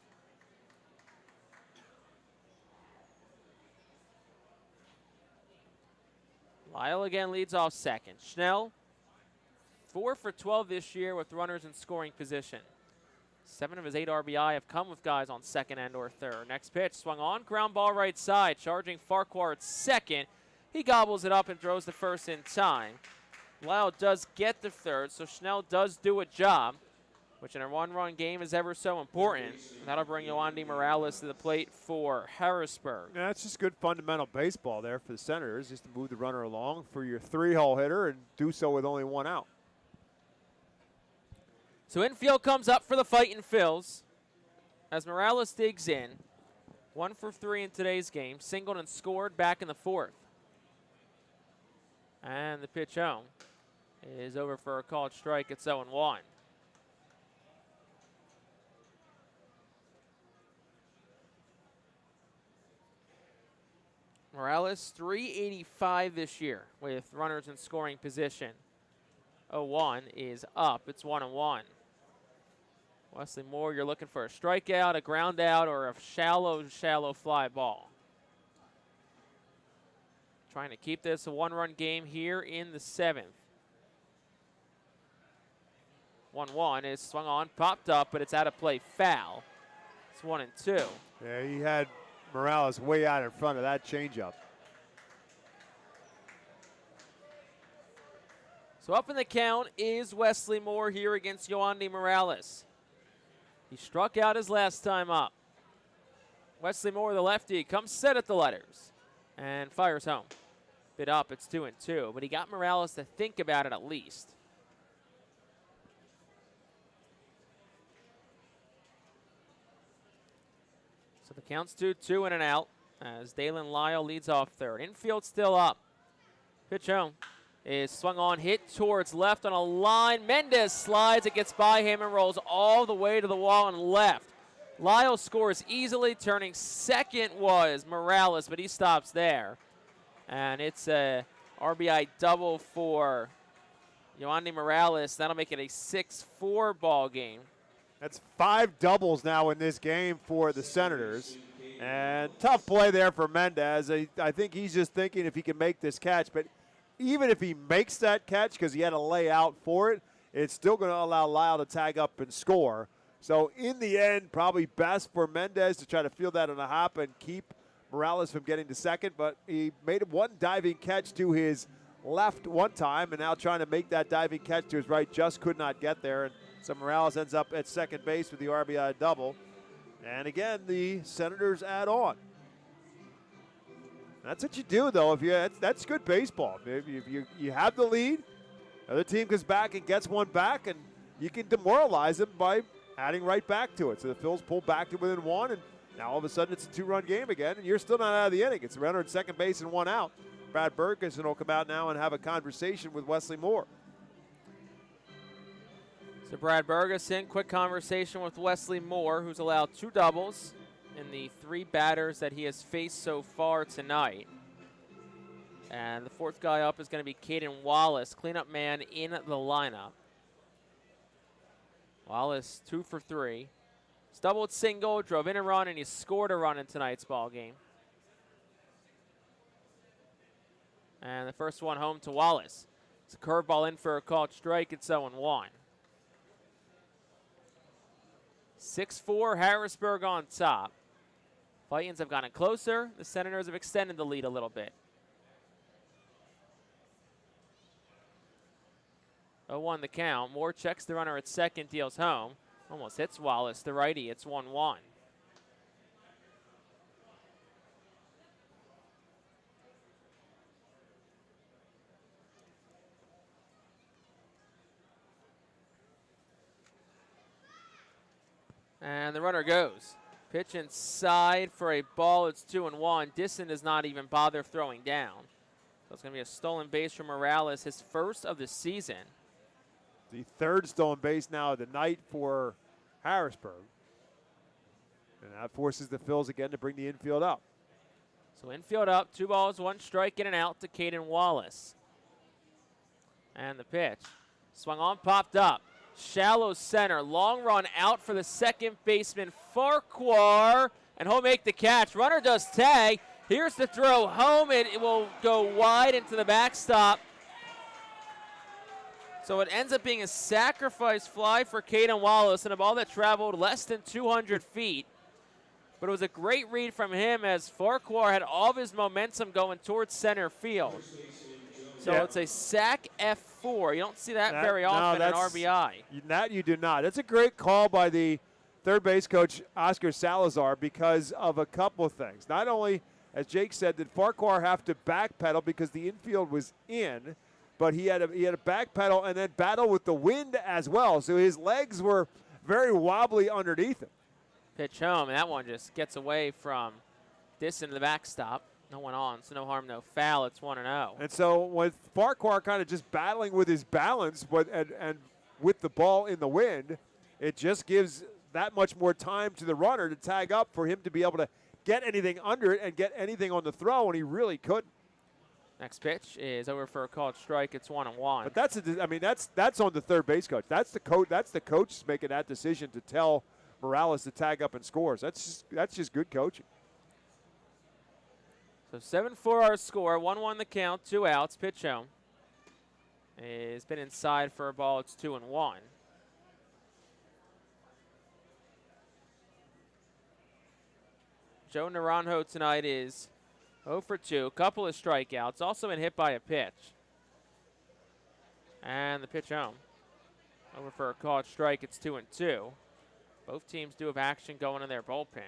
Lyle again leads off second. Schnell, 4 for 12 this year with runners in scoring position. 7 of his 8 RBI have come with guys on second and or third. Next pitch, swung on, ground ball right side, charging Farquhar at second. He gobbles it up and throws the first in time. Lyle does get the third, so Schnell does do a job, which in a one-run game is ever so important. And that'll bring Yoandy Morales to the plate for Harrisburg. Yeah, that's just good fundamental baseball there for the Senators, just to move the runner along for your 3-hole hitter and do so with only 1 out. So infield comes up for the Fightin Phils as Morales digs in. 1 for 3 in today's game. Singled and scored back in the 4th. And the pitch home is over for a called strike. It's 0-1. Morales, .385 this year with runners in scoring position. 0-1 is up. It's 1-1. Wesley Moore, you're looking for a strikeout, a ground out, or a shallow fly ball. Trying to keep this a one-run game here in the 7th. 1-1 is swung on, popped up, but it's out of play, foul. It's 1-2. Yeah, he had Morales way out in front of that changeup. So up in the count is Wesley Moore here against Yoandy Morales. He struck out his last time up. Wesley Moore, the lefty, comes set at the letters and fires home. Bit up, it's 2-2, but he got Morales to think about it at least. So the count's 2-2 and an out as Dalen Lyle leads off third. Infield still up. Pitch home is swung on, hit towards left on a line. Mendez slides, it gets by him and rolls all the way to the wall and left. Lyle scores easily, turning second was Morales, but he stops there. And it's a RBI double for Yoandy Morales. That'll make it a 6-4 ball game. That's 5 doubles now in this game for the Senators. And tough play there for Mendez. I think he's just thinking if he can make this catch. But even if he makes that catch, because he had to lay out for it, it's still going to allow Lyle to tag up and score. So in the end, probably best for Mendez to try to field that on a hop and keep Morales from getting to second, but he made one diving catch to his left one time, and now trying to make that diving catch to his right, just could not get there. And so Morales ends up at second base with the RBI double. And again, the Senators add on. That's what you do, though. That's good baseball. If you have the lead, the other team comes back and gets one back, and you can demoralize them by adding right back to it. So the Phils pull back to within one, and now all of a sudden it's a two-run game again, and you're still not out of the inning. It's a runner at second base and one out. Brad Bergeson will come out now and have a conversation with Wesley Moore. So Brad Bergeson, quick conversation with Wesley Moore, who's allowed 2 doubles in the 3 batters that he has faced so far tonight. And the 4th guy up is going to be Caden Wallace, cleanup man in the lineup. Wallace 2 for 3. He's doubled single, drove in a run, and he scored a run in tonight's ball game. And the first one home to Wallace. It's a curveball in for a called strike. It's 0-1. 6-4 Harrisburg on top. Fightins have gotten closer. The Senators have extended the lead a little bit. 0-1 the count. Moore checks the runner at second, deals home. Almost hits Wallace, the righty. It's 1-1. And the runner goes. Pitch inside for a ball. It's 2-1. Disson does not even bother throwing down. So it's going to be a stolen base from Morales, his first of the season. The 3rd stolen base now of the night for Harrisburg. And that forces the Phils again to bring the infield up. So infield up, 2 balls, 1 strike, in and out to Caden Wallace. And the pitch. Swung on, popped up. Shallow center, long run out for the second baseman, Farquhar, and he'll make the catch. Runner does tag. Here's the throw home. It will go wide into the backstop. So it ends up being a sacrifice fly for Caden Wallace and a ball that traveled less than 200 feet. But it was a great read from him as Farquhar had all of his momentum going towards center field. So it's a sac F4. You don't see that very often in RBI. That you do not. That's a great call by the third base coach, Oscar Salazar, because of a couple of things. Not only, as Jake said, did Farquhar have to backpedal because the infield was in, but he had a backpedal and then battle with the wind as well. So his legs were very wobbly underneath him. Pitch home, and that one just gets away from Disson to the backstop. No one on, so no harm, no foul. It's 1-0. And so with Farquhar kind of just battling with his balance and with the ball in the wind, it just gives that much more time to the runner to tag up for him to be able to get anything under it and get anything on the throw, and he really couldn't. Next pitch is over for a called strike. It's 1-1. But that's on the third base coach. That's the coach making that decision to tell Morales to tag up and scores. That's just good coaching. So 7-4 our score, 1-1 the count, 2 outs. Pitch home. It's been inside for a ball. It's 2-1. Joe Naranjo tonight is 0 for 2, couple of strikeouts, also been hit by a pitch. And the pitch home. Over for a called strike, it's 2-2. Both teams do have action going in their bullpen.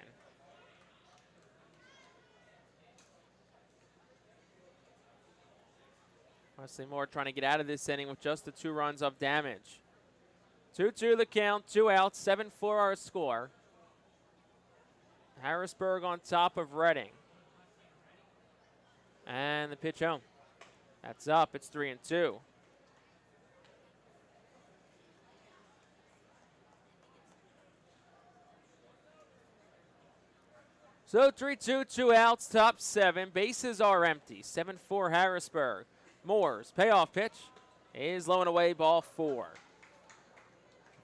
Wesley Moore trying to get out of this inning with just the 2 runs of damage. 2-2 the count, 2 outs, 7-4 our score. Harrisburg on top of Reading. And the pitch home. That's up, it's 3-2. So 3-2, 2 outs, top 7. Bases are empty. 7-4 Harrisburg. Moore's payoff pitch is low and away, ball 4.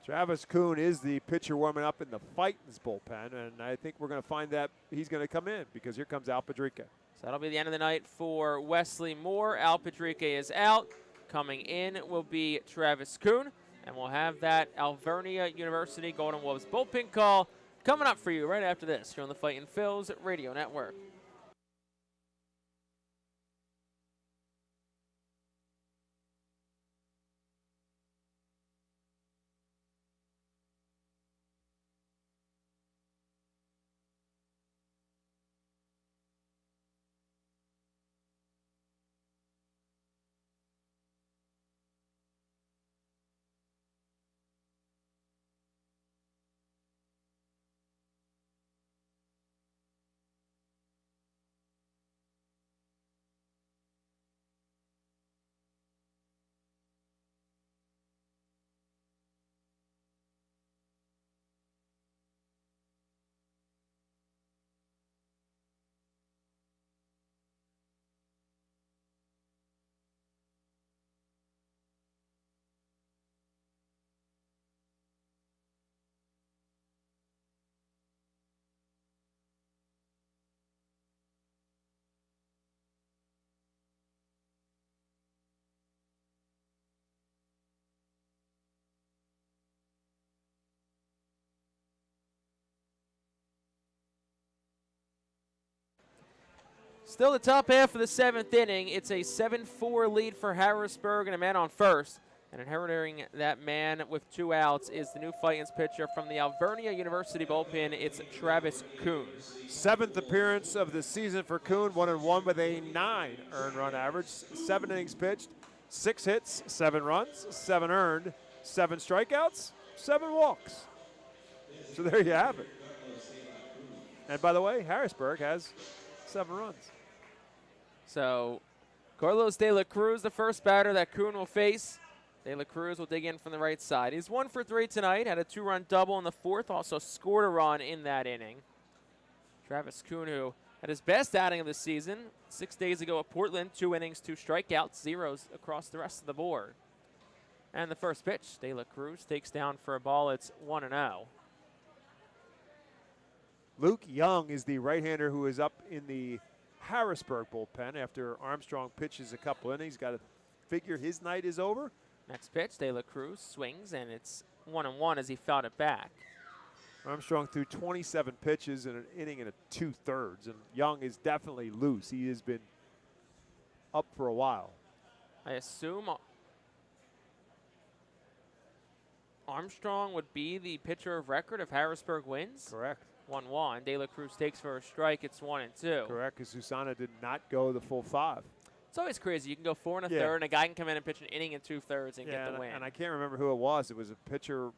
Travis Kuhn is the pitcher warming up in the Fightin's bullpen, and I think we're going to find that he's going to come in because here comes Al Padrique. So that'll be the end of the night for Wesley Moore. Al Padrique is out. Coming in will be Travis Kuhn, and we'll have that Alvernia University Golden Wolves bullpen call coming up for you right after this here on the Fightin' Phils Radio Network. Still the top half of the 7th inning. It's a 7-4 lead for Harrisburg and a man on first. And inheriting that man with 2 outs is the new Fightin's pitcher from the Alvernia University bullpen. It's Travis Kuhn. 7th appearance of the season for Kuhn, 1-1 with a 9 earned run average. 7 innings pitched, 6 hits, 7 runs, 7 earned, 7 strikeouts, 7 walks. So there you have it. And by the way, Harrisburg has 7 runs. So Carlos De La Cruz, the first batter that Kuhn will face. De La Cruz will dig in from the right side. He's 1 for 3 tonight, had a 2-run double in the 4th, also scored a run in that inning. Travis Kuhn, who had his best outing of the season 6 days ago at Portland, 2 innings, 2 strikeouts, zeros across the rest of the board. And the first pitch, De La Cruz takes down for a ball. It's 1-0. Luke Young is the right-hander who is up in the Harrisburg bullpen after Armstrong pitches a couple innings. Got to figure his night is over. Next pitch, De La Cruz swings, and it's 1-1 as he fouled it back. Armstrong threw 27 pitches in an inning and 2/3, and Young is definitely loose. He has been up for a while. I assume Armstrong would be the pitcher of record if Harrisburg wins. Correct. 1-1. De La Cruz takes for a strike. It's 1-2. Correct, because Susana did not go the full 5. It's always crazy. You can go 4 1/3, and a guy can come in and pitch an inning and 2/3 and get the win. And I can't remember who it was. It was a pitcher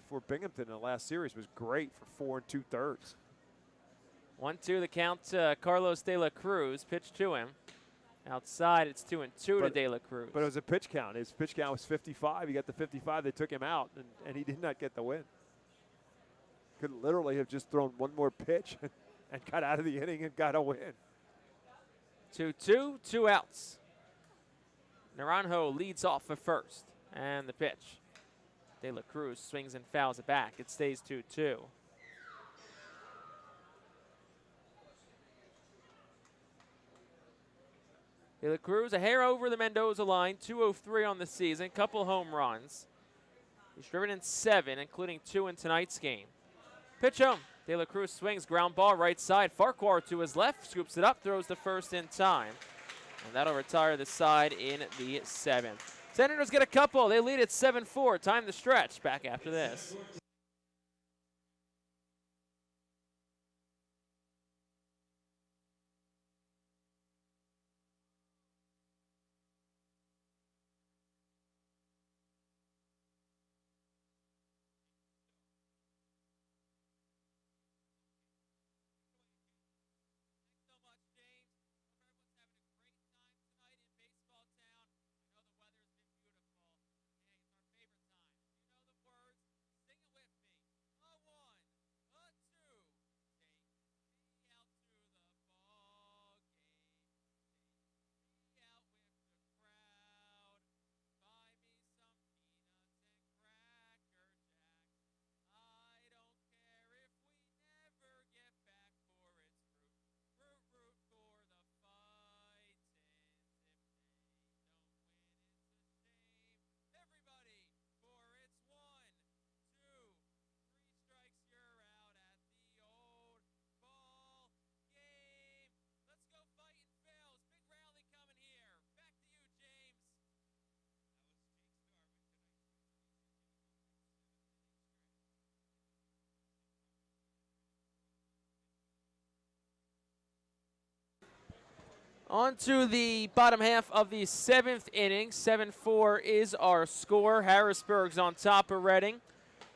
for Binghamton in the last series. Was great for 4 2/3. 1-2 the count to Carlos De La Cruz. Pitch to him. Outside, it's 2-2 to De La Cruz. But it was a pitch count. His pitch count was 55. He got the 55. They took him out, and he did not get the win. Could literally have just thrown one more pitch and got out of the inning and got a win. 2-2, 2 outs. Naranjo leads off for first. And the pitch. De La Cruz swings and fouls it back. It stays 2-2. De La Cruz a hair over the Mendoza line, 203 on the season, couple home runs. He's driven in 7, including 2 in tonight's game. Pitch home. De La Cruz swings, ground ball right side. Farquhar to his left, scoops it up, throws the first in time. And that'll retire the side in the 7th. Senators get a couple. They lead at 7-4. Time to stretch. Back after this. On to the bottom half of the 7th inning. 7-4 is our score. Harrisburg's on top of Reading.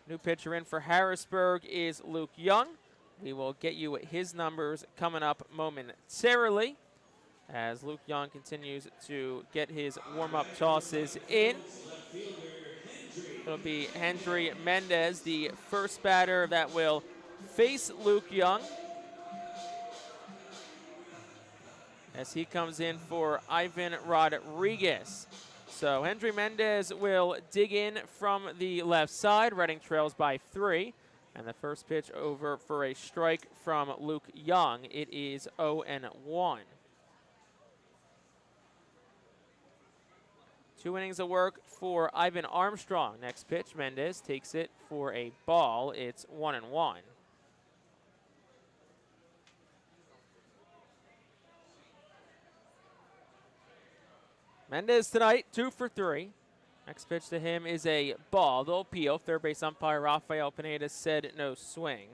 New pitcher in for Harrisburg is Luke Young. We will get you his numbers coming up momentarily as Luke Young continues to get his warm-up tosses in. It'll be Hendry Mendez, the first batter that will face Luke Young, as he comes in for Ivan Rodriguez. So Hendry Mendez will dig in from the left side. Reading trails by 3. And the first pitch over for a strike from Luke Young. It is 0-1. 2 innings of work for Ivan Armstrong. Next pitch, Mendez takes it for a ball. It's 1-1. Mendez tonight, 2 for 3. Next pitch to him is a ball. They'll appeal. Third base umpire Rafael Pineda said no swing.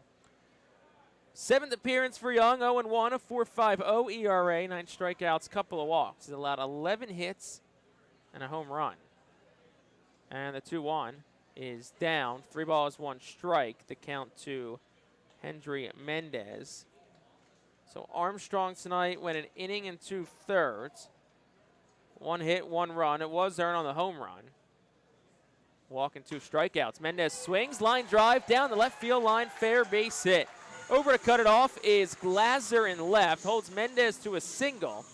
7th appearance for Young, 0-1, a 4.50 ERA, 9 strikeouts, couple of walks. He's allowed 11 hits and a home run. And the 2-1 is down. 3 balls, 1 strike. The count to Hendry Mendez. So Armstrong tonight went an inning and 2/3. 1 hit, 1 run. It was earned on the home run. Walk and 2 strikeouts. Mendez swings, line drive down the left field line, fair base hit. Over to cut it off is Glazer in left, holds Mendez to a single.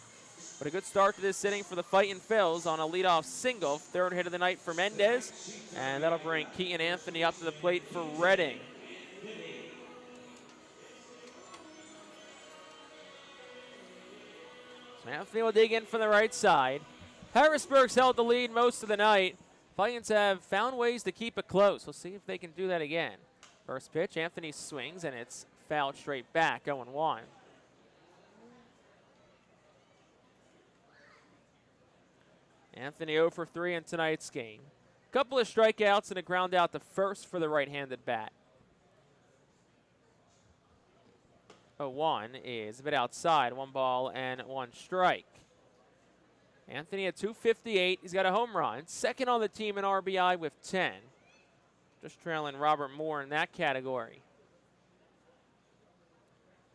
But a good start to this inning for the Fightin' Phils on a leadoff single. 3rd hit of the night for Mendez, and that'll bring Keaton Anthony up to the plate for Reading. So Anthony will dig in from the right side. Harrisburg's held the lead most of the night. Fightins have found ways to keep it close. We'll see if they can do that again. First pitch, Anthony swings, and it's fouled straight back, 0-1. Anthony 0 for 3 in tonight's game. Couple of strikeouts and a ground out to first for the right-handed bat. 0-1 is a bit outside, 1 ball and 1 strike. Anthony at 258, he's got a home run. 2nd on the team in RBI with 10. Just trailing Robert Moore in that category.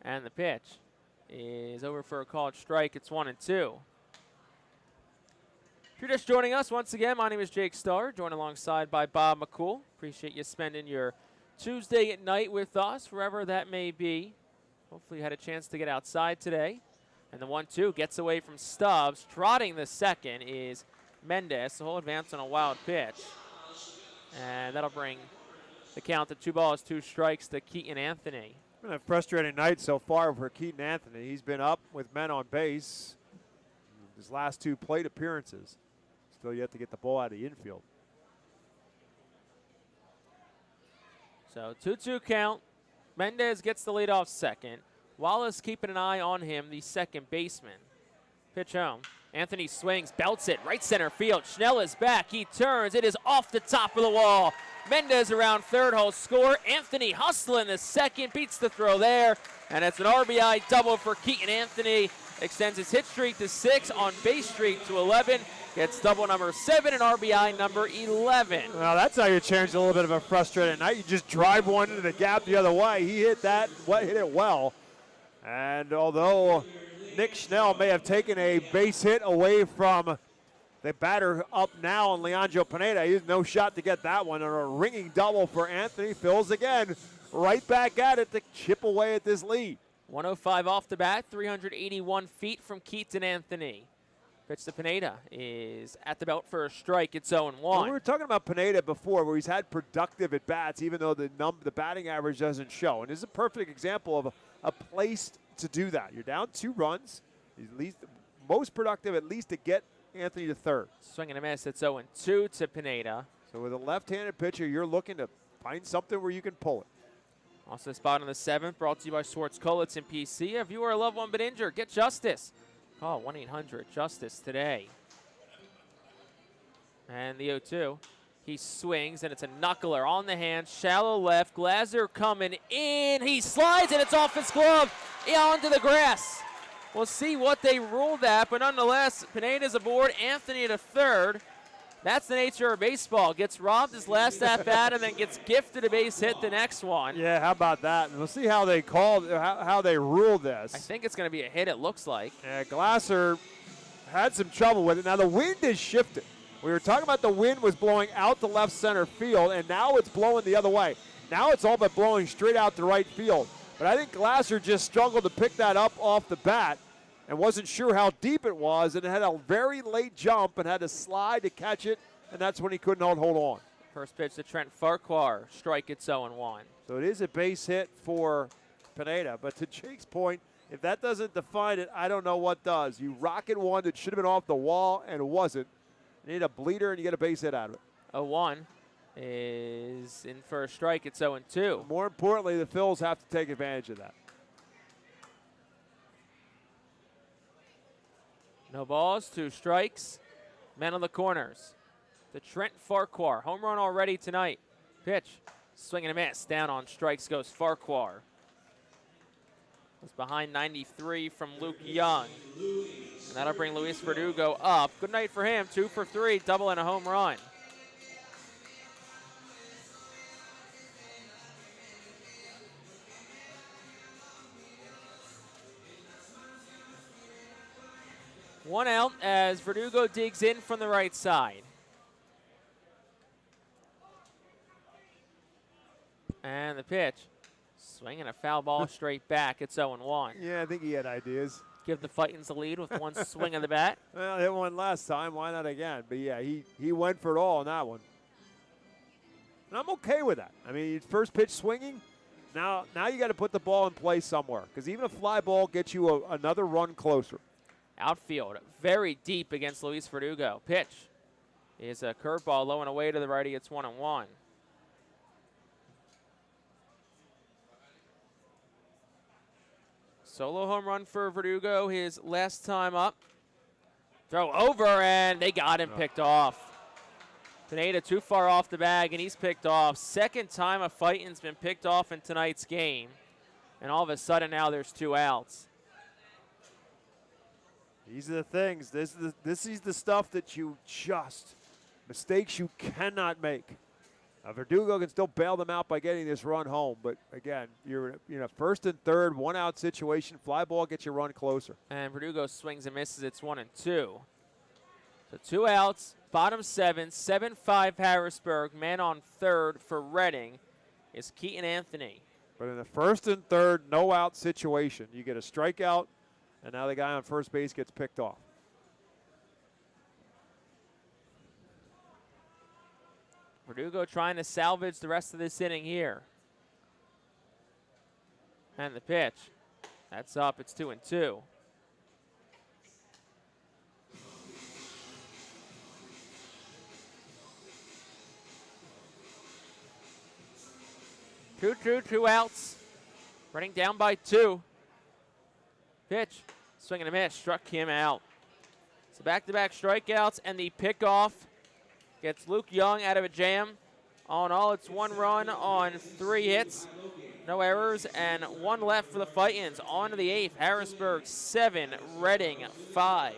And the pitch is over for a called strike. It's 1-2. If you're just joining us, once again, my name is Jake Starr, joined alongside by Bob McCool. Appreciate you spending your Tuesday at night with us, wherever that may be. Hopefully you had a chance to get outside today. And the 1-2 gets away from Stubbs. Trotting the second is Mendez. So he'll advance on a wild pitch. And that'll bring the count to 2 balls, 2 strikes to Keaton Anthony. It's been a frustrating night so far for Keaton Anthony. He's been up with men on base his last 2 plate appearances. Still yet to get the ball out of the infield. So 2-2 count. Mendez gets the lead off second. Wallace keeping an eye on him, the second baseman. Pitch home. Anthony swings, belts it, right center field. Schnell is back, he turns, it is off the top of the wall. Mendez around third, will score. Anthony hustling the second, beats the throw there, and it's an RBI double for Keaton Anthony. Extends his hit streak to 6, on base streak to 11. Gets double number 7 and RBI number 11. Well, that's how you change a little bit of a frustrating night. You just drive one into the gap the other way. He hit that, hit it well. And although Nick Schnell may have taken a base hit away from the batter up now on Leandro Pineda, he has no shot to get that one. And a ringing double for Anthony Phils again, right back at it to chip away at this lead. 105 off the bat, 381 feet from Keaton Anthony. Pitch to Pineda is at the belt for a strike. It's 0-1. Well, we were talking about Pineda before, where he's had productive at bats, even though the batting average doesn't show. And this is a perfect example of a place to do that. You're down 2 runs. He's at least most productive, at least to get Anthony to third. Swing and a miss. It's 0-2 to Pineda. So with a left-handed pitcher, you're looking to find something where you can pull it. Also spot on the 7th, brought to you by Schwartz Kolitz and PC. If you or a loved one been injured, get justice. Call 1-800-JUSTICE today. And the 0-2. He swings, and it's a knuckler on the hand. Shallow left. Glazer coming in. He slides, and it's off his glove onto the grass. We'll see what they ruled at, but nonetheless, Pineda's aboard. Anthony to third. That's the nature of baseball. Gets robbed his last at-bat and then gets gifted a base hit the next one. Yeah, how about that? And we'll see how they called, how they ruled this. I think it's going to be a hit, it looks like. Yeah, Glazer had some trouble with it. Now the wind has shifted. We were talking about the wind was blowing out to left center field, and now it's blowing the other way. Now it's all but blowing straight out to right field. But I think Glazer just struggled to pick that up off the bat and wasn't sure how deep it was, and had a very late jump and had to slide to catch it, and that's when he couldn't hold on. First pitch to Trent Farquhar. Strike, it's 0-1. So it is a base hit for Pineda, but to Jake's point, if that doesn't define it, I don't know what does. You rocket one that should have been off the wall and wasn't. You need a bleeder and you get a base hit out of it. 0-1 is in for a strike. It's 0-2. More importantly, the Phils have to take advantage of that. No balls, 2 strikes. Men on the corners. To Trent Farquhar. Home run already tonight. Pitch. Swing and a miss. Down on strikes goes Farquhar. Was behind 93 from Luke Young. And that'll bring Luis Verdugo up. Good night for him. 2 for 3. Double and a home run. One out as Verdugo digs in from the right side. And the pitch. Swinging a foul ball straight back. It's 0-1. Yeah, I think he had ideas. Give the Fightins the lead with one swing of the bat. Well, they won last time. Why not again? But, yeah, he went for it all on that one. And I'm okay with that. I mean, first pitch swinging. Now you got to put the ball in play somewhere because even a fly ball gets you another run closer. Outfield, very deep against Luis Verdugo. Pitch is a curveball low and away to the righty. It's 1-1. Solo home run for Verdugo, his last time up. Throw over, and they got him picked off. Pineda too far off the bag, and he's picked off. Second time a Fightin's been picked off in tonight's game. And all of a sudden now there's 2 outs. These are the things. This is the stuff that mistakes you cannot make. Verdugo can still bail them out by getting this run home, but again, you're in a first and third, 1-out situation. Fly ball gets your run closer. And Verdugo swings and misses. It's 1-2. So 2 outs, bottom 7, 7-5 Harrisburg. Man on third for Reading is Keaton Anthony. But in the first and third, no-out situation, you get a strikeout, and now the guy on first base gets picked off. Verdugo trying to salvage the rest of this inning here. And the pitch. That's up. It's 2-2. Two outs. Running down by 2. Pitch. Swing and a miss. Struck him out. So back-to-back strikeouts and the pickoff gets Luke Young out of a jam. All in all, it's 1 run on 3 hits. No errors and 1 left for the Fightins. On to the 8th. Harrisburg 7, Reading 5.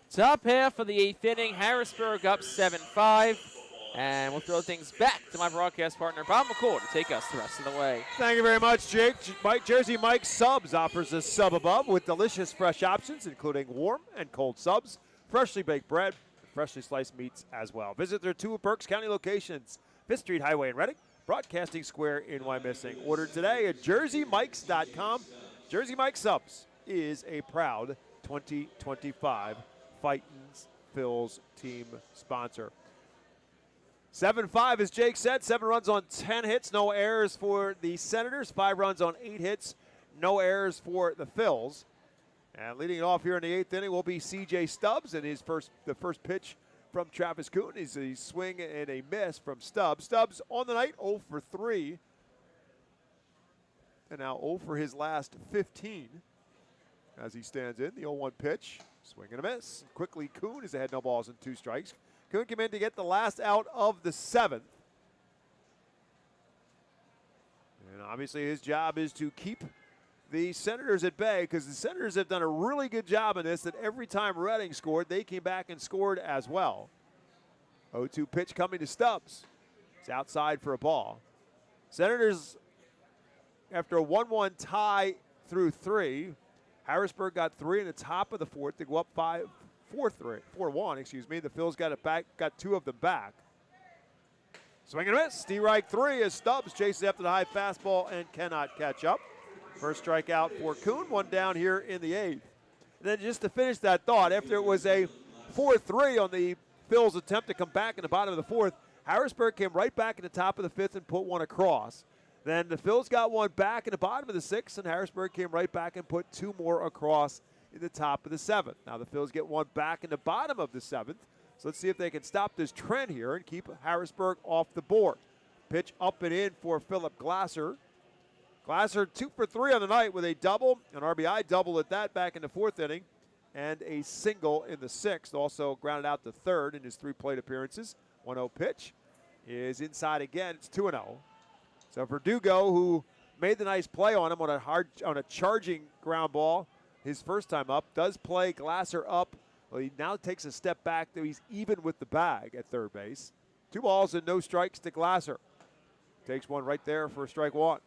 Top half of the 8th inning, Harrisburg up 7-5. And we'll throw things back to my broadcast partner, Bob McCool, to take us the rest of the way. Thank you very much, Jake. Jersey Mike Subs offers a sub above with delicious fresh options, including warm and cold subs, freshly baked bread, and freshly sliced meats as well. Visit their 2 Berks County locations, 5th Street Highway in Reading, Broadcasting Square in Wyomissing. Order today at jerseymikes.com. Jersey Mike Subs is a proud 2025 Fightins Phil's team sponsor. 7-5, as Jake said, 7 runs on 10 hits, no errors for the Senators, 5 runs on 8 hits, no errors for the Phils. And leading it off here in the 8th inning will be C.J. Stubbs, and the first pitch from Travis Kuhn is a swing and a miss from Stubbs. Stubbs on the night 0 for 3, and now 0 for his last 15 as he stands in. The 0-1 pitch, swing and a miss. Quickly, Kuhn is ahead, no balls and 2 strikes. Kuhn came in to get the last out of the 7th. And obviously his job is to keep the Senators at bay, because the Senators have done a really good job in this, that every time Reading scored, they came back and scored as well. 0-2 pitch coming to Stubbs. It's outside for a ball. Senators, after a 1-1 tie through 3, Harrisburg got 3 in the top of the 4th to go up 4-1, excuse me. The Phils got it back, got 2 of them back. Swing and miss. Strike 3 as Stubbs chases after the high fastball and cannot catch up. First strikeout for Kuhn, 1 down here in the 8th. And then just to finish that thought, after it was a 4-3 on the Phils' attempt to come back in the bottom of the 4th, Harrisburg came right back in the top of the 5th and put 1 across. Then the Phils got 1 back in the bottom of the 6th, and Harrisburg came right back and put 2 more across in the top of the 7th. Now the Phils get 1 back in the bottom of the 7th. So let's see if they can stop this trend here and keep Harrisburg off the board. Pitch up and in for Philip Glasser. Glasser 2 for 3 on the night with a double, an RBI double at that back in the 4th inning, and a single in the 6th. Also grounded out to 3rd in his 3 plate appearances. 1-0 pitch is inside again. It's 2-0. So Verdugo, who made the nice play on him on a charging ground ball his first time up, does play Glasser up. Well, he now takes a step back, though he's even with the bag at third base. 2 balls and no strikes to Glasser. Takes 1 right there for strike 1.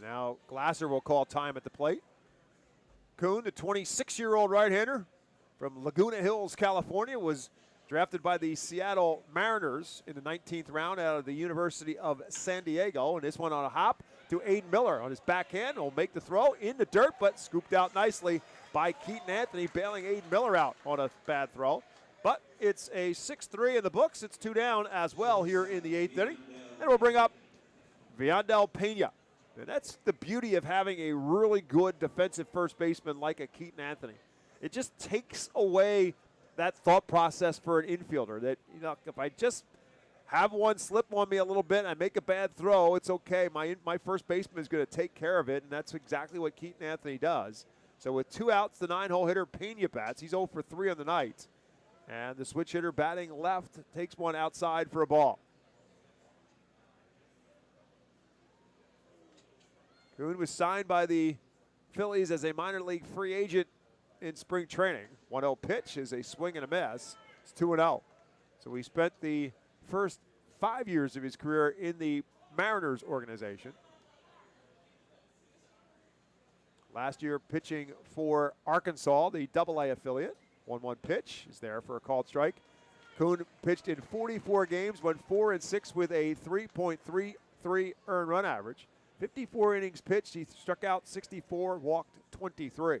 Now Glasser will call time at the plate. Kuhn, the 26-year-old right-hander from Laguna Hills, California, was drafted by the Seattle Mariners in the 19th round out of the University of San Diego. And this one on a hop to Aiden Miller on his backhand. Will make the throw in the dirt, but scooped out nicely by Keaton Anthony, bailing Aiden Miller out on a bad throw. But it's a 6-3 in the books. It's 2 down as well here in the 8th inning. And we'll bring up Viandel Pena. And that's the beauty of having a really good defensive first baseman like a Keaton Anthony. It just takes away that thought process for an infielder that, you know, if I just have one slip on me a little bit and I make a bad throw, it's okay. My first baseman is going to take care of it, and that's exactly what Keaton Anthony does. So with 2 outs, the 9-hole hitter Pena bats. He's 0 for 3 on the night. And the switch hitter batting left takes 1 outside for a ball. Kuhn was signed by the Phillies as a minor league free agent in spring training. 1-0 pitch is a swing and a miss. It's 2-0. So he spent the first 5 years of his career in the Mariners organization. Last year pitching for Arkansas, the AA affiliate. 1-1 pitch is there for a called strike. Kuhn pitched in 44 games, went 4-6 with a 3.33 earned run average. 54 innings pitched. He struck out 64, walked 23.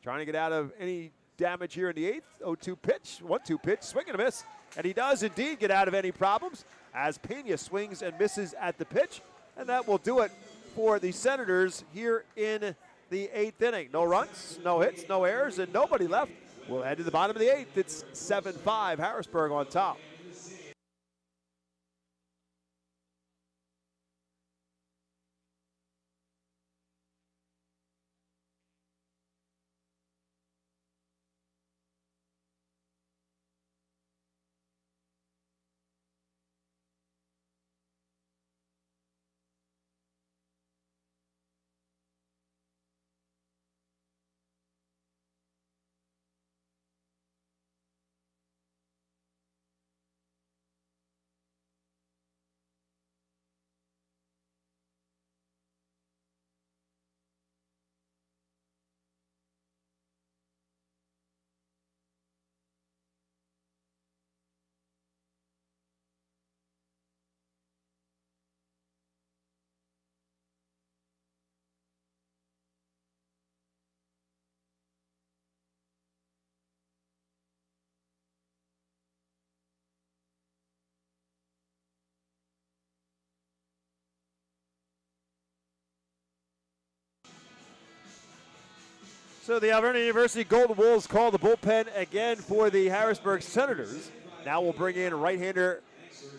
Trying to get out of any damage here in the 8th. 0-2 pitch, 1-2 pitch, swing and a miss. And he does indeed get out of any problems as Pena swings and misses at the pitch. And that will do it for the Senators here in the 8th inning. No runs, no hits, no errors, and nobody left. We'll head to the bottom of the 8th. It's 7-5, Harrisburg on top. So the Alvernia University Golden Wolves call the bullpen again for the Harrisburg Senators. Now we'll bring in right-hander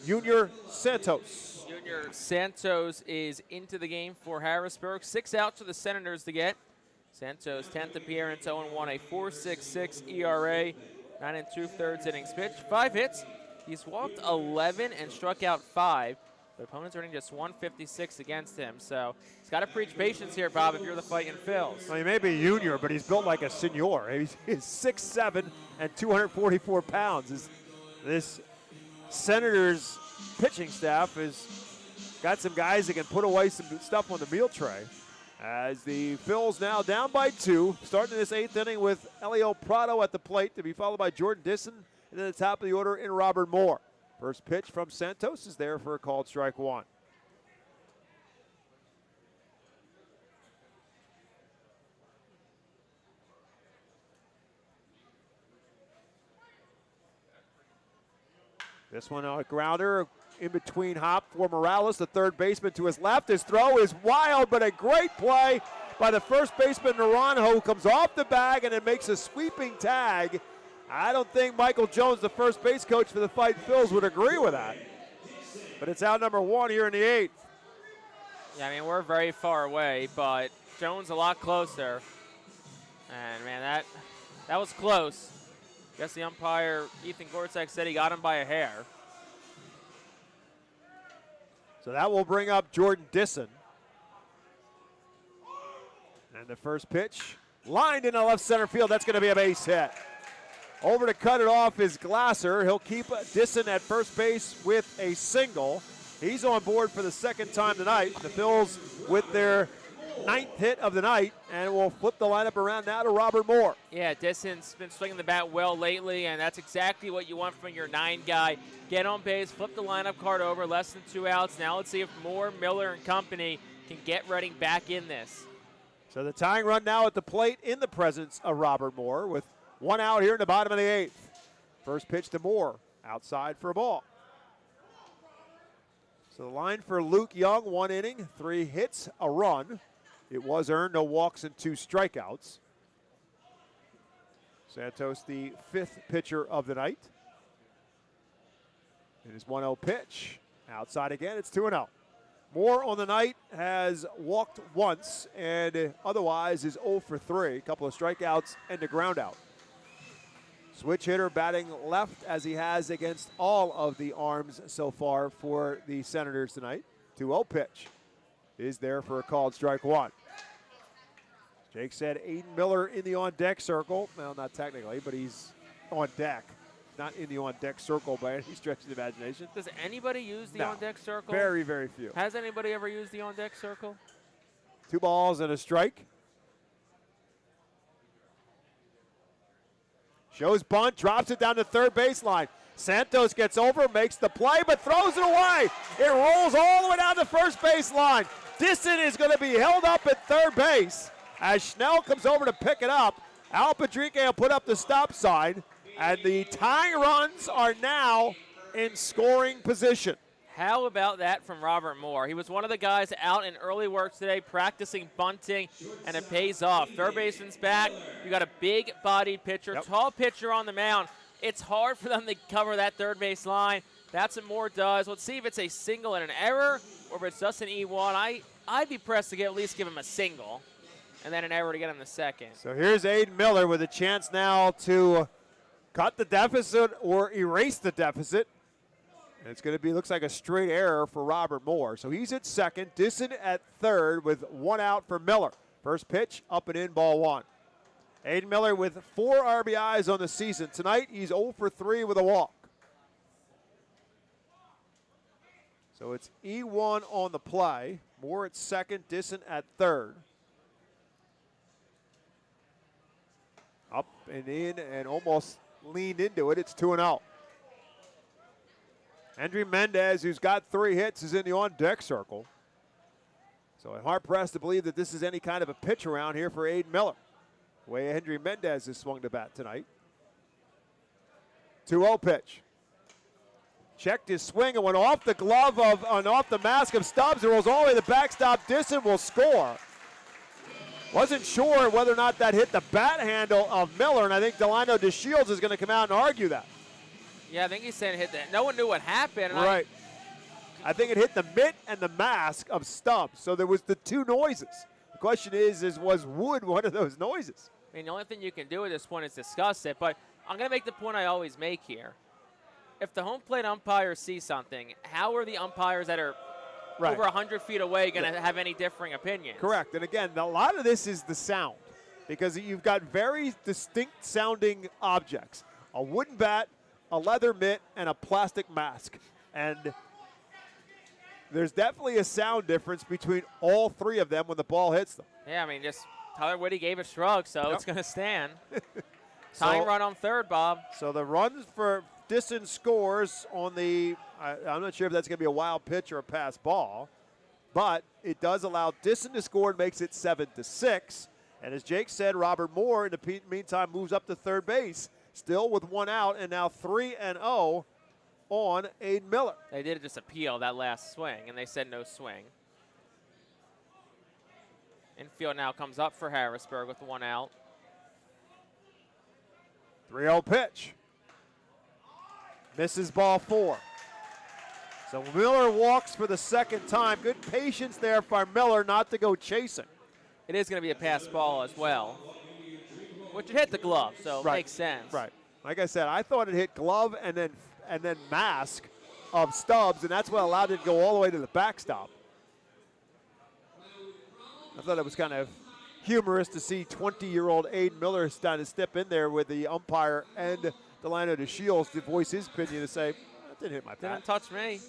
Junior Santos. Junior Santos is into the game for Harrisburg. 6 outs for the Senators to get. Santos' 10th appearance, 0-1, a 4.66 ERA. 9 2/3 innings pitched, 5 hits. He's walked 11 and struck out 5. The opponent's earning just 156 against him, so he's got to preach patience here, Bob, if you're the Fightin' Phils. Well, he may be a junior, but he's built like a senior. He's 6'7" and 244 pounds. This Senators pitching staff has got some guys that can put away some stuff on the meal tray. As the Phils now down by 2, starting this 8th inning with Elio Prado at the plate to be followed by Jordan Disson, and then at the top of the order in Robert Moore. First pitch from Santos is there for a called strike 1. This one a grounder in between hop for Morales, the third baseman to his left. His throw is wild, but a great play by the first baseman Naranjo, who comes off the bag and then makes a sweeping tag. I don't think Michael Jones, the first base coach for the Fightin' Phils, would agree with that. But it's out number 1 here in the 8th. Yeah, I mean, we're very far away, but Jones a lot closer. And, man, that was close. I guess the umpire, Ethan Gorczak, said he got him by a hair. So that will bring up Jordan Disson. And the first pitch, lined into left center field. That's going to be a base hit. Over to cut it off is Glasser. He'll keep Disson at first base with a single. He's on board for the second time tonight. The Phils with their 9th hit of the night, and we'll flip the lineup around now to Robert Moore. Yeah, Disson's been swinging the bat well lately, and that's exactly what you want from your 9 guy. Get on base, flip the lineup card over, less than 2 outs. Now let's see if Moore, Miller, and company can get Reading back in this. So the tying run now at the plate in the presence of Robert Moore with 1 out here in the bottom of the 8th. First pitch to Moore, outside for a ball. So the line for Luke Young, 1 inning, 3 hits, a run. It was earned, no walks and 2 strikeouts. Santos, the 5th pitcher of the night. It is 1-0 pitch. Outside again, it's 2-0. Moore on the night has walked once and otherwise is 0 for 3. A couple of strikeouts and a ground out. Switch hitter batting left as he has against all of the arms so far for the Senators tonight. 2-0 pitch is there for a called strike 1. Jake said Aiden Miller in the on-deck circle. Well, not technically, but he's on deck. Not in the on-deck circle by any stretch of the imagination. Does anybody use the on-deck circle? Very, very few. Has anybody ever used the on-deck circle? 2 balls and a strike. Shows bunt, drops it down to third baseline. Santos gets over, makes the play, but throws it away. It rolls all the way down the first baseline. Disson is going to be held up at third base as Schnell comes over to pick it up. Al Padrique will put up the stop sign, and the tying runs are now in scoring position. How about that from Robert Moore? He was one of the guys out in early work today practicing bunting, and it pays off. Third baseman's back. You got a big-bodied pitcher, tall pitcher on the mound. It's hard for them to cover that third base line. That's what Moore does. Let's see if it's a single and an error, or if it's just an E1. I'd be pressed to at least give him a single, and then an error to get him the second. So here's Aiden Miller with a chance now to cut the deficit or erase the deficit. It's going to be, looks like a straight error for Robert Moore. So he's at second, Disson at third with 1 out for Miller. First pitch, up and in, ball 1. Aiden Miller with 4 RBIs on the season. Tonight, he's 0 for 3 with a walk. So it's E1 on the play. Moore at second, Disson at third. Up and in and almost leaned into it. It's 2-0. Hendry Mendez, who's got 3 hits, is in the on-deck circle. So I'm hard-pressed to believe that this is any kind of a pitch around here for Aiden Miller. The way Hendry Mendez has swung the bat tonight. 2-0 pitch. Checked his swing and went off the glove of, and off the mask of Stubbs. It rolls all the way to the backstop. Disson will score. Wasn't sure whether or not that hit the bat handle of Miller, and I think Delano DeShields is going to come out and argue that. Yeah, I think he's saying it hit that. No one knew what happened. Right. I think it hit the mitt and the mask of Stubbs. So there was the 2 noises. The question is was Wood one of those noises? I mean, the only thing you can do at this point is discuss it. But I'm going to make the point I always make here. If the home plate umpires see something, how are the umpires that are over 100 feet away going to have any differing opinions? Correct. And again, a lot of this is the sound, because you've got very distinct sounding objects. A wooden bat, a leather mitt, and a plastic mask. And there's definitely a sound difference between all three of them when the ball hits them. Yeah, I mean, just Tyler Whitty gave a shrug, so it's going to stand. Tying run on third, Bob. So the runs for Disson scores on the, I'm not sure if that's going to be a wild pitch or a pass ball, but it does allow Disson to score and makes it 7-6. And as Jake said, Robert Moore in the meantime moves up to third base, still with one out, and now 3-0 on Aiden Miller. They did just appeal that last swing, and they said no swing. Infield now comes up for Harrisburg with one out. 3-0 pitch. Misses ball 4. So Miller walks for the second time. Good patience there for Miller not to go chasing. It is going to be a pass ball as well, which it hit the glove, so it makes sense. Right. Like I said, I thought it hit glove and then mask of Stubbs, and that's what allowed it to go all the way to the backstop. I thought it was kind of humorous to see 20-year-old Aiden Miller trying to step in there with the umpire and Delano DeShields to voice his opinion to say, that didn't hit my bat. Didn't touch me.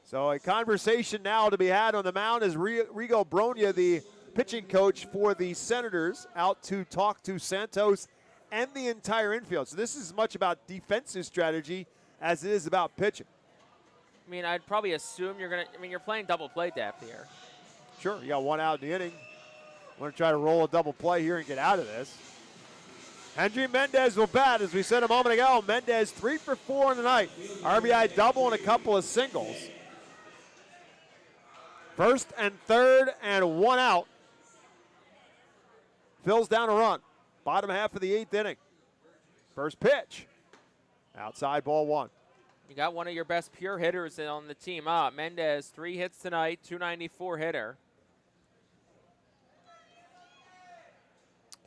So a conversation now to be had on the mound as Rigo Bronya, the pitching coach for the Senators, out to talk to Santos and the entire infield. So this is as much about defensive strategy as it is about pitching. I mean, I'd probably assume you're playing double play depth here. Sure, you got one out in the inning. Want to try to roll a double play here and get out of this. Henry Mendez will bat, as we said a moment ago. Mendez 3 for 4 in the night. RBI double and a couple of singles. First and third and one out. Phil's down a run. Bottom half of the 8th inning. First pitch. Outside, ball 1. You got one of your best pure hitters on the team up. Mendez, 3 hits tonight, 294 hitter.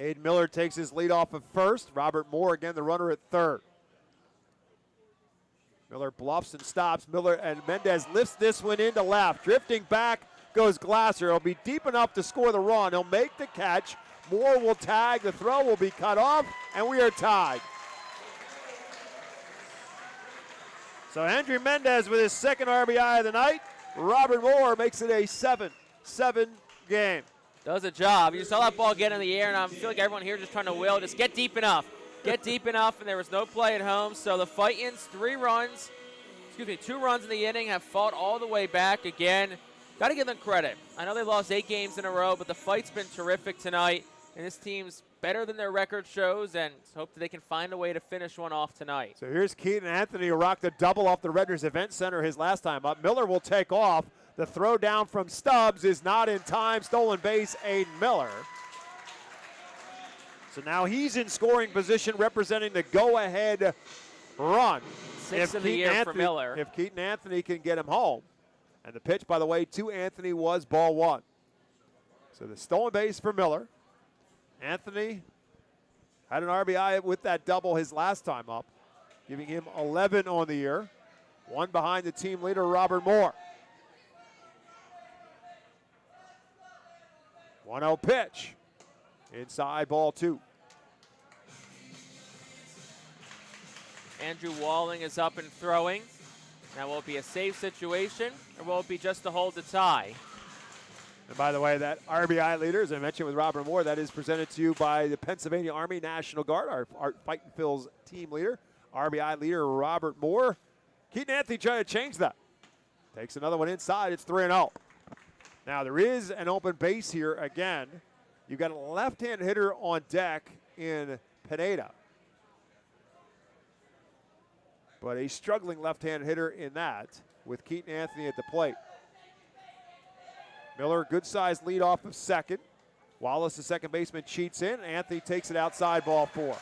Aiden Miller takes his lead off of first. Robert Moore, again, the runner at third. Miller bluffs and stops. Miller and Mendez lifts this one into left. Drifting back goes Glasser. It'll be deep enough to score the run. He'll make the catch. Moore will tag. The throw will be cut off, and we are tied. So Henry Mendez with his second RBI of the night. Robert Moore makes it a 7-7 game. Does a job. You saw that ball get in the air, and I feel like everyone here just trying to will. Just get deep enough. Get deep enough, and there was no play at home. So the Fightins, 2 runs in the inning, have fought all the way back again. Got to give them credit. I know they lost 8 games in a row, but the fight's been terrific tonight, and this team's better than their record shows, and hope that they can find a way to finish one off tonight. So here's Keaton Anthony, who rocked a double off the Redners Event Center his last time up. Miller will take off. The throw down from Stubbs is not in time. Stolen base, Aiden Miller. So now he's in scoring position representing the go-ahead run. 6th of the year for Miller. If Keaton Anthony can get him home. And the pitch, by the way, to Anthony was ball 1. So the stolen base for Miller. Anthony had an RBI with that double his last time up, giving him 11 on the year. 1 behind the team leader, Robert Moore. 1-0 pitch. Inside, ball 2. Andrew Walling is up and throwing. Now, will it be a safe situation, or will it be just to hold the tie? And by the way, that RBI leader, as I mentioned with Robert Moore, that is presented to you by the Pennsylvania Army National Guard, our Fightin' Phil's team leader. RBI leader, Robert Moore. Keaton Anthony trying to change that. Takes another one inside. It's 3-0. Now, there is an open base here again. You've got a left-hand hitter on deck in Pineda. But a struggling left-hand hitter in that with Keaton Anthony at the plate. Miller, good-sized lead off of second. Wallace, the second baseman, cheats in. Anthony takes it outside, ball 4.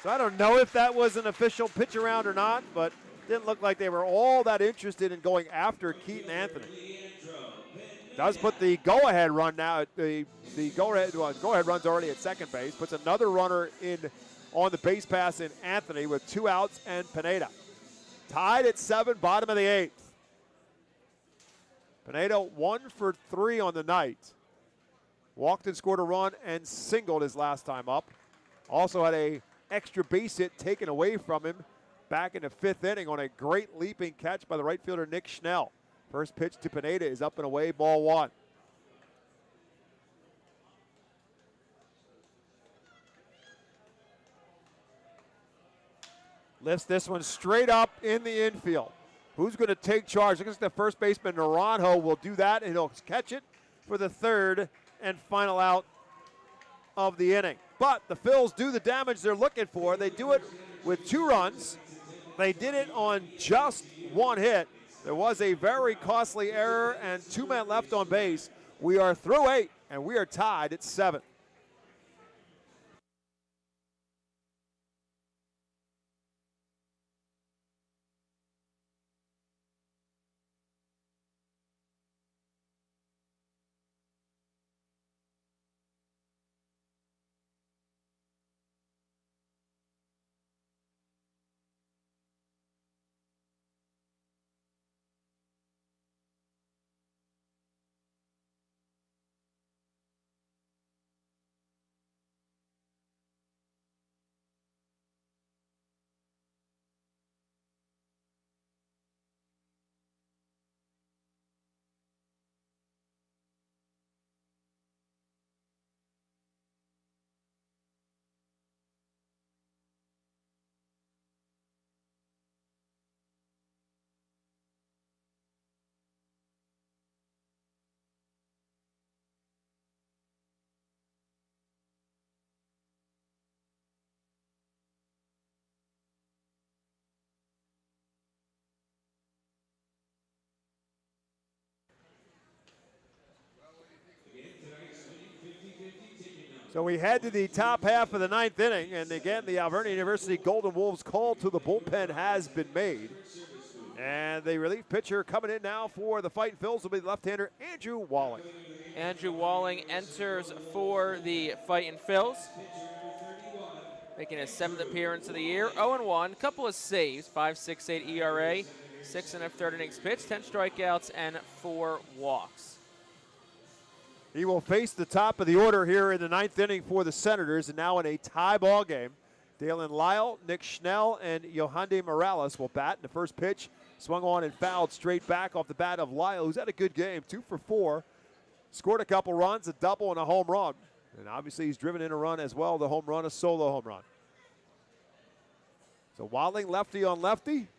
So I don't know if that was an official pitch around or not, but it didn't look like they were all that interested in going after Keaton Anthony. Does put the go-ahead run now. The go-ahead run's already at second base. Puts another runner in on the base pass in Anthony with 2 outs and Pineda. Tied at 7, bottom of the 8th. Pineda 1 for 3 on the night. Walked and scored a run and singled his last time up. Also had a extra base hit taken away from him back in the 5th inning on a great leaping catch by the right fielder Nick Schnell. First pitch to Pineda is up and away, ball 1. Lifts this one straight up in the infield. Who's going to take charge? Looks like the first baseman Naranjo will do that, and he'll catch it for the 3rd and final out of the inning. But the Phils do the damage they're looking for. They do it with 2 runs. They did it on just 1 hit. There was a very costly error and 2 men left on base. We are through 8, and we are tied at 7. So we head to the top half of the 9th inning, and again, the Alvernia University Golden Wolves call to the bullpen has been made. And the relief pitcher coming in now for the Fightin' Phils will be left-hander Andrew Walling. Andrew Walling enters for the Fightin' Phils, making his 7th appearance of the year. 0-1, couple of saves, 5.68 ERA, 6 1/3 innings pitched, 10 strikeouts, and 4 walks. He will face the top of the order here in the 9th inning for the Senators, and now in a tie ball game. Dalen Lyle, Nick Schnell, and Yohande Morales will bat. And the first pitch swung on and fouled straight back off the bat of Lyle, who's had a good game, 2 for 4. Scored a couple runs, a double and a home run. And obviously he's driven in a run as well, the home run, a solo home run. So Walling lefty on lefty.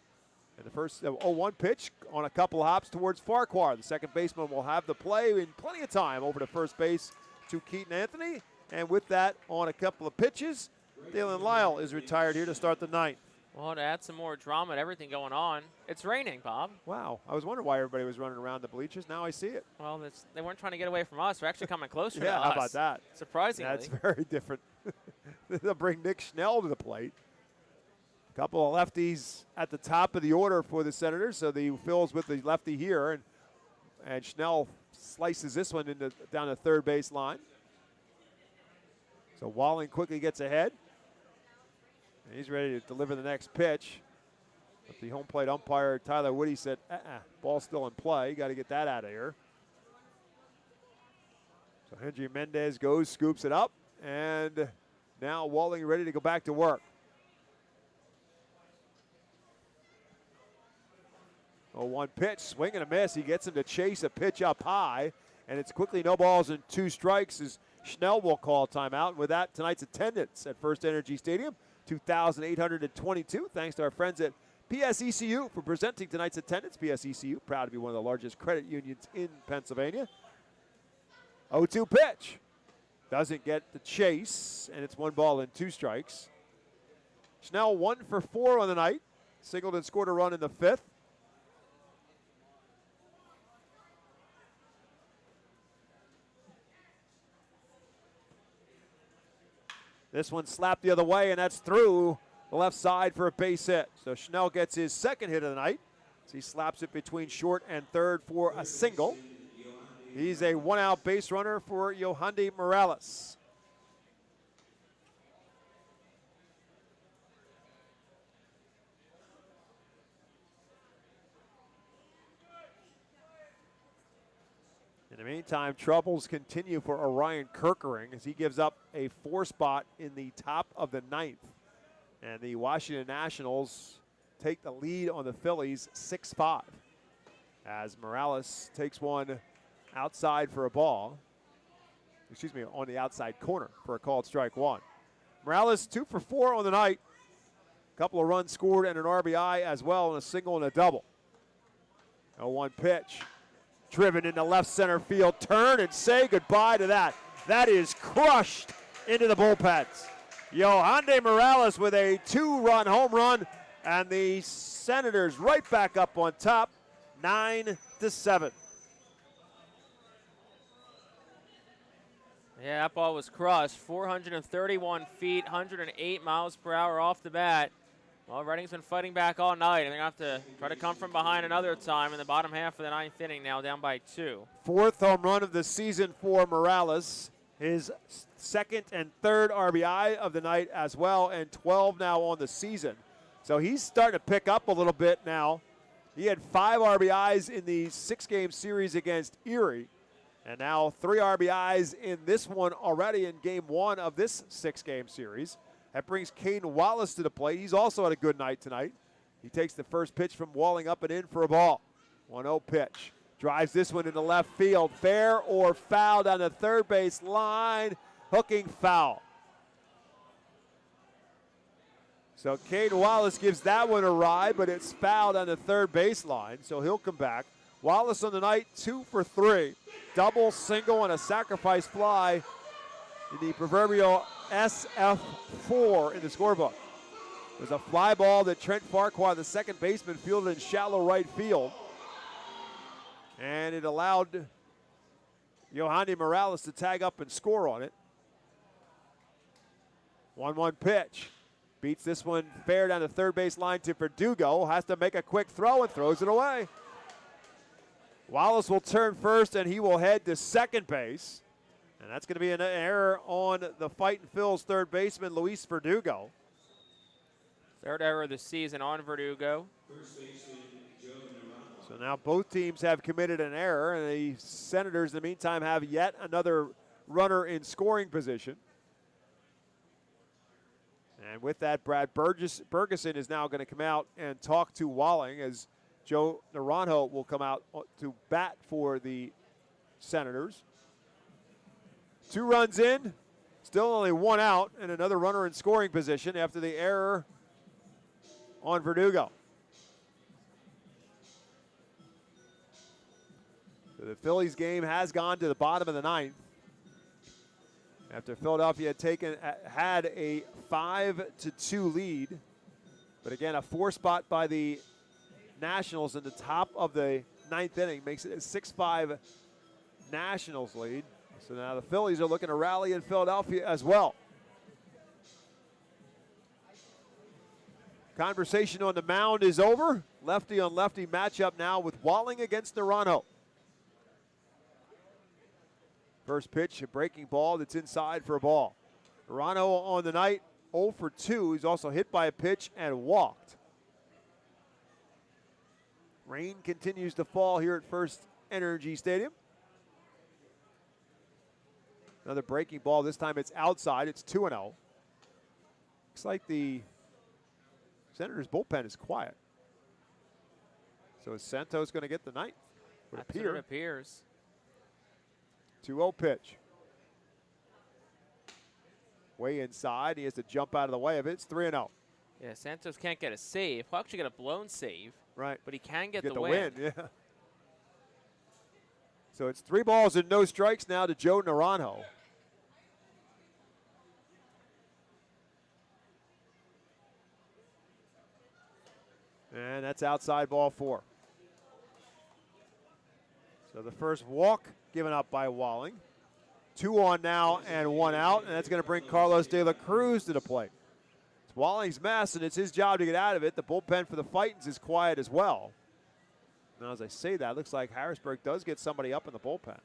And the first 0-1 pitch on a couple of hops towards Farquhar. The second baseman will have the play in plenty of time over to first base to Keaton Anthony. And with that, on a couple of pitches, Dalen Lyle is retired here to start the 9th. Well, to add some more drama and everything going on, it's raining, Bob. Wow. I was wondering why everybody was running around the bleachers. Now I see it. Well, they weren't trying to get away from us. They're actually coming closer to yeah, us. how about that? Surprisingly. That's very different. They'll bring Nick Schnell to the plate. Couple of lefties at the top of the order for the Senators, so the Phils with the lefty here, and Schnell slices this one down the third base line. So Walling quickly gets ahead. And he's ready to deliver the next pitch. But the home plate umpire, Tyler Woody, said, ball's still in play. Got to get that out of here. So Henry Mendez goes, scoops it up, and now Walling ready to go back to work. 0-1 pitch, swing and a miss. He gets him to chase a pitch up high, and it's quickly no balls and 2 strikes as Schnell will call timeout. And with that, tonight's attendance at FirstEnergy Stadium, 2,822. Thanks to our friends at PSECU for presenting tonight's attendance. PSECU, proud to be one of the largest credit unions in Pennsylvania. 0-2 pitch. Doesn't get the chase, and it's 1 ball and 2 strikes. Schnell 1 for 4 on the night. Singled and scored a run in the 5th. This one slapped the other way, and that's through the left side for a base hit. So Schnell gets his 2nd hit of the night. So he slaps it between short and third for a single. He's a one-out base runner for Yohandy Morales. In the meantime, troubles continue for Orion Kirkering as he gives up a 4 spot in the top of the 9th. And the Washington Nationals take the lead on the Phillies 6-5 as Morales takes one outside for a ball. Excuse me, on the outside corner for a called strike 1. Morales 2 for 4 on the night. A couple of runs scored and an RBI as well, and a single and a double. 0-1 pitch. Driven into left center field. Turn and say goodbye to that. That is crushed into the bullpens. Yohandy Morales with a 2-run home run, and the Senators right back up on top, 9-7. Yeah, that ball was crushed. 431 feet, 108 miles per hour off the bat. Well, Reading's been fighting back all night, and they're going to have to try to come from behind another time in the bottom half of the 9th inning, now down by 2. 4th home run of the season for Morales. His 2nd and 3rd RBI of the night as well, and 12 now on the season. So he's starting to pick up a little bit now. He had 5 RBIs in the 6-game series against Erie, and now 3 RBIs in this one already in game 1 of this 6-game series. That brings Caden Wallace to the plate. He's also had a good night tonight. He takes the first pitch from Walling up and in for a ball. 1-0 pitch. Drives this one into left field. Fair or foul down the third base line. Hooking foul. So Caden Wallace gives that one a ride, but it's fouled on the third baseline, so he'll come back. Wallace on the night, 2 for 3. Double, single, and a sacrifice fly in the proverbial SF4 in the scorebook. It was a fly ball that Trent Farquhar, the second baseman, fielded in shallow right field. And it allowed Yohandy Morales to tag up and score on it. 1-1 pitch. Beats this one fair down the third base line to Verdugo. Has to make a quick throw and throws it away. Wallace will turn first, and he will head to second base. And that's going to be an error on the Fightin' Phil's third baseman, Luis Verdugo. 3rd error of the season on Verdugo. So now both teams have committed an error, and the Senators, in the meantime, have yet another runner in scoring position. And with that, Brad Bergeson is now going to come out and talk to Walling as Joe Naranjo will come out to bat for the Senators. 2 runs in, still only 1 out, and another runner in scoring position after the error on Verdugo. So the Phillies game has gone to the bottom of the 9th after Philadelphia had a 5-2 lead. But again, a 4 spot by the Nationals in the top of the 9th inning makes it a 6-5 Nationals lead. So now the Phillies are looking to rally in Philadelphia as well. Conversation on the mound is over. Lefty on lefty matchup now with Walling against Naranjo. First pitch, a breaking ball that's inside for a ball. Naranjo on the night, 0 for 2. He's also hit by a pitch and walked. Rain continues to fall here at FirstEnergy Stadium. Another breaking ball. This time it's outside. It's 2-0. Looks like the Senators' bullpen is quiet. So is Santos going to get the ninth? That's what it appears. 2-0 pitch. Way inside. He has to jump out of the way of it. It's 3-0. Yeah, Santos can't get a save. He'll actually get a blown save. Right. But he can get the win. Yeah. So it's 3 balls and no strikes now to Joe Naranjo. And that's outside ball 4. So the first walk given up by Walling. 2 on now and 1 out, and that's going to bring Carlos De La Cruz to the plate. It's Walling's mess, and it's his job to get out of it. The bullpen for the Fightins is quiet as well. Now, as I say that, it looks like Harrisburg does get somebody up in the bullpen.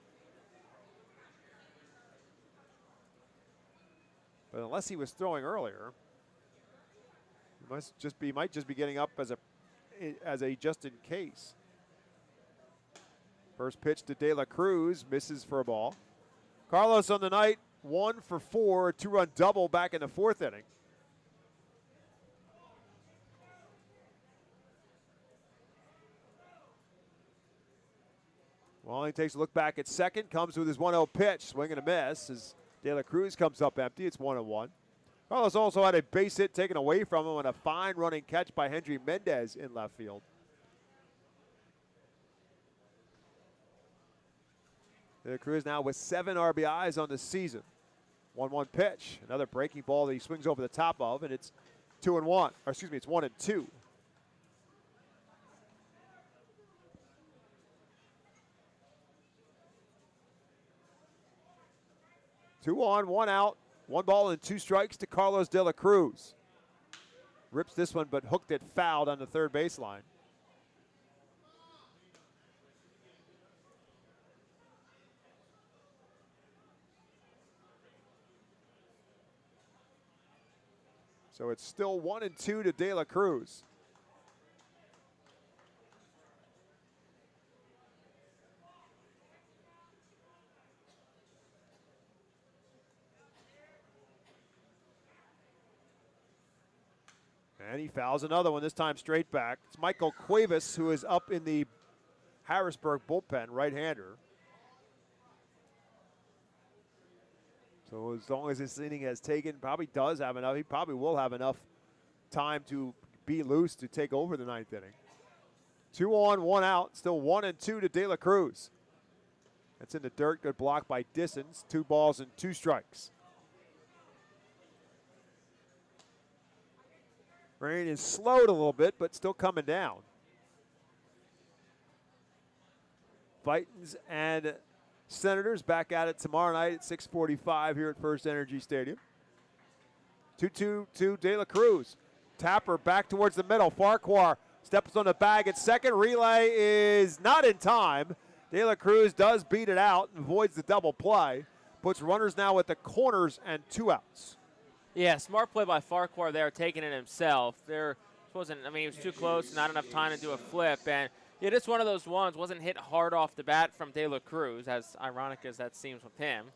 But unless he was throwing earlier, he might just be getting up as a just in case. First pitch to De La Cruz, misses for a ball. Carlos on the night, 1 for 4, a 2-run double back in the 4th inning. Well, he takes a look back at second, comes with his 1-0 pitch, swing and a miss as De La Cruz comes up empty. It's 1-1. Carlos also had a base hit taken away from him on a fine running catch by Hendry Mendez in left field. De La Cruz now with 7 RBIs on the season. 1-1 pitch, another breaking ball that he swings over the top of, and it's 2-1. Or excuse me, it's 1-2. Two on, 1 out, 1 ball and 2 strikes to Carlos De La Cruz. Rips this one, but hooked it fouled on the third baseline. So it's still 1-2 to De La Cruz. And he fouls another one, this time straight back. It's Michael Cuevas, who is up in the Harrisburg bullpen, right-hander. So as long as this inning has taken, probably does have enough. He probably will have enough time to be loose to take over the 9th inning. 2 on, 1 out. Still 1-2 to De La Cruz. That's in the dirt. Good block by Dissons. 2 balls and 2 strikes. Rain is slowed a little bit, but still coming down. Fightins and Senators back at it tomorrow night at 6:45 here at FirstEnergy Stadium. 2-2 to De La Cruz. Tapper back towards the middle. Farquhar steps on the bag at second. Relay is not in time. De La Cruz does beat it out and avoids the double play. Puts runners now at the corners and 2 outs. Yeah, smart play by Farquhar there, taking it himself. He was too close, not enough time to do a flip. And yeah, this one of those ones wasn't hit hard off the bat from De La Cruz, as ironic as that seems with him.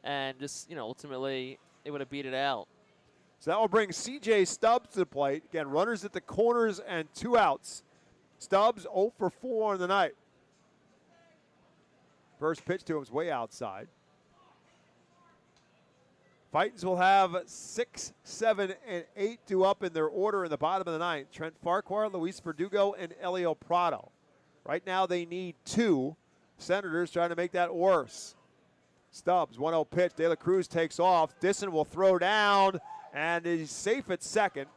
And just, ultimately, it would have beat it out. So that will bring C.J. Stubbs to the plate. Again, runners at the corners and 2 outs. Stubbs 0 for 4 on the night. First pitch to him is way outside. Fightins will have 6, 7, and 8 due up in their order in the bottom of the 9th. Trent Farquhar, Luis Verdugo, and Elio Prado. Right now they need 2. Senators trying to make that worse. Stubbs, 1-0 pitch. De La Cruz takes off. Disson will throw down, and he's safe at second.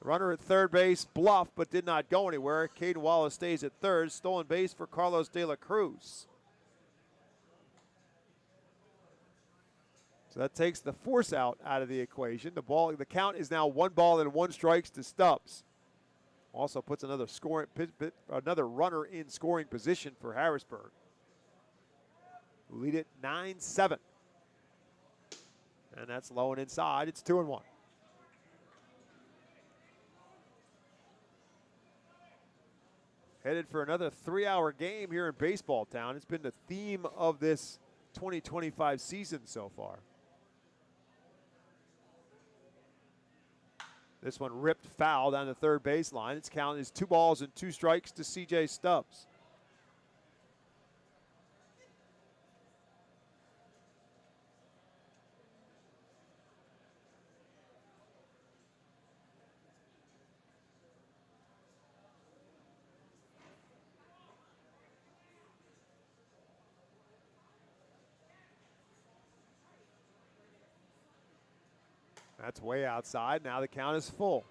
The runner at third base bluffed, but did not go anywhere. Caden Wallace stays at third. Stolen base for Carlos De La Cruz. So that takes the force out of the equation. The count is now 1 ball and 1 strikes to Stubbs. Also puts another runner in scoring position for Harrisburg. Lead it 9-7. And that's low and inside. It's 2-1. Headed for another 3-hour game here in Baseball Town. It's been the theme of this 2025 season so far. This one ripped foul down the third baseline. Its count is 2 balls and 2 strikes to C.J. Stubbs. That's way outside. Now the count is full.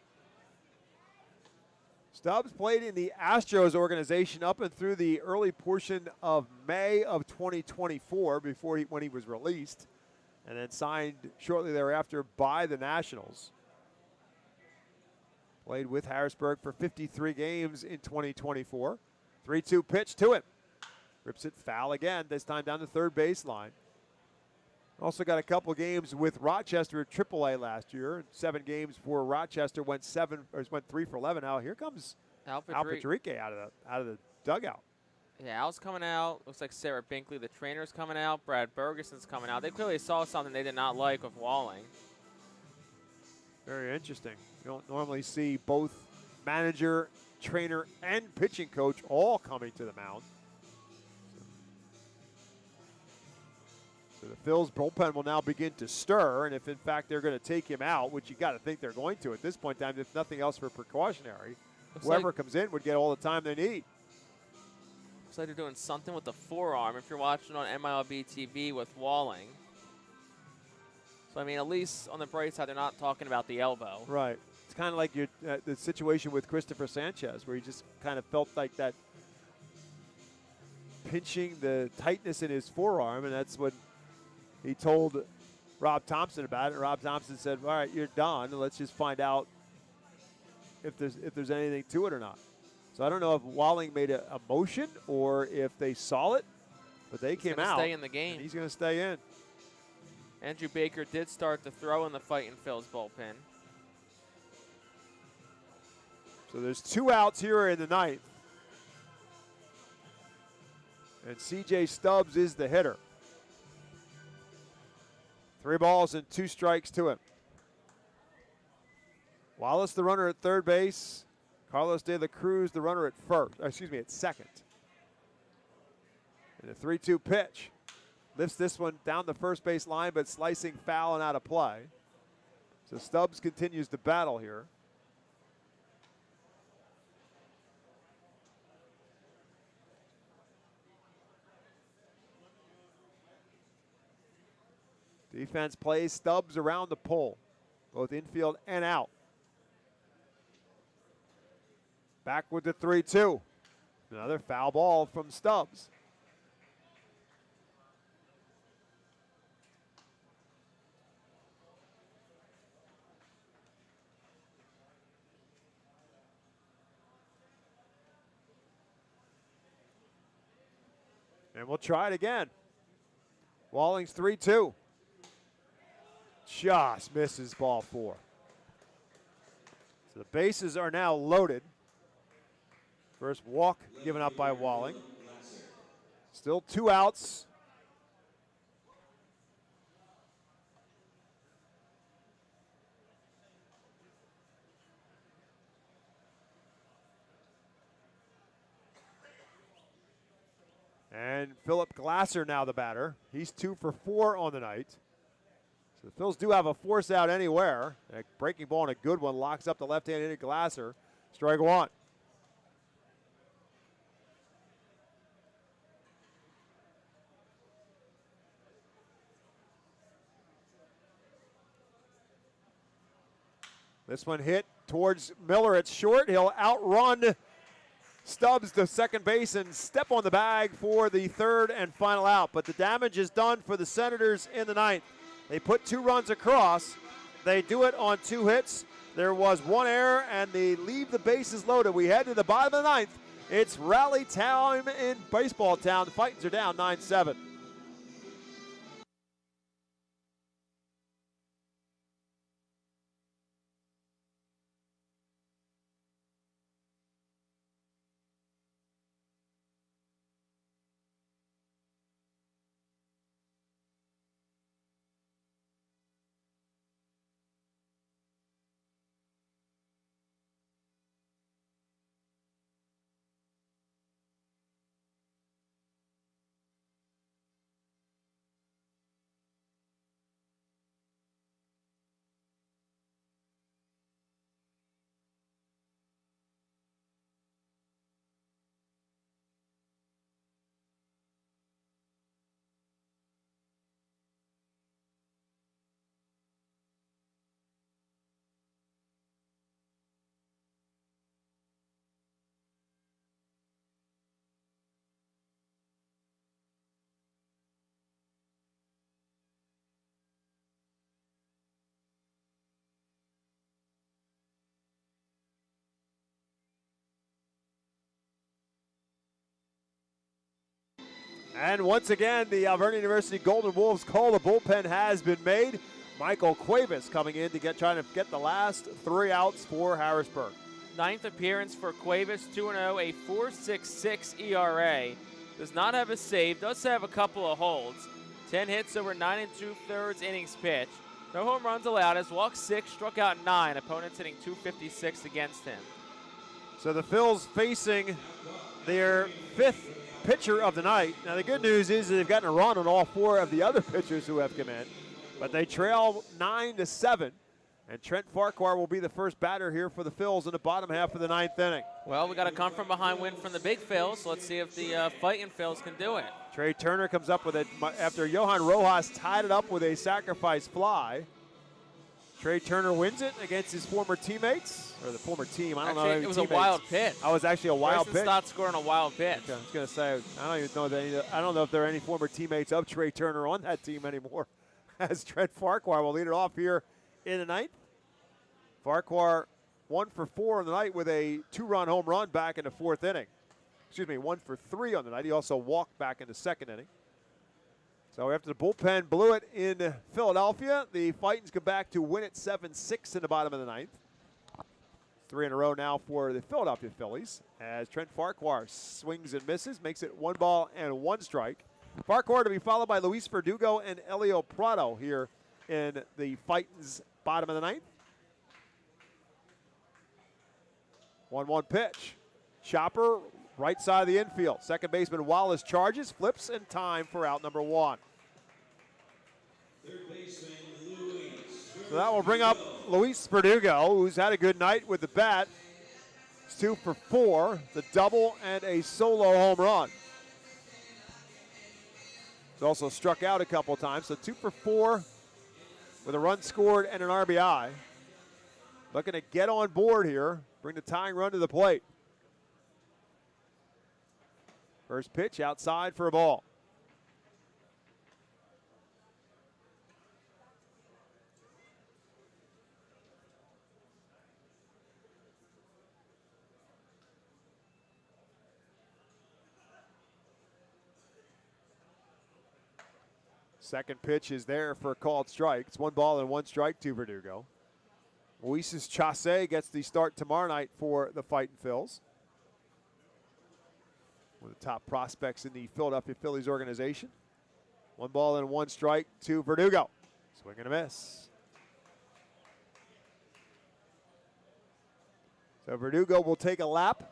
Stubbs played in the Astros organization up and through the early portion of May of 2024 when he was released, and then signed shortly thereafter by the Nationals. Played with Harrisburg for 53 games in 2024. 3-2 pitch to him. Rips it foul again, this time down the third baseline. Also got a couple games with Rochester at AAA last year. 7 games for Rochester, went 3 for 11. Now here comes Al Patrique out of the dugout. Yeah, Al's coming out. Looks like Sarah Binkley, the trainer's coming out. Brad Bergeson's coming out. They clearly saw something they did not like with Walling. Very interesting. You don't normally see both manager, trainer, and pitching coach all coming to the mound. So the Phils bullpen will now begin to stir, and if in fact they're going to take him out, which you got to think they're going to at this point in time, if nothing else for precautionary, whoever comes in would get all the time they need. Looks like they're doing something with the forearm if you're watching on MILB TV with Walling. So, I mean, at least on the bright side, they're not talking about the elbow. Right. It's kind of like the situation with Christopher Sanchez, where he just kind of felt like that pinching, the tightness in his forearm, and that's what he told Rob Thompson about it. Rob Thompson said, all right, you're done. Let's just find out if there's anything to it or not. So I don't know if Walling made a motion or if they saw it, but they came out. Stay in the game. He's going to stay in. Andrew Baker did start to throw in the Fightin Phil's bullpen. So there's 2 outs here in the 9th. And C.J. Stubbs is the hitter. 3 balls and 2 strikes to him. Wallace, the runner at third base. Carlos De La Cruz, the runner at second. And a 3-2 pitch. Lifts this one down the first base line, but slicing foul and out of play. So Stubbs continues to battle here. Defense plays Stubbs around the pole, both infield and out. Back with the 3-2. Another foul ball from Stubbs. And we'll try it again. Walling's 3-2. Just misses ball 4. So the bases are now loaded. First walk given up by Walling. Still 2 outs. And Philip Glasser now the batter. He's 2 for 4 on the night. So the Phils do have a force out anywhere. A breaking ball and a good one locks up the left-handed hitter Glasser. Strike 1. This one hit towards Miller at short. He'll outrun Stubbs to second base and step on the bag for the 3rd and final out. But the damage is done for the Senators in the 9th. They put 2 runs across. They do it on 2 hits. There was 1 error, and they leave the bases loaded. We head to the bottom of the 9th. It's rally time in baseball town. The Fightins are down 9-7. And once again, the Alvernia University Golden Wolves call the bullpen has been made. Michael Cuevas coming in to trying to get the last 3 outs for Harrisburg. 9th appearance for Cuevas, 2-0, a 4.66 ERA. Does not have a save, does have a couple of holds. 10 hits over 9 2/3 innings pitched. No home runs allowed, has walked 6, struck out 9. Opponents hitting .256 against him. So the Phils facing their 5th pitcher of the night. Now the good news is they've gotten a run on all 4 of the other pitchers who have come in, but they trail 9-7. And Trent Farquhar will be the first batter here for the Phils in the bottom half of the 9th inning. Well, we got a come from behind win from the big Phils, so let's see if the Fightin' Phils can do it. Trey Turner comes up with it after Johan Rojas tied it up with a sacrifice fly. Trey Turner wins it against his former teammates, or the former team. I don't know. It was a wild pitch. Oh, it was actually a wild pitch. Stott scoring a wild pitch. Okay, I was going to say, I don't know if there are any former teammates of Trey Turner on that team anymore. As Trent Farquhar will lead it off here in the 9th. Farquhar 1 for 4 on the night with a 2-run home run back in the 4th inning. Excuse me, 1 for 3 on the night. He also walked back in the 2nd inning. So after the bullpen blew it in Philadelphia, the Fightins come back to win it 7-6 in the bottom of the 9th. 3 in a row now for the Philadelphia Phillies as Trent Farquhar swings and misses, makes it 1 ball and 1 strike. Farquhar to be followed by Luis Verdugo and Elio Prado here in the Fightins' bottom of the 9th. 1-1 pitch. Chopper, right side of the infield. Second baseman Wallace charges, flips, and time for out number 1. So that will bring up Luis Verdugo, who's had a good night with the bat. He's 2 for 4, the double and a solo home run. He's also struck out a couple times, so 2 for 4 with a run scored and an RBI. Looking to get on board here, bring the tying run to the plate. First pitch outside for a ball. Second pitch is there for a called strike. It's 1 ball and 1 strike to Verdugo. Luis Chasse gets the start tomorrow night for the Fightin' Phils. One of the top prospects in the Philadelphia Phillies organization. 1 ball and 1 strike to Verdugo. Swing and a miss. So Verdugo will take a lap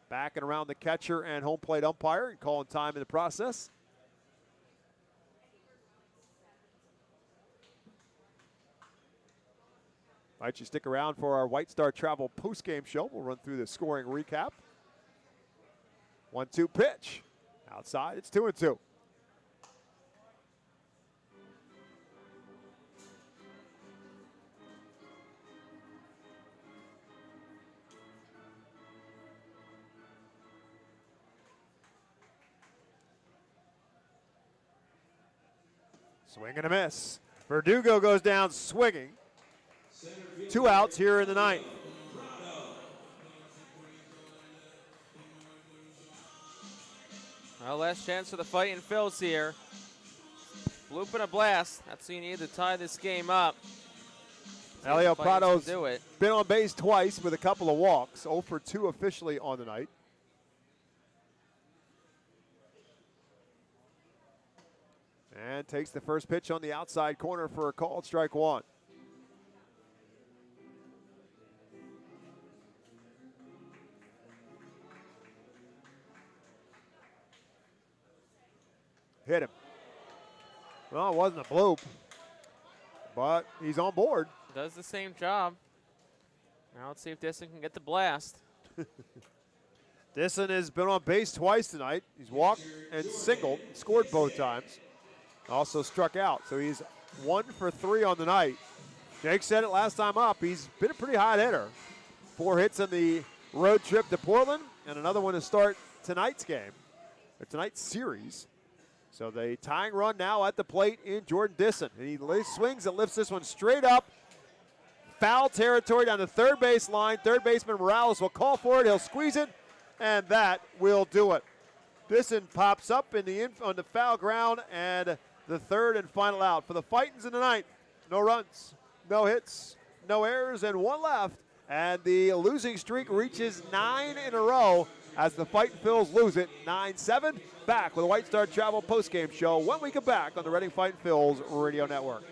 back and around the catcher and home plate umpire and calling time in the process. Invite you to stick around for our White Star Travel postgame show. We'll run through the scoring recap. 1-2 pitch. Outside, it's 2-2. Swing and a miss. Verdugo goes down swinging. 2 outs here in the 9th. Well, last chance for the Fightin' Phils here. Bloop and a blast. That's what you need to tie this game up. Elio Prado's been on base twice with a couple of walks. 0 for 2 officially on the night. And takes the first pitch on the outside corner for a called strike 1. Hit him. Well, it wasn't a bloop, but he's on board. Does the same job. Now let's see if Disson can get the blast. Disson has been on base twice tonight. He's walked and singled, scored both times. Also struck out, so he's 1 for 3 on the night. Jake said it last time up. He's been a pretty hot hitter. 4 hits on the road trip to Portland, and another one to start tonight's game, or tonight's series. So the tying run now at the plate in Jordan Disson. And he swings and lifts this one straight up. Foul territory down the third base line. Third baseman Morales will call for it. He'll squeeze it, and that will do it. Disson pops up on the foul ground, and the third and final out for the Fightins in the ninth. No runs, no hits, no errors, and one left. And the losing streak reaches 9 in a row as the Fightin Phils lose it 9-7. Back with the White Star Travel postgame show when we come back on the Reading Fightin Phils radio network.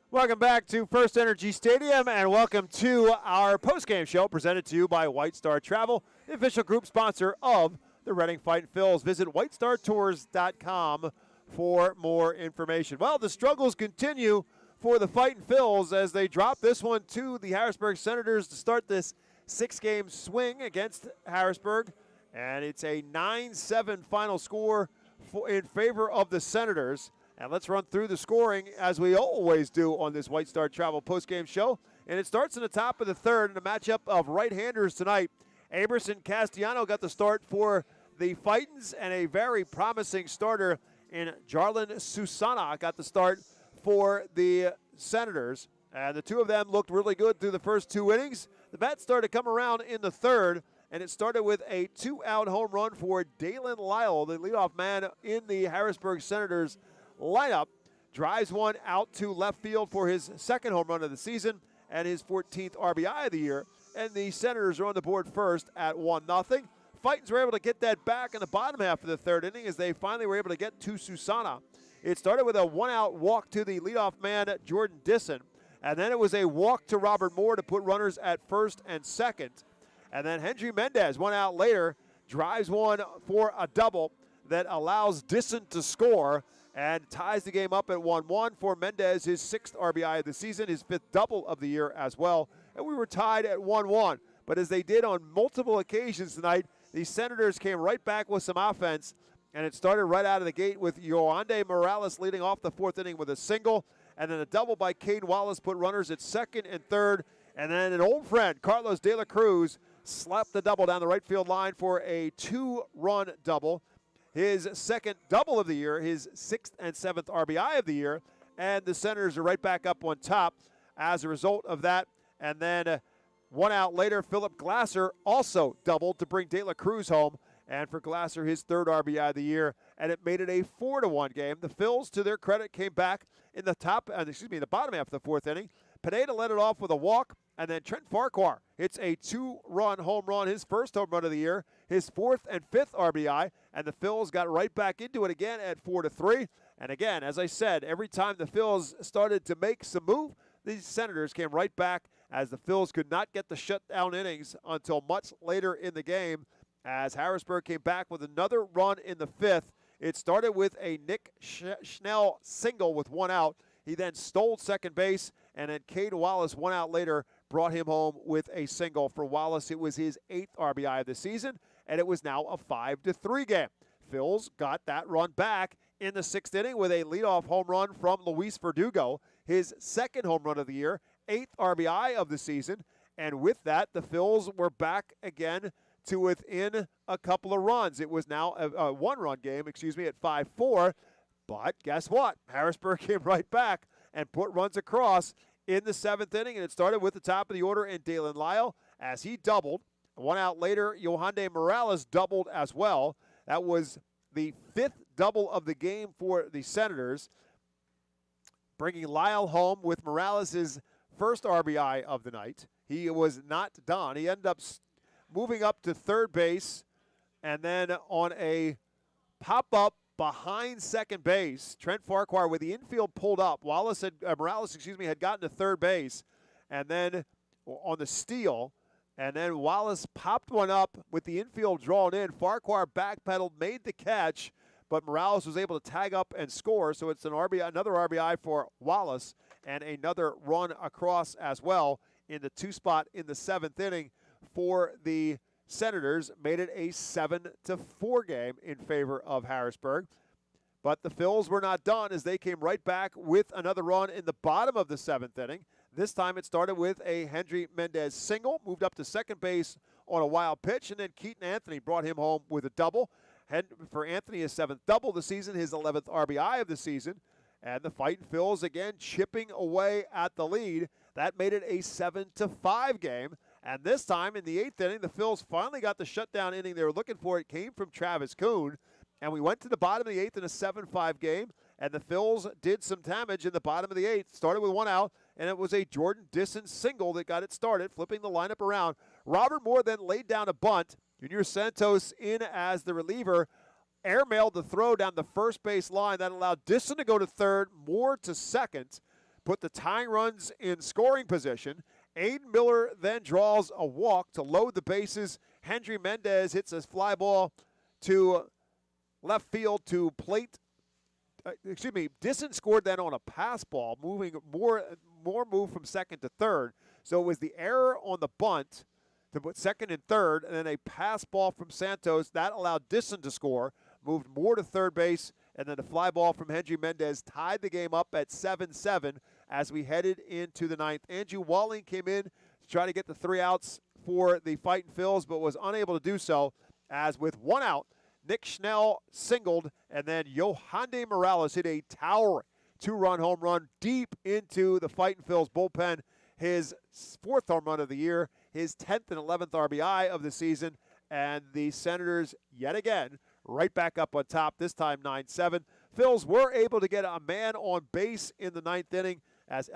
Welcome back to FirstEnergy Stadium, and welcome to our postgame show presented to you by White Star Travel, the official group sponsor of the Reading Fightin Phils. Visit whitestartours.com for more information. Well, the struggles continue for the Fightin Phils as they drop this one to the Harrisburg Senators to start this 6-game swing against Harrisburg, and it's a 9-7 final score in favor of the Senators. And let's run through the scoring as we always do on this White Star Travel postgame show. And it starts in the top of the third in a matchup of right-handers tonight. Aberson Castellano got the start for the Fightins, and a very promising starter in Jarlin Susana got the start for the Senators. And the two of them looked really good through the first 2 innings. The bats started to come around in the third, and it started with a 2-out home run for Dalen Lyle, the leadoff man in the Harrisburg Senators lineup. Drives one out to left field for his second home run of the season and his 14th RBI of the year. And the Senators are on the board first at 1-0. Fightins were able to get that back in the bottom half of the third inning as they finally were able to get to Susana. It started with a 1-out walk to the leadoff man, Jordan Disson. And then it was a walk to Robert Moore to put runners at first and second. And then Hendry Mendez, 1 out later, drives one for a double that allows Disson to score and ties the game up at 1-1 for Mendez, his 6th RBI of the season, his 5th double of the year as well. And we were tied at 1-1. But as they did on multiple occasions tonight, the Senators came right back with some offense, and it started right out of the gate with Yoande Morales leading off the 4th inning with a single, and then a double by Cade Wallace put runners at second and third, and then an old friend, Carlos De La Cruz, slapped the double down the right field line for a 2-run double. His second double of the year, his 6th and 7th RBI of the year, and the Senators are right back up on top as a result of that. And then 1 out later, Philip Glasser also doubled to bring De La Cruz home, and for Glasser, his 3rd RBI of the year, and it made it a 4-1 game. The Phils, to their credit, came back in the bottom half of the 4th inning. Pineda led it off with a walk, and then Trent Farquhar hits a 2-run home run, his 1st home run of the year, his 4th and 5th RBI, and the Phils got right back into it again at 4-3. And again, as I said, every time the Phils started to make some move, these Senators came right back as the Phils could not get the shutdown innings until much later in the game as Harrisburg came back with another run in the 5th. It started with a Nick Schnell single with 1 out. He then stole second base, and then Cade Wallace, 1 out later, brought him home with a single. For Wallace, it was his 8th RBI of the season, and it was now a 5-3 game. Phils got that run back in the 6th inning with a leadoff home run from Luis Verdugo, his second home run of the year, 8th RBI of the season. And with that, the Phils were back again to within a couple of runs. It was now a one-run game, at 5-4. But guess what? Harrisburg came right back and put runs across in the 7th inning, and it started with the top of the order in Dalen Lyle as he doubled. 1 out later, Yohande Morales doubled as well. That was the 5th double of the game for the Senators, bringing Lyle home with Morales' first RBI of the night. He was not done. He ended up moving up to third base, and then on a pop-up behind second base, Trent Farquhar with the infield pulled up. Morales had gotten to third base, and then on the steal, and then Wallace popped one up with the infield drawn in. Farquhar backpedaled, made the catch, but Morales was able to tag up and score. So it's another RBI for Wallace, and another run across as well in the 2 spot in the 7th inning for the Senators. Made it a 7-4 game in favor of Harrisburg. But the Phils were not done as they came right back with another run in the bottom of the 7th inning. This time it started with a Hendry Mendez single, moved up to second base on a wild pitch, and then Keaton Anthony brought him home with a double. For Anthony, his 7th double of the season, his 11th RBI of the season. And the Fightin' Phils again chipping away at the lead. That made it a 7-5 game. And this time in the 8th inning, the Phils finally got the shutdown inning they were looking for. It came from Travis Kuhn. And we went to the bottom of the 8th in a 7-5 game. And the Phils did some damage in the bottom of the 8th. Started with 1 out, and it was a Jordan Disson single that got it started, flipping the lineup around. Robert Moore then laid down a bunt. Junior Santos in as the reliever. Airmailed the throw down the first base line. That allowed Disson to go to third, Moore to second, put the tying runs in scoring position. Aiden Miller then draws a walk to load the bases. Hendry Mendez hits a fly ball to left field to plate. Disson scored then on a pass ball, moving more move from second to third. So it was the error on the bunt to put second and third, and then a pass ball from Santos. That allowed Disson to score, moved Moore to third base, and then a fly ball from Hendry Mendez tied the game up at 7-7 as we headed into the 9th. Andrew Walling came in to try to get the 3 outs for the Fightin' Phils, but was unable to do so, as with 1 out, Nick Schnell singled, and then Yohande Morales hit a towering 2-run home run deep into the Fightin' Phils bullpen. His 4th home run of the year, his 10th and 11th RBI of the season, and the Senators yet again right back up on top, this time 9-7. Phils were able to get a man on base in the 9th inning as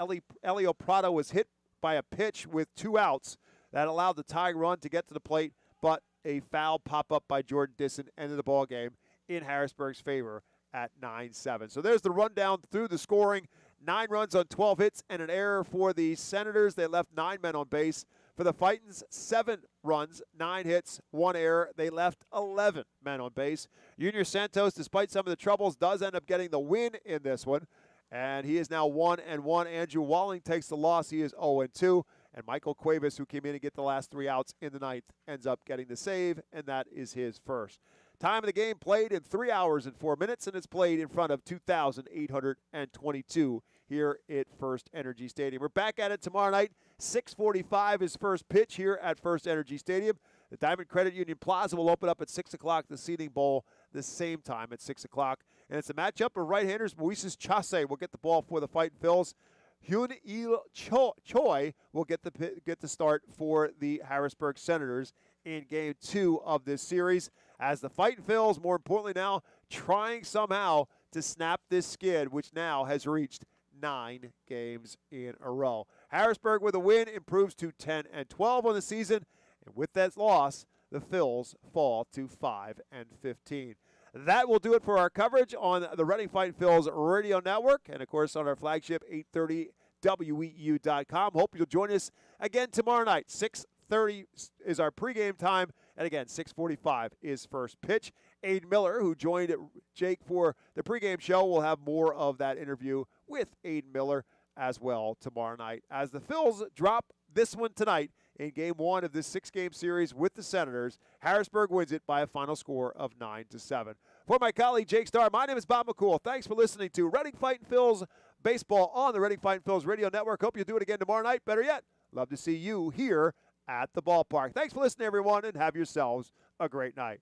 Elio Prado was hit by a pitch with 2 outs. That allowed the tying run to get to the plate, but a foul pop-up by Jordan Disson ended the ball game in Harrisburg's favor at 9-7. So there's the rundown through the scoring. 9 runs on 12 hits and an error for the Senators. They left 9 men on base. For the Fightins, 7 runs, 9 hits, 1 error. They left 11 men on base. Junior Santos, despite some of the troubles, does end up getting the win in this one. And he is now 1-1. Andrew Walling takes the loss. He is 0-2. And Michael Cuevas, who came in to get the last 3 outs in the 9th, ends up getting the save, and that is his first. Time of the game played in 3 hours and 4 minutes, and it's played in front of 2,822 here at FirstEnergy Stadium. We're back at it tomorrow night. 6:45 is first pitch here at FirstEnergy Stadium. The Diamond Credit Union Plaza will open up at 6 o'clock. The seating bowl the same time at 6 o'clock. And it's a matchup of right-handers. Moises Chase will get the ball for the Fightin' Phils. Hyun Il Choi will get the start for the Harrisburg Senators in Game 2 of this series. As the Fightin' Phils, more importantly now, trying somehow to snap this skid, which now has reached 9 games in a row. Harrisburg with a win improves to 10-12 on the season, and with that loss, the Phils fall to 5-15. That will do it for our coverage on the Reading Fightin' Phils radio network, and of course on our flagship 830WEU.com. Hope you'll join us again tomorrow night. 6:30 is our pregame time, and again 6:45 is first pitch. Aiden Miller, who joined Jake for the pregame show, will have more of that interview with Aiden Miller as well tomorrow night. As the Phils drop this one tonight in Game 1 of this 6-game series with the Senators, Harrisburg wins it by a final score of 9-7. For my colleague Jake Starr, my name is Bob McCool. Thanks for listening to Reading Fightin' Phils baseball on the Reading Fightin Phillies Radio Network. Hope you do it again tomorrow night. Better yet, love to see you here at the ballpark. Thanks for listening, everyone, and have yourselves a great night.